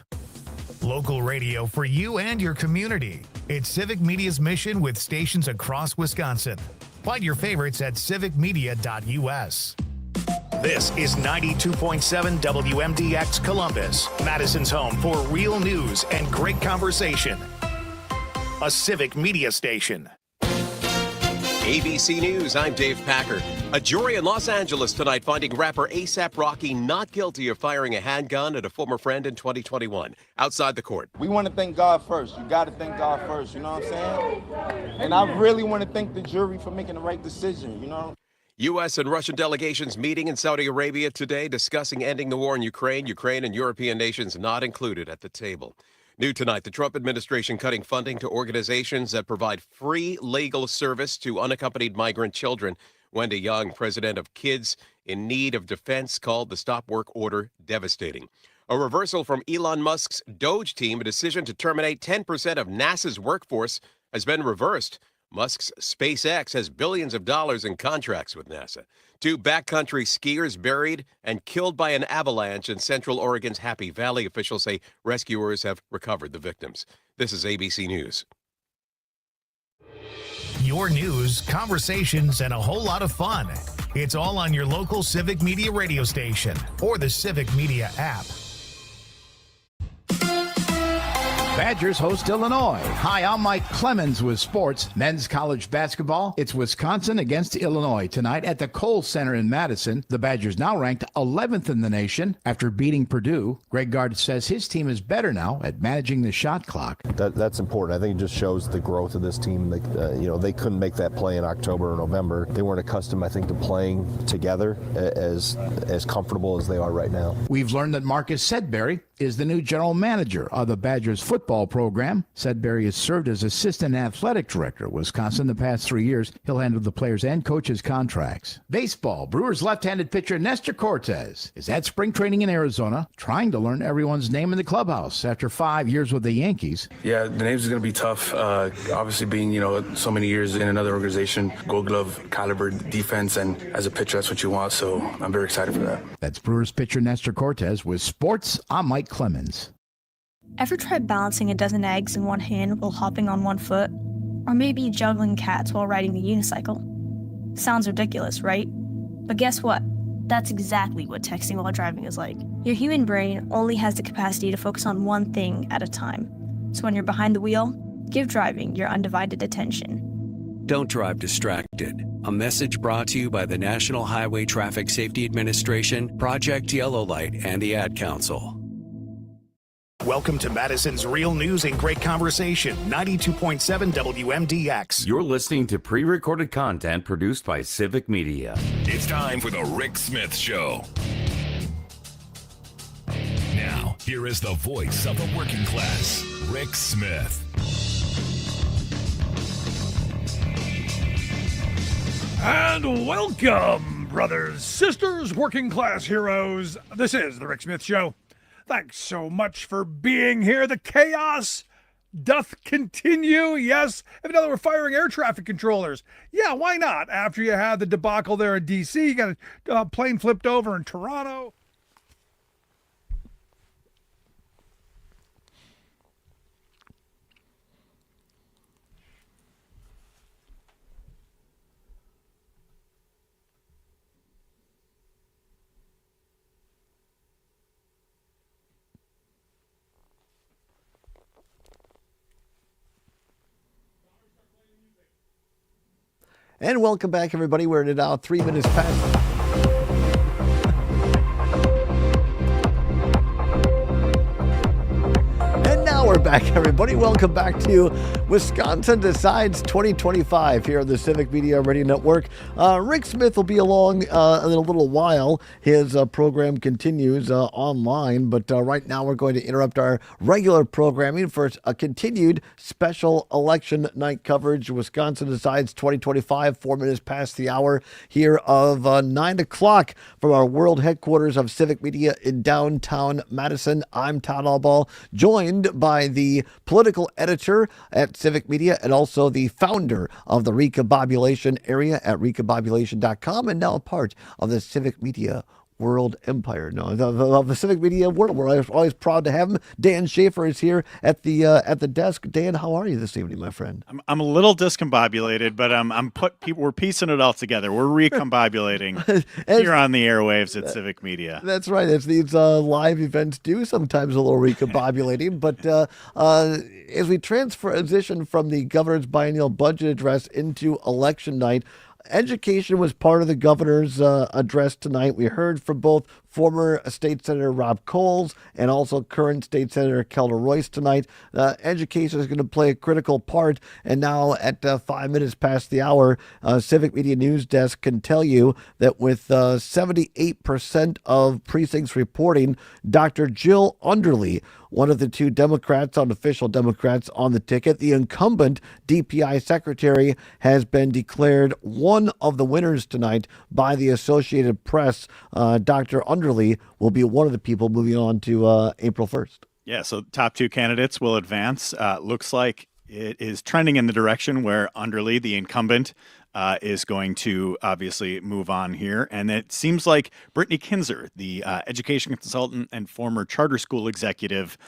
Local radio for you and your community. It's Civic Media's mission with stations across Wisconsin. Find your favorites at civicmedia.us. This is 92.7 WMDX Columbus, Madison's home for real news and great conversation. A Civic Media station. ABC News, I'm Dave Packer. A jury in Los Angeles tonight finding rapper A$AP Rocky not guilty of firing a handgun at a former friend in 2021. Outside the court. We want to thank God first. You got to thank God first, you know what I'm saying? And I really want to thank the jury for making the right decision, you know? U.S. and Russian delegations meeting in Saudi Arabia today discussing ending the war in Ukraine. Ukraine and European nations not included at the table. New tonight, the Trump administration cutting funding to organizations that provide free legal service to unaccompanied migrant children. Wendy Young, president of Kids in Need of Defense, called the stop work order devastating. A reversal from Elon Musk's Doge team, a decision to terminate 10% of NASA's workforce, has been reversed. Musk's SpaceX has billions of dollars in contracts with NASA. 2 backcountry skiers buried and killed by an avalanche in Central Oregon's Happy Valley. Officials say rescuers have recovered the victims. This is ABC News. Your news, conversations, and a whole lot of fun. It's all on your local Civic Media radio station or the Civic Media app. Badgers host Illinois. Hi, I'm Mike Clemens with sports. Men's college basketball. It's Wisconsin against Illinois tonight at the Kohl Center in Madison. The Badgers now ranked 11th in the nation after beating Purdue. Greg Gard says his team is better now at managing the shot clock. That's important. I think it just shows the growth of this team. They couldn't make that play in October or November. They weren't accustomed, I think, to playing together as comfortable as they are right now. We've learned that Marcus Sedberry is the new general manager of the Badgers football program. Sedberry has served as assistant athletic director at Wisconsin the past 3 years. He'll handle the players' and coaches' contracts. Baseball. Brewers left-handed pitcher Nestor Cortes is at spring training in Arizona, trying to learn everyone's name in the clubhouse after 5 years with the Yankees. Yeah, the names is going to be tough. Obviously being, so many years in another organization, Gold Glove caliber defense, and as a pitcher, that's what you want. So I'm very excited for that. That's Brewers pitcher Nestor Cortes with sports. I'm Mike Clemens. Ever tried balancing a dozen eggs in one hand while hopping on one foot? Or maybe juggling cats while riding the unicycle? Sounds ridiculous, right? But guess what? That's exactly what texting while driving is like. Your human brain only has the capacity to focus on one thing at a time. So when you're behind the wheel, give driving your undivided attention. Don't drive distracted. A message brought to you by the National Highway Traffic Safety Administration, Project Yellow Light, and the Ad Council. Welcome to Madison's Real News and Great Conversation, 92.7 WMDX. You're listening to pre-recorded content produced by Civic Media. It's time for the Rick Smith Show. Now, here is the voice of the working class, Rick Smith. And welcome, brothers, sisters, working class heroes. This is the Rick Smith Show. Thanks so much for being here. The chaos doth continue. Yes, if now we're firing air traffic controllers. Yeah, why not? After you had the debacle there in D.C., you got a plane flipped over in Toronto. And welcome back, everybody. We're at now 3 minutes past. And now we're back, everybody. Welcome back to Wisconsin Decides 2025 here on the Civic Media Radio Network. Rick Smith will be along in a little while. His program continues online, but right now we're going to interrupt our regular programming for a continued special election night coverage. Wisconsin Decides 2025, 4 minutes past the hour here of 9 o'clock from our world headquarters of Civic Media in downtown Madison. I'm Todd Allball, joined by the political editor at Civic Media and also the founder of the Recobobulation area at recobobulation.com and now a part of the Civic Media World Empire. No, the Civic Media World. We're always proud to have him. Dan Schaefer is here at the desk. Dan, how are you this evening, my friend? I'm a little discombobulated, but we're piecing it all together. We're recombobulating here on the airwaves at Civic Media. That's right. As these live events do, sometimes a little recombobulating. But as we transition from the governor's biennial budget address into election night, education was part of the governor's address tonight. We heard from both former State Senator Rob Coles and also current State Senator Kelda Royce tonight. Education is going to play a critical part. And now at 5 minutes past the hour, Civic Media News Desk can tell you that with 78% of precincts reporting, Dr. Jill Underly, one of the two official Democrats on the ticket, the incumbent DPI secretary, has been declared one of the winners tonight by the Associated Press. Dr. Underly will be one of the people moving on to April 1st. Yeah, so top two candidates will advance. Looks like it is trending in the direction where Underly, the incumbent, is going to obviously move on here. And it seems like Brittany Kinzer, the education consultant and former charter school executive,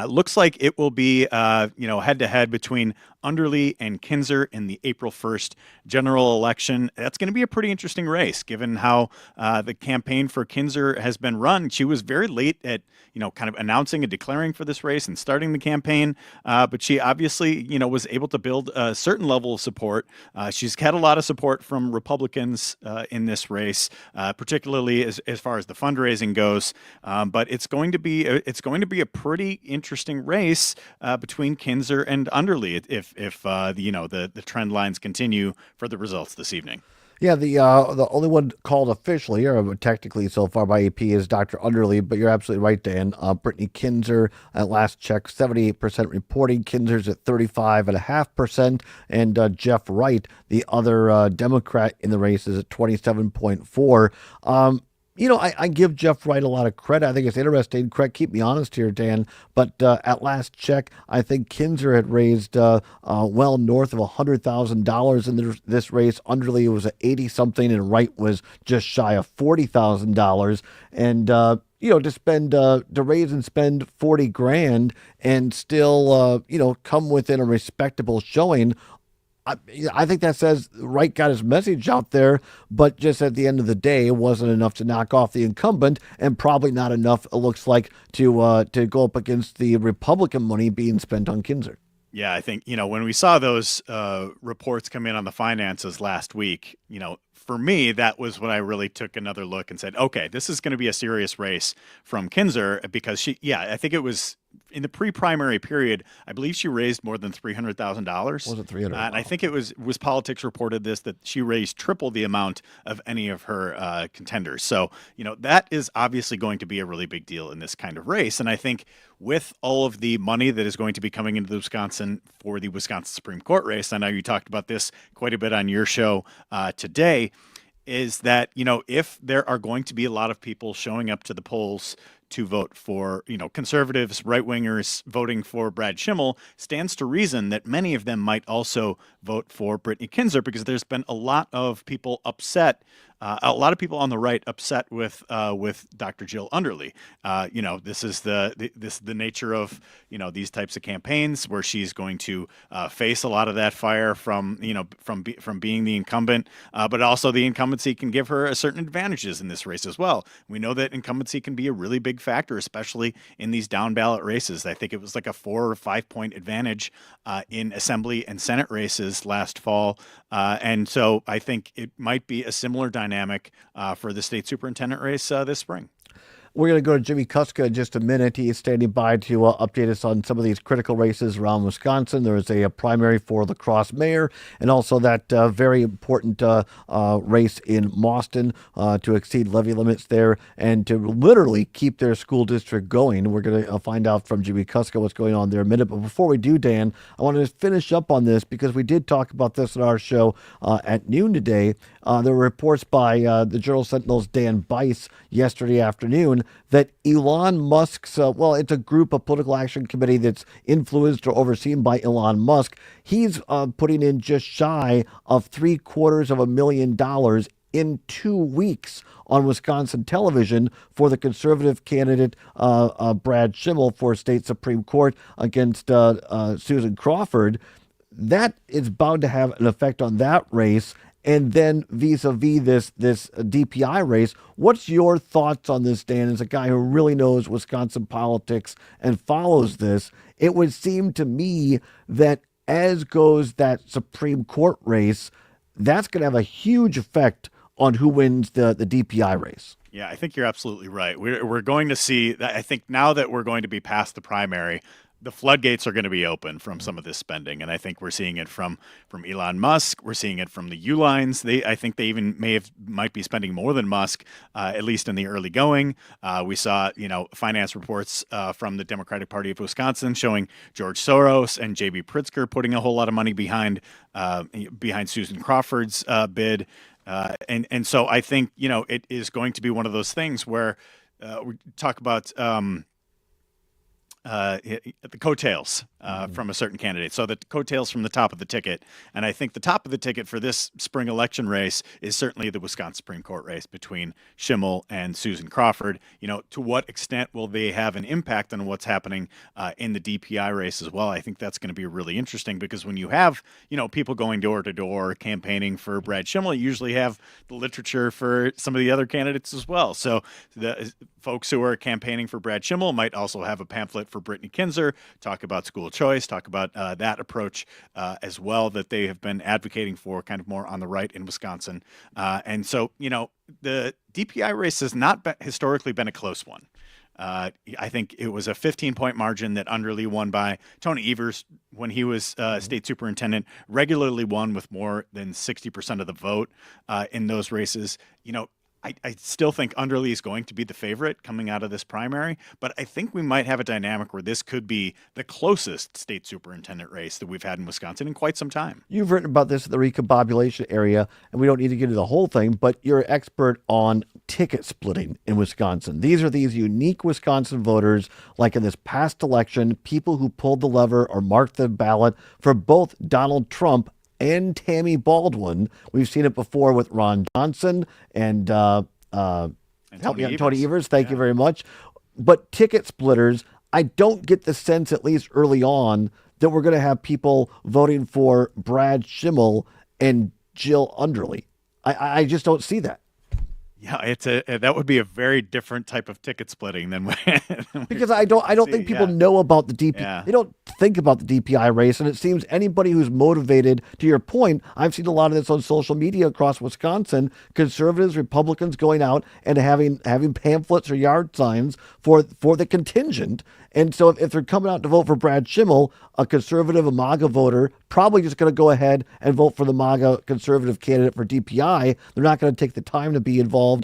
looks like it will be, head-to-head between Underly and Kinzer in the April 1st general election. That's going to be a pretty interesting race, given how the campaign for Kinzer has been run. She was very late at, kind of announcing and declaring for this race and starting the campaign. But she obviously, was able to build a certain level of support. She's had a lot of support from Republicans in this race, particularly as far as the fundraising goes. But it's going to be a pretty interesting race between Kinzer and Underly if the trend lines continue for the results this evening. Yeah, the only one called officially, or technically so far by AP, is Dr. Underly, but you're absolutely right, Dan. Brittany Kinzer, at last check, 78% reporting. Kinzer's at 35.5%, and Jeff Wright, the other Democrat in the race, is at 27.4%. I give Jeff Wright a lot of credit. I think it's interesting. Keep me honest here, Dan. But at last check, I think Kinzer had raised well north of $100,000 in this race. Underly was at 80-something, and Wright was just shy of $40,000. And to raise and spend $40,000 and still come within a respectable showing. I think that says Wright got his message out there, but just at the end of the day, it wasn't enough to knock off the incumbent, and probably not enough, it looks like, to go up against the Republican money being spent on Kinzer. Yeah, I think, when we saw those reports come in on the finances last week, for me, that was when I really took another look and said, okay, this is going to be a serious race from Kinzer, because I think it was in the pre-primary period, I believe she raised more than $300,000. Was it $300,000? And I think it was Politics reported this, that she raised triple the amount of any of her contenders. So, that is obviously going to be a really big deal in this kind of race. And I think with all of the money that is going to be coming into Wisconsin for the Wisconsin Supreme Court race, I know you talked about this quite a bit on your show today, is that, if there are going to be a lot of people showing up to the polls to vote for, conservatives, right-wingers voting for Brad Schimmel, stands to reason that many of them might also vote for Brittany Kinzer, because there's been a lot of people upset, a lot of people on the right upset with Dr. Jill Underly. This is the nature of these types of campaigns, where she's going to face a lot of that fire from being the incumbent, but also the incumbency can give her a certain advantages in this race as well. We know that incumbency can be a really big factor, especially in these down ballot races. I think it was like a 4 or 5 point advantage in Assembly and Senate races last fall. And so I think it might be a similar dynamic for the state superintendent race this spring. We're going to go to Jimmy Kuska in just a minute. He is standing by to update us on some of these critical races around Wisconsin. There is a primary for La Crosse mayor and also that very important race in Mauston to exceed levy limits there and to literally keep their school district going. We're going to find out from Jimmy Kuska what's going on there in a minute. But before we do, Dan, I want to finish up on this because we did talk about this in our show at noon today. There were reports by the Journal Sentinel's Dan Bice yesterday afternoon that Elon Musk's, it's a group, a political action committee that's influenced or overseen by Elon Musk. He's putting in just shy of $750,000 in 2 weeks on Wisconsin television for the conservative candidate Brad Schimmel for state Supreme Court against Susan Crawford. That is bound to have an effect on that race. And then vis-a-vis this DPI race, what's your thoughts on this, Dan, as a guy who really knows Wisconsin politics and follows this? It would seem to me that as goes that Supreme Court race, that's going to have a huge effect on who wins the DPI race. Yeah, I think you're absolutely right. We're going to see that. I think now that we're going to be past the primary, the floodgates are going to be open from some of this spending, and I think we're seeing it from Elon Musk. We're seeing it from the U-Lines. I think they even might be spending more than Musk, at least in the early going. We saw, finance reports from the Democratic Party of Wisconsin showing George Soros and J.B. Pritzker putting a whole lot of money behind Susan Crawford's bid, and so I think it is going to be one of those things where we talk about. The coattails from a certain candidate. So the coattails from the top of the ticket. And I think the top of the ticket for this spring election race is certainly the Wisconsin Supreme Court race between Schimmel and Susan Crawford. To what extent will they have an impact on what's happening in the DPI race as well? I think that's going to be really interesting because when you have, people going door to door campaigning for Brad Schimmel, you usually have the literature for some of the other candidates as well. So the folks who are campaigning for Brad Schimmel might also have a pamphlet for Brittany Kinzer, talk about school choice, talk about that approach as well that they have been advocating for kind of more on the right in Wisconsin. And so, the DPI race has not historically been a close one. I think it was a 15-point margin that Underly won by. Tony Evers, when he was state superintendent, regularly won with more than 60% of the vote in those races. I still think Underly is going to be the favorite coming out of this primary, but I think we might have a dynamic where this could be the closest state superintendent race that we've had in Wisconsin in quite some time. You've written about this in the recombobulation area, and we don't need to get into the whole thing, but you're an expert on ticket splitting in Wisconsin. These are these unique Wisconsin voters, like in this past election, people who pulled the lever or marked the ballot for both Donald Trump and Tammy Baldwin. We've seen it before with Ron Johnson and help me out, Tony Evers. Thank you very much. But ticket splitters, I don't get the sense, at least early on, that we're going to have people voting for Brad Schimmel and Jill Underly. I just don't see that. Yeah, that would be a very different type of ticket splitting than because I don't think people know about the DPI. Yeah. They don't think about the DPI race, and it seems anybody who's motivated. To your point, I've seen a lot of this on social media across Wisconsin. Conservatives, Republicans going out and having pamphlets or yard signs for the contingent. And so if they're coming out to vote for Brad Schimmel, a conservative, a MAGA voter, probably just going to go ahead and vote for the MAGA conservative candidate for DPI. They're not going to take the time to be involved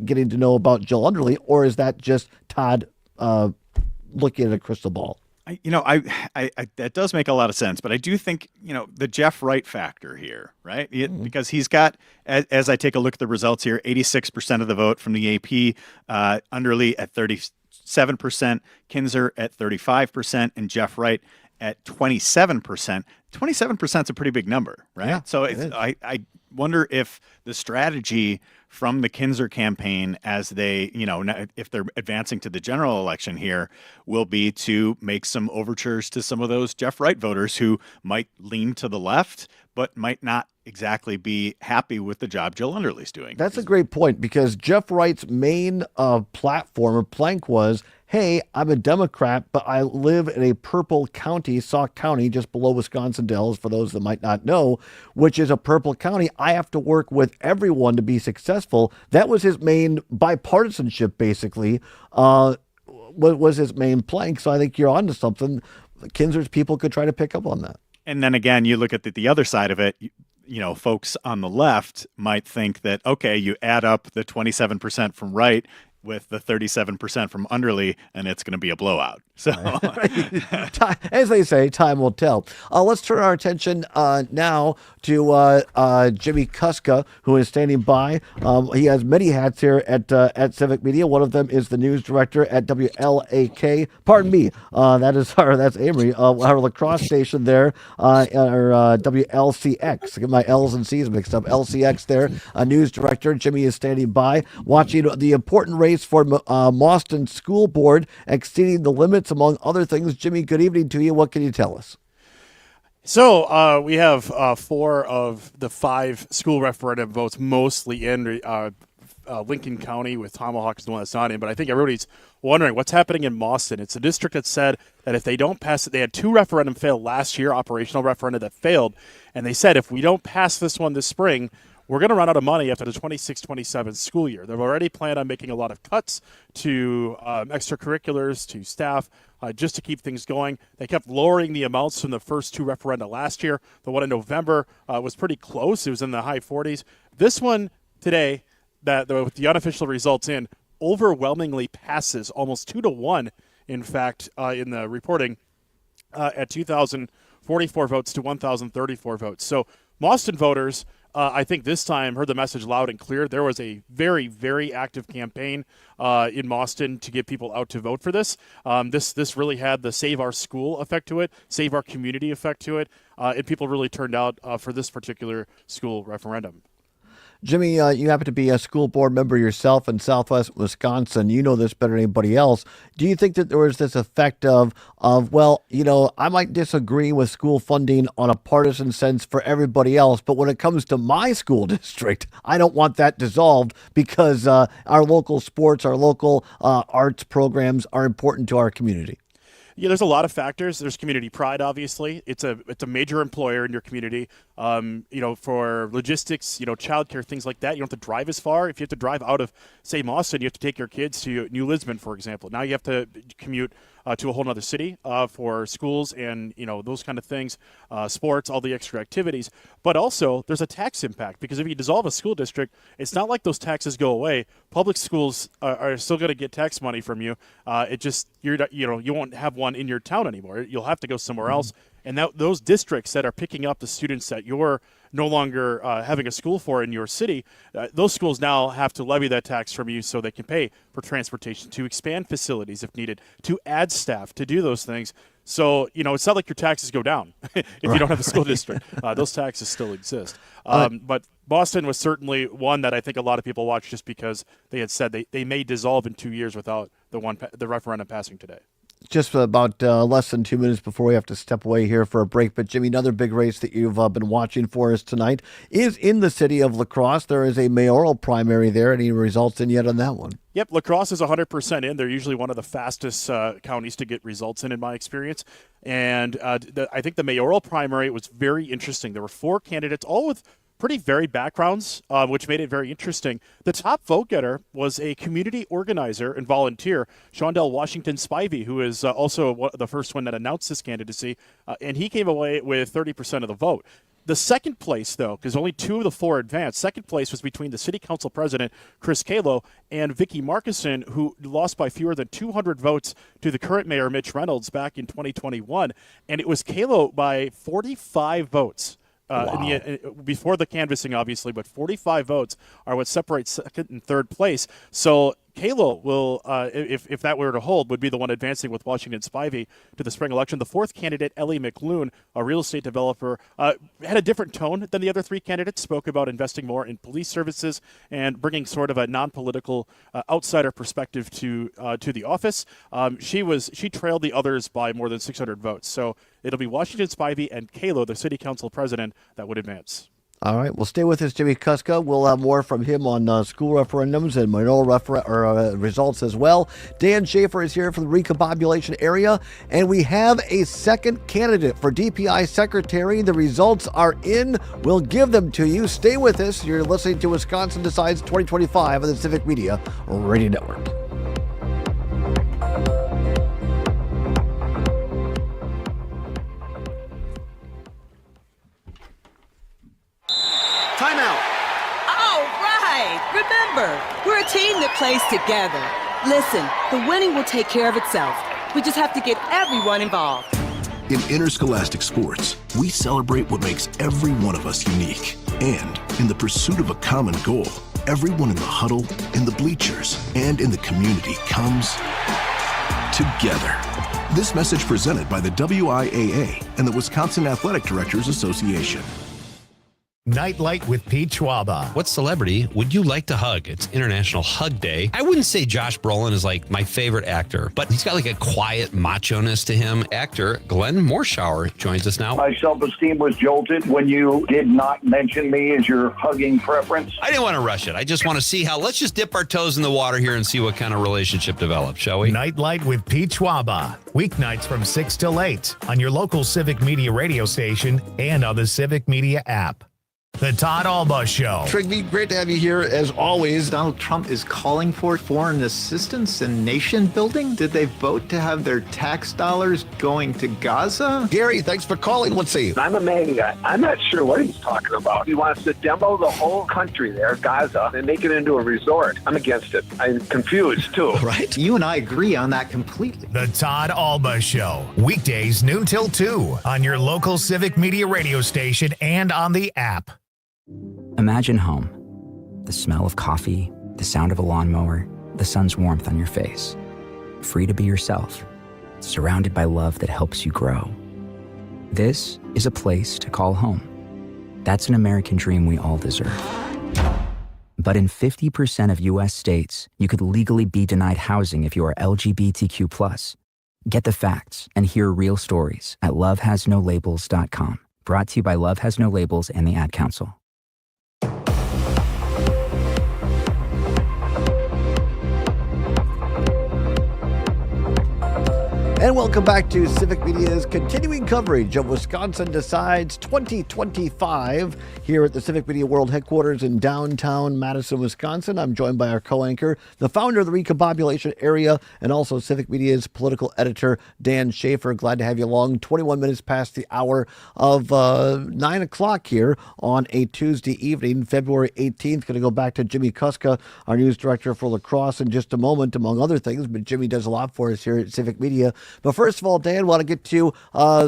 getting to know about Jill Underly, or is that just Todd looking at a crystal ball? That does make a lot of sense, but I do think, the Jeff Wright factor here, right? Because he's got, as I take a look at the results here, 86% of the vote from the AP, Underly at 37%, Kinzer at 35%, and Jeff Wright at 27%. 27% is a pretty big number, right? Yeah, so I wonder if the strategy from the Kinzer campaign, as they, if they're advancing to the general election here, will be to make some overtures to some of those Jeff Wright voters who might lean to the left, but might not exactly be happy with the job Jill Underly's doing. That's a great point, because Jeff Wright's main platform or plank was, hey, I'm a Democrat, but I live in a purple county, Sauk County, just below Wisconsin Dells, for those that might not know, which is a purple county. I have to work with everyone to be successful. That was his main bipartisanship, basically, was his main plank. So I think you're onto something. Kinzer's people could try to pick up on that. And then again, you look at the other side of it. You know, folks on the left might think that, okay, you add up the 27% from Wright with the 37% from Underly, and it's going to be a blowout. So, as they say, time will tell. Let's turn our attention now to Jimmy Kuska, who is standing by. He has many hats here at Civic Media. One of them is the news director at WLAK. Pardon me, that's Amory, our lacrosse station there, or WLCX. I get my L's and C's mixed up. LCX there, news director. Jimmy is standing by, watching the important race for Mauston School Board exceeding the limits, among other things. Jimmy, good evening to you. What can you tell us? So we have 4 of the 5 school referendum votes mostly in Lincoln County, with Tomahawk is the one that's not in. But I think everybody's wondering what's happening in Mauston. It's a district that said that if they don't pass it, they had 2 referendum fail last year, operational referenda that failed. And they said if we don't pass this one this spring, we're going to run out of money after the 26-27 school year. They've already planned on making a lot of cuts to extracurriculars, to staff, just to keep things going. They kept lowering the amounts from the first 2 referenda last year. The one in November was pretty close. It was in the high 40s. This one today, with the unofficial results in, overwhelmingly passes, almost 2-1, in fact, in the reporting, at 2,044 votes to 1,034 votes. So Mauston voters, I think this time heard the message loud and clear. There was a very, very active campaign in Mauston to get people out to vote for this. This really had the Save Our School effect to it, Save Our Community effect to it, and people really turned out for this particular school referendum. Jimmy, you happen to be a school board member yourself in Southwest Wisconsin. You know this better than anybody else. Do you think that there was this effect of, well, you know, I might disagree with school funding on a partisan sense for everybody else, but when it comes to my school district, I don't want that dissolved because our local sports, our local arts programs are important to our community? Yeah, there's a lot of factors. There's community pride, obviously. It's a major employer in your community. For logistics, childcare, things like that. You don't have to drive as far. If you have to drive out of, say, Mauston, you have to take your kids to New Lisbon, for example. Now you have to commute to a whole other city for schools and, those kind of things, sports, all the extra activities. But also there's a tax impact, because if you dissolve a school district, it's not like those taxes go away. Public schools are still going to get tax money from you. You won't have one in your town anymore. You'll have to go somewhere else. And those districts that are picking up the students that you're no longer having a school for in your city, those schools now have to levy that tax from you so they can pay for transportation, to expand facilities if needed, to add staff, to do those things. So, it's not like your taxes go down if you don't have a school district. Those taxes still exist. But Mauston was certainly one that I think a lot of people watched just because they had said they may dissolve in 2 years without the referendum passing today. Just about less than 2 minutes before we have to step away here for a break. But, Jimmy, another big race that you've been watching for us tonight is in the city of La Crosse. There is a mayoral primary there. Any results in yet on that one? Yep, La Crosse is 100% in. They're usually one of the fastest counties to get results in my experience. And I think the mayoral primary was very interesting. There were 4 candidates, all with pretty varied backgrounds, which made it very interesting. The top vote getter was a community organizer and volunteer, Shondell Washington Spivey, who is also the first one that announced his candidacy, and he came away with 30% of the vote. The second place, though, because only 2 of the 4 advanced, second place was between the city council president, Chris Kalo, and Vicky Markison, who lost by fewer than 200 votes to the current mayor, Mitch Reynolds, back in 2021. And it was Kalo by 45 votes. Before the canvassing, obviously, but 45 votes are what separates second and third place. So Kalo will, if that were to hold, would be the one advancing with Washington Spivey to the spring election. The fourth candidate, Ellie McLoon, a real estate developer, had a different tone than the other 3 candidates, spoke about investing more in police services and bringing sort of a non-political outsider perspective to the office. She trailed the others by more than 600 votes. So it'll be Washington Spivey and Kalo, the city council president, that would advance. All right, well, stay with us, Jimmy Kuska. We'll have more from him on school referendums and mayoral results as well. Dan Schaefer is here from the recombobulation area, and we have a second candidate for DPI secretary. The results are in. We'll give them to you. Stay with us. You're listening to Wisconsin Decides 2025 on the Civic Media Radio Network. Timeout. All right. Remember, we're a team that plays together. Listen, the winning will take care of itself. We just have to get everyone involved. In interscholastic sports, we celebrate what makes every one of us unique. And in the pursuit of a common goal, everyone in the huddle, in the bleachers, and in the community comes together. This message presented by the WIAA and the Wisconsin Athletic Directors Association. Nightlight with Pete Schwaba. What celebrity would you like to hug? It's International Hug Day. I wouldn't say Josh Brolin is like my favorite actor, but he's got like a quiet macho-ness to him. Actor Glenn Morshower joins us now. My self-esteem was jolted when you did not mention me as your hugging preference. I didn't want to rush it. I just want to see how, let's just dip our toes in the water here and see what kind of relationship develops, shall we? Nightlight with Pete Schwaba. Weeknights from 6 till 8 on your local Civic Media radio station and on the Civic Media app. The Todd Alba Show. Trigby, great to have you here as always. Donald Trump is calling for foreign assistance and nation building. Did they vote to have their tax dollars going to Gaza? Gary, thanks for calling. Let's see. I'm a maniac. I'm not sure what he's talking about. He wants to demo the whole country there, Gaza, and make it into a resort. I'm against it. I'm confused, too. Right? You and I agree on that completely. The Todd Alba Show. Weekdays noon till 2 on your local Civic Media radio station and on the app. Imagine home. The smell of coffee, the sound of a lawnmower, the sun's warmth on your face. Free to be yourself, surrounded by love that helps you grow. This is a place to call home. That's an American dream we all deserve. But in 50% of U.S. states, you could legally be denied housing if you are LGBTQ+. Get the facts and hear real stories at lovehasnolabels.com. Brought to you by Love Has No Labels and the Ad Council. And welcome back to Civic Media's continuing coverage of Wisconsin Decides 2025 here at the Civic Media World Headquarters in downtown Madison, Wisconsin. I'm joined by our co-anchor, the founder of the recombobulation area, and also Civic Media's political editor, Dan Schaefer. Glad to have you along. 21 minutes past the hour of 9 o'clock here on a Tuesday evening, February 18th. Going to go back to Jimmy Kuska, our news director for lacrosse, in just a moment, among other things. But Jimmy does a lot for us here at Civic Media. But first of all, Dan, want to get to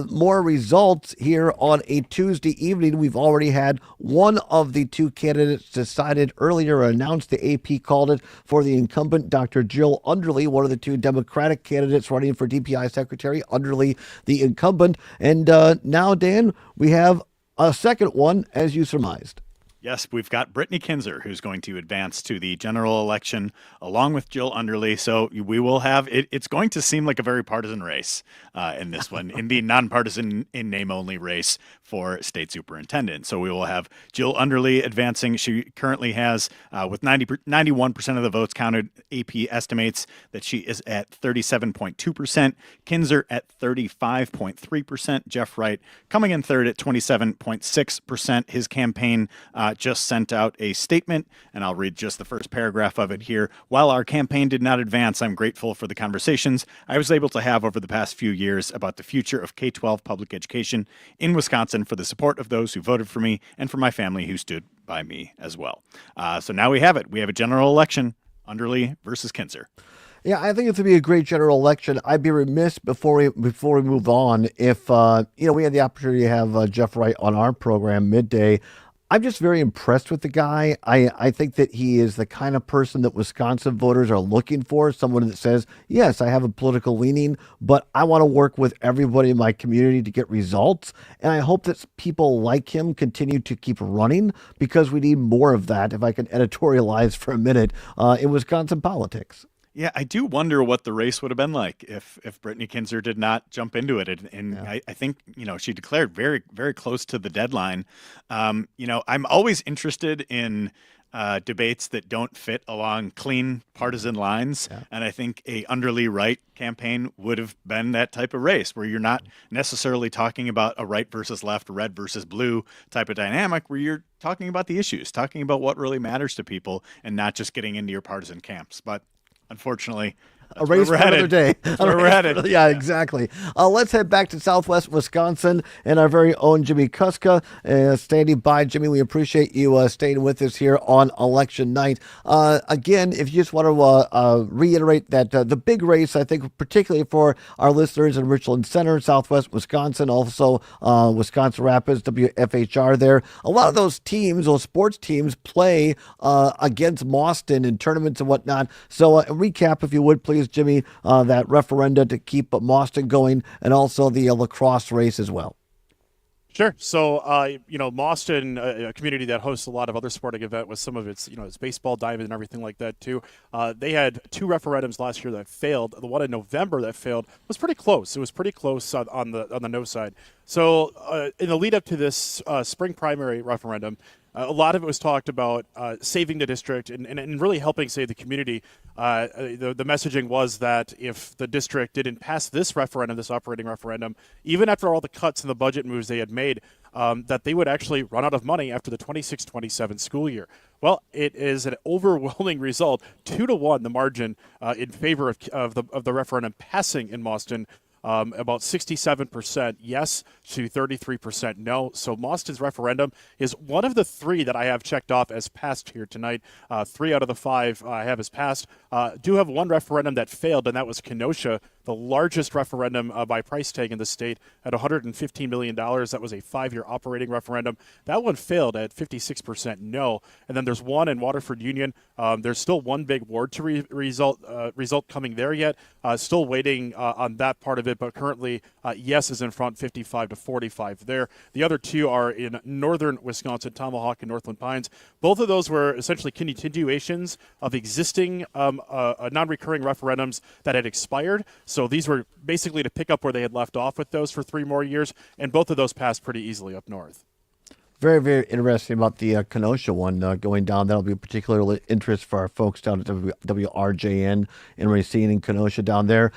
more results here on a Tuesday evening. We've already had one of the two candidates decided earlier, announced. The AP called it for the incumbent, Dr. Jill Underly, one of the two Democratic candidates running for DPI secretary. Underly, the incumbent. And now, Dan, we have a second one, as you surmised. Yes, we've got Brittany Kinzer, who's going to advance to the general election along with Jill Underly. So we will have it's going to seem like a very partisan race in this one, in the nonpartisan, in name only race for state superintendent. So we will have Jill Underly advancing. She currently has, with 91% of the votes counted, AP estimates that she is at 37.2%. Kinzer at 35.3%. Jeff Wright coming in third at 27.6%. His campaign just sent out a statement, and I'll read just the first paragraph of it here. While our campaign did not advance, I'm grateful for the conversations I was able to have over the past few years about the future of K-12 public education in Wisconsin, for the support of those who voted for me and for my family who stood by me as well. So now we have it. We have a general election, Underly versus Kinzer. Yeah, I think it's going to be a great general election. I'd be remiss before we move on if we had the opportunity to have Jeff Wright on our program midday. I'm just very impressed with the guy. I think that he is the kind of person that Wisconsin voters are looking for, someone that says, yes, I have a political leaning, but I want to work with everybody in my community to get results. And I hope that people like him continue to keep running, because we need more of that, if I can editorialize for a minute, in Wisconsin politics. Yeah, I do wonder what the race would have been like if Brittany Kinzer did not jump into it. And I think, she declared very, very close to the deadline. I'm always interested in debates that don't fit along clean partisan lines. Yeah. And I think a Underly right campaign would have been that type of race where you're not necessarily talking about a right versus left, red versus blue type of dynamic, where you're talking about the issues, talking about what really matters to people and not just getting into your partisan camps. But unfortunately, a race for another day. Where we're headed. Yeah, exactly. Let's head back to Southwest Wisconsin and our very own Jimmy Kuska standing by. Jimmy, we appreciate you staying with us here on election night. Again, if you just want to reiterate that the big race, I think particularly for our listeners in Richland Center, Southwest Wisconsin, also Wisconsin Rapids, WFHR there. A lot of those teams, those sports teams, play against Mauston in tournaments and whatnot. So a recap, if you would, please, Jimmy, that referenda to keep Mauston going, and also the lacrosse race as well. Sure. So, Mauston, a community that hosts a lot of other sporting events with some of its, its baseball diamond and everything like that too. They had 2 referendums last year that failed. The one in November that failed was pretty close. It was pretty close on the no side. So, in the lead up to this spring primary referendum, a lot of it was talked about saving the district and really helping save the community. The messaging was that if the district didn't pass this referendum, this operating referendum, even after all the cuts and the budget moves they had made, that they would actually run out of money after the 26-27 school year. Well, it is an overwhelming result, 2-1 the margin in favor of the referendum passing in Mauston. About 67% yes to 33% no. So Mauston's referendum is one of the 3 that I have checked off as passed here tonight. 3 out of the 5 I have as passed. Do have one referendum that failed, and that was Kenosha, the largest referendum by price tag in the state at $115 million. That was a 5-year operating referendum. That one failed at 56% no. And then there's one in Waterford Union. There's still one big ward to result coming there yet. Still waiting on that part of it, but currently yes is in front, 55-45 there. The other 2 are in northern Wisconsin, Tomahawk and Northland Pines. Both of those were essentially continuations of existing non-recurring referendums that had expired. So these were basically to pick up where they had left off with those for 3 more years, and both of those passed pretty easily up north. Very, very interesting about the Kenosha one going down. That'll be of particular interest for our folks down at WRJN in Racine and Kenosha down there.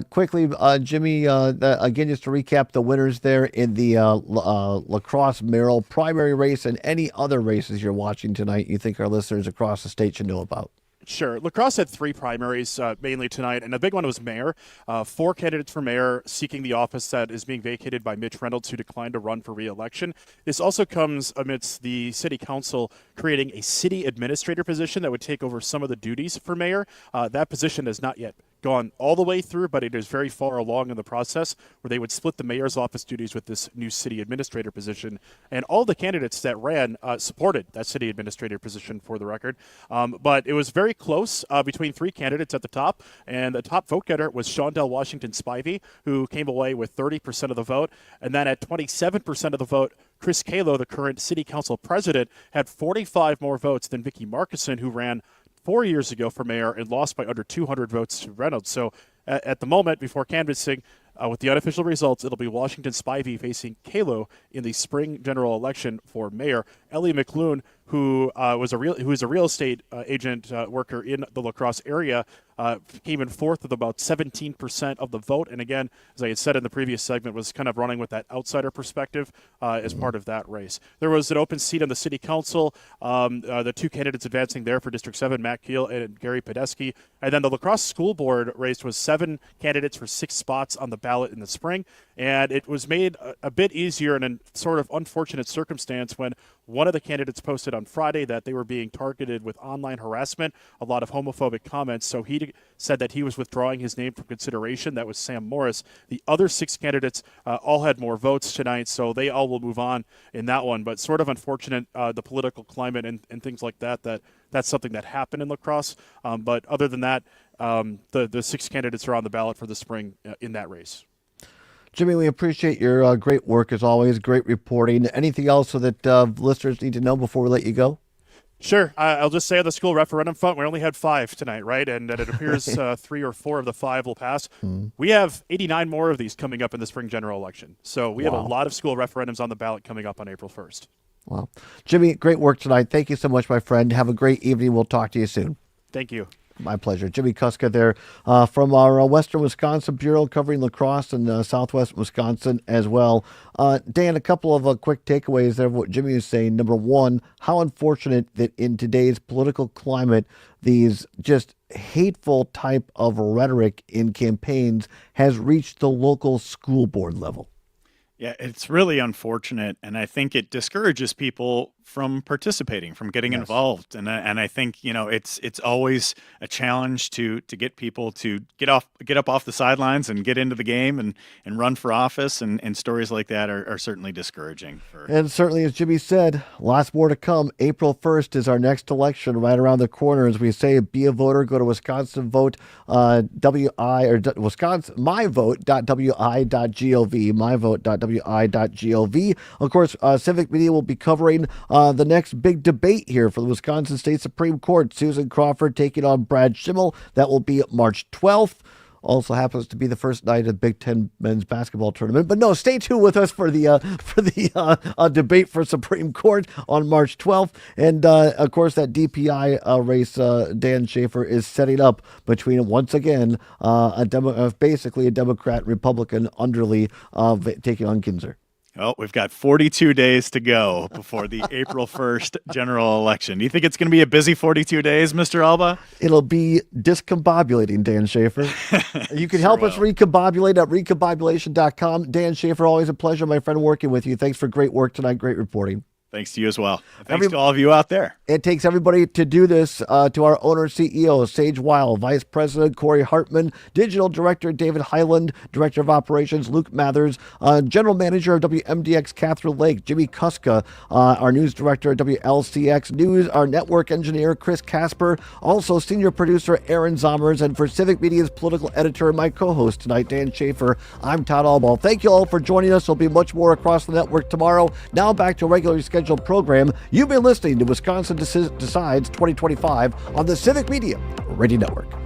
Quickly, Jimmy, again, just to recap the winners there in the lacrosse mayoral primary race and any other races you're watching tonight you think our listeners across the state should know about. Sure. Lacrosse had 3 primaries mainly tonight, and the big one was mayor. 4 candidates for mayor seeking the office that is being vacated by Mitch Reynolds, who declined to run for re-election. This also comes amidst the city council creating a city administrator position that would take over some of the duties for mayor. That position has not yet gone all the way through, but it is very far along in the process where they would split the mayor's office duties with this new city administrator position. And all the candidates that ran supported that city administrator position, for the record. But it was very close between 3 candidates at the top, and the top vote getter was Shondell Washington Spivey, who came away with 30% of the vote. And then at 27% of the vote, Chris Kalo, the current city council president, had 45 more votes than Vicky Markison, who ran 4 years ago for mayor and lost by under 200 votes to Reynolds. So at the moment, before canvassing, with the unofficial results, it'll be Washington Spivey facing Kalo in the spring general election for mayor. Ellie McLoone, who is a real estate agent worker in the La Crosse area, came in 4th with about 17% of the vote. And again, as I had said in the previous segment, was kind of running with that outsider perspective as part of that race. There was an open seat on the city council. The 2 candidates advancing there for District 7, Matt Keel and Gary Podesky. And then the La Crosse School Board race was 7 candidates for 6 spots on the ballot in the spring. And it was made a bit easier in a sort of unfortunate circumstance when one of the candidates posted on Friday that they were being targeted with online harassment, a lot of homophobic comments. So he said that he was withdrawing his name from consideration. That was Sam Morris. The other 6 candidates all had more votes tonight, so they all will move on in that one. But sort of unfortunate, the political climate and things like that, that's something that happened in La Crosse. But other than that, the 6 candidates are on the ballot for the spring in that race. Jimmy, we appreciate your great work as always, great reporting. Anything else so that listeners need to know before we let you go? Sure. I'll just say on the school referendum front, we only had 5 tonight, right? And it appears 3 or 4 of the 5 will pass. We have 89 more of these coming up in the spring general election. So we have a lot of school referendums on the ballot coming up on April 1st. Wow. Jimmy, great work tonight. Thank you so much, my friend. Have a great evening. We'll talk to you soon. Thank you. My pleasure. Jimmy Kuska there from our Western Wisconsin Bureau, covering lacrosse and Southwest Wisconsin as well. Dan, a couple of quick takeaways there of what Jimmy was saying. Number one, how unfortunate that in today's political climate, these just hateful type of rhetoric in campaigns has reached the local school board level. Yeah, it's really unfortunate, and I think it discourages people from participating, from getting involved. And I think, it's always a challenge to get people to get up off the sidelines and get into the game and run for office. And stories like that are certainly discouraging. And certainly, as Jimmy said, lots more to come. April 1st is our next election right around the corner. As we say, be a voter, go to Wisconsin Vote, WI or Wisconsin, myvote.wi.gov, myvote.wi.gov. Of course, Civic Media will be covering the next big debate here for the Wisconsin State Supreme Court. Susan Crawford taking on Brad Schimmel. That will be March 12th. Also happens to be the first night of the Big Ten men's basketball tournament. But no, stay tuned with us for the debate for Supreme Court on March 12th. And, of course, that DPI race Dan Schaefer is setting up between, once again, basically a Democrat-Republican Underly taking on Kinzer. Well, we've got 42 days to go before the April 1st general election. Do you think it's going to be a busy 42 days, Mr. Alba? It'll be discombobulating, Dan Schaefer. You can help us recombobulate at recombobulation.com. Dan Schaefer, always a pleasure, my friend, working with you. Thanks for great work tonight. Great reporting. Thanks to you as well. Thanks to all of you out there. It takes everybody to do this. To our owner, CEO, Sage Weil, Vice President, Corey Hartman, Digital Director, David Highland, Director of Operations, Luke Mathers, General Manager of WMDX, Catherine Lake, Jimmy Kuska, our News Director at WLCX News, our Network Engineer, Chris Casper, also Senior Producer, Aaron Zommers, and for Civic Media's Political Editor, my co-host tonight, Dan Schaefer, I'm Todd Albaugh. Thank you all for joining us. There'll be much more across the network tomorrow. Now back to regularly scheduled program. You've been listening to Wisconsin Decides 2025 on the Civic Media Radio Network.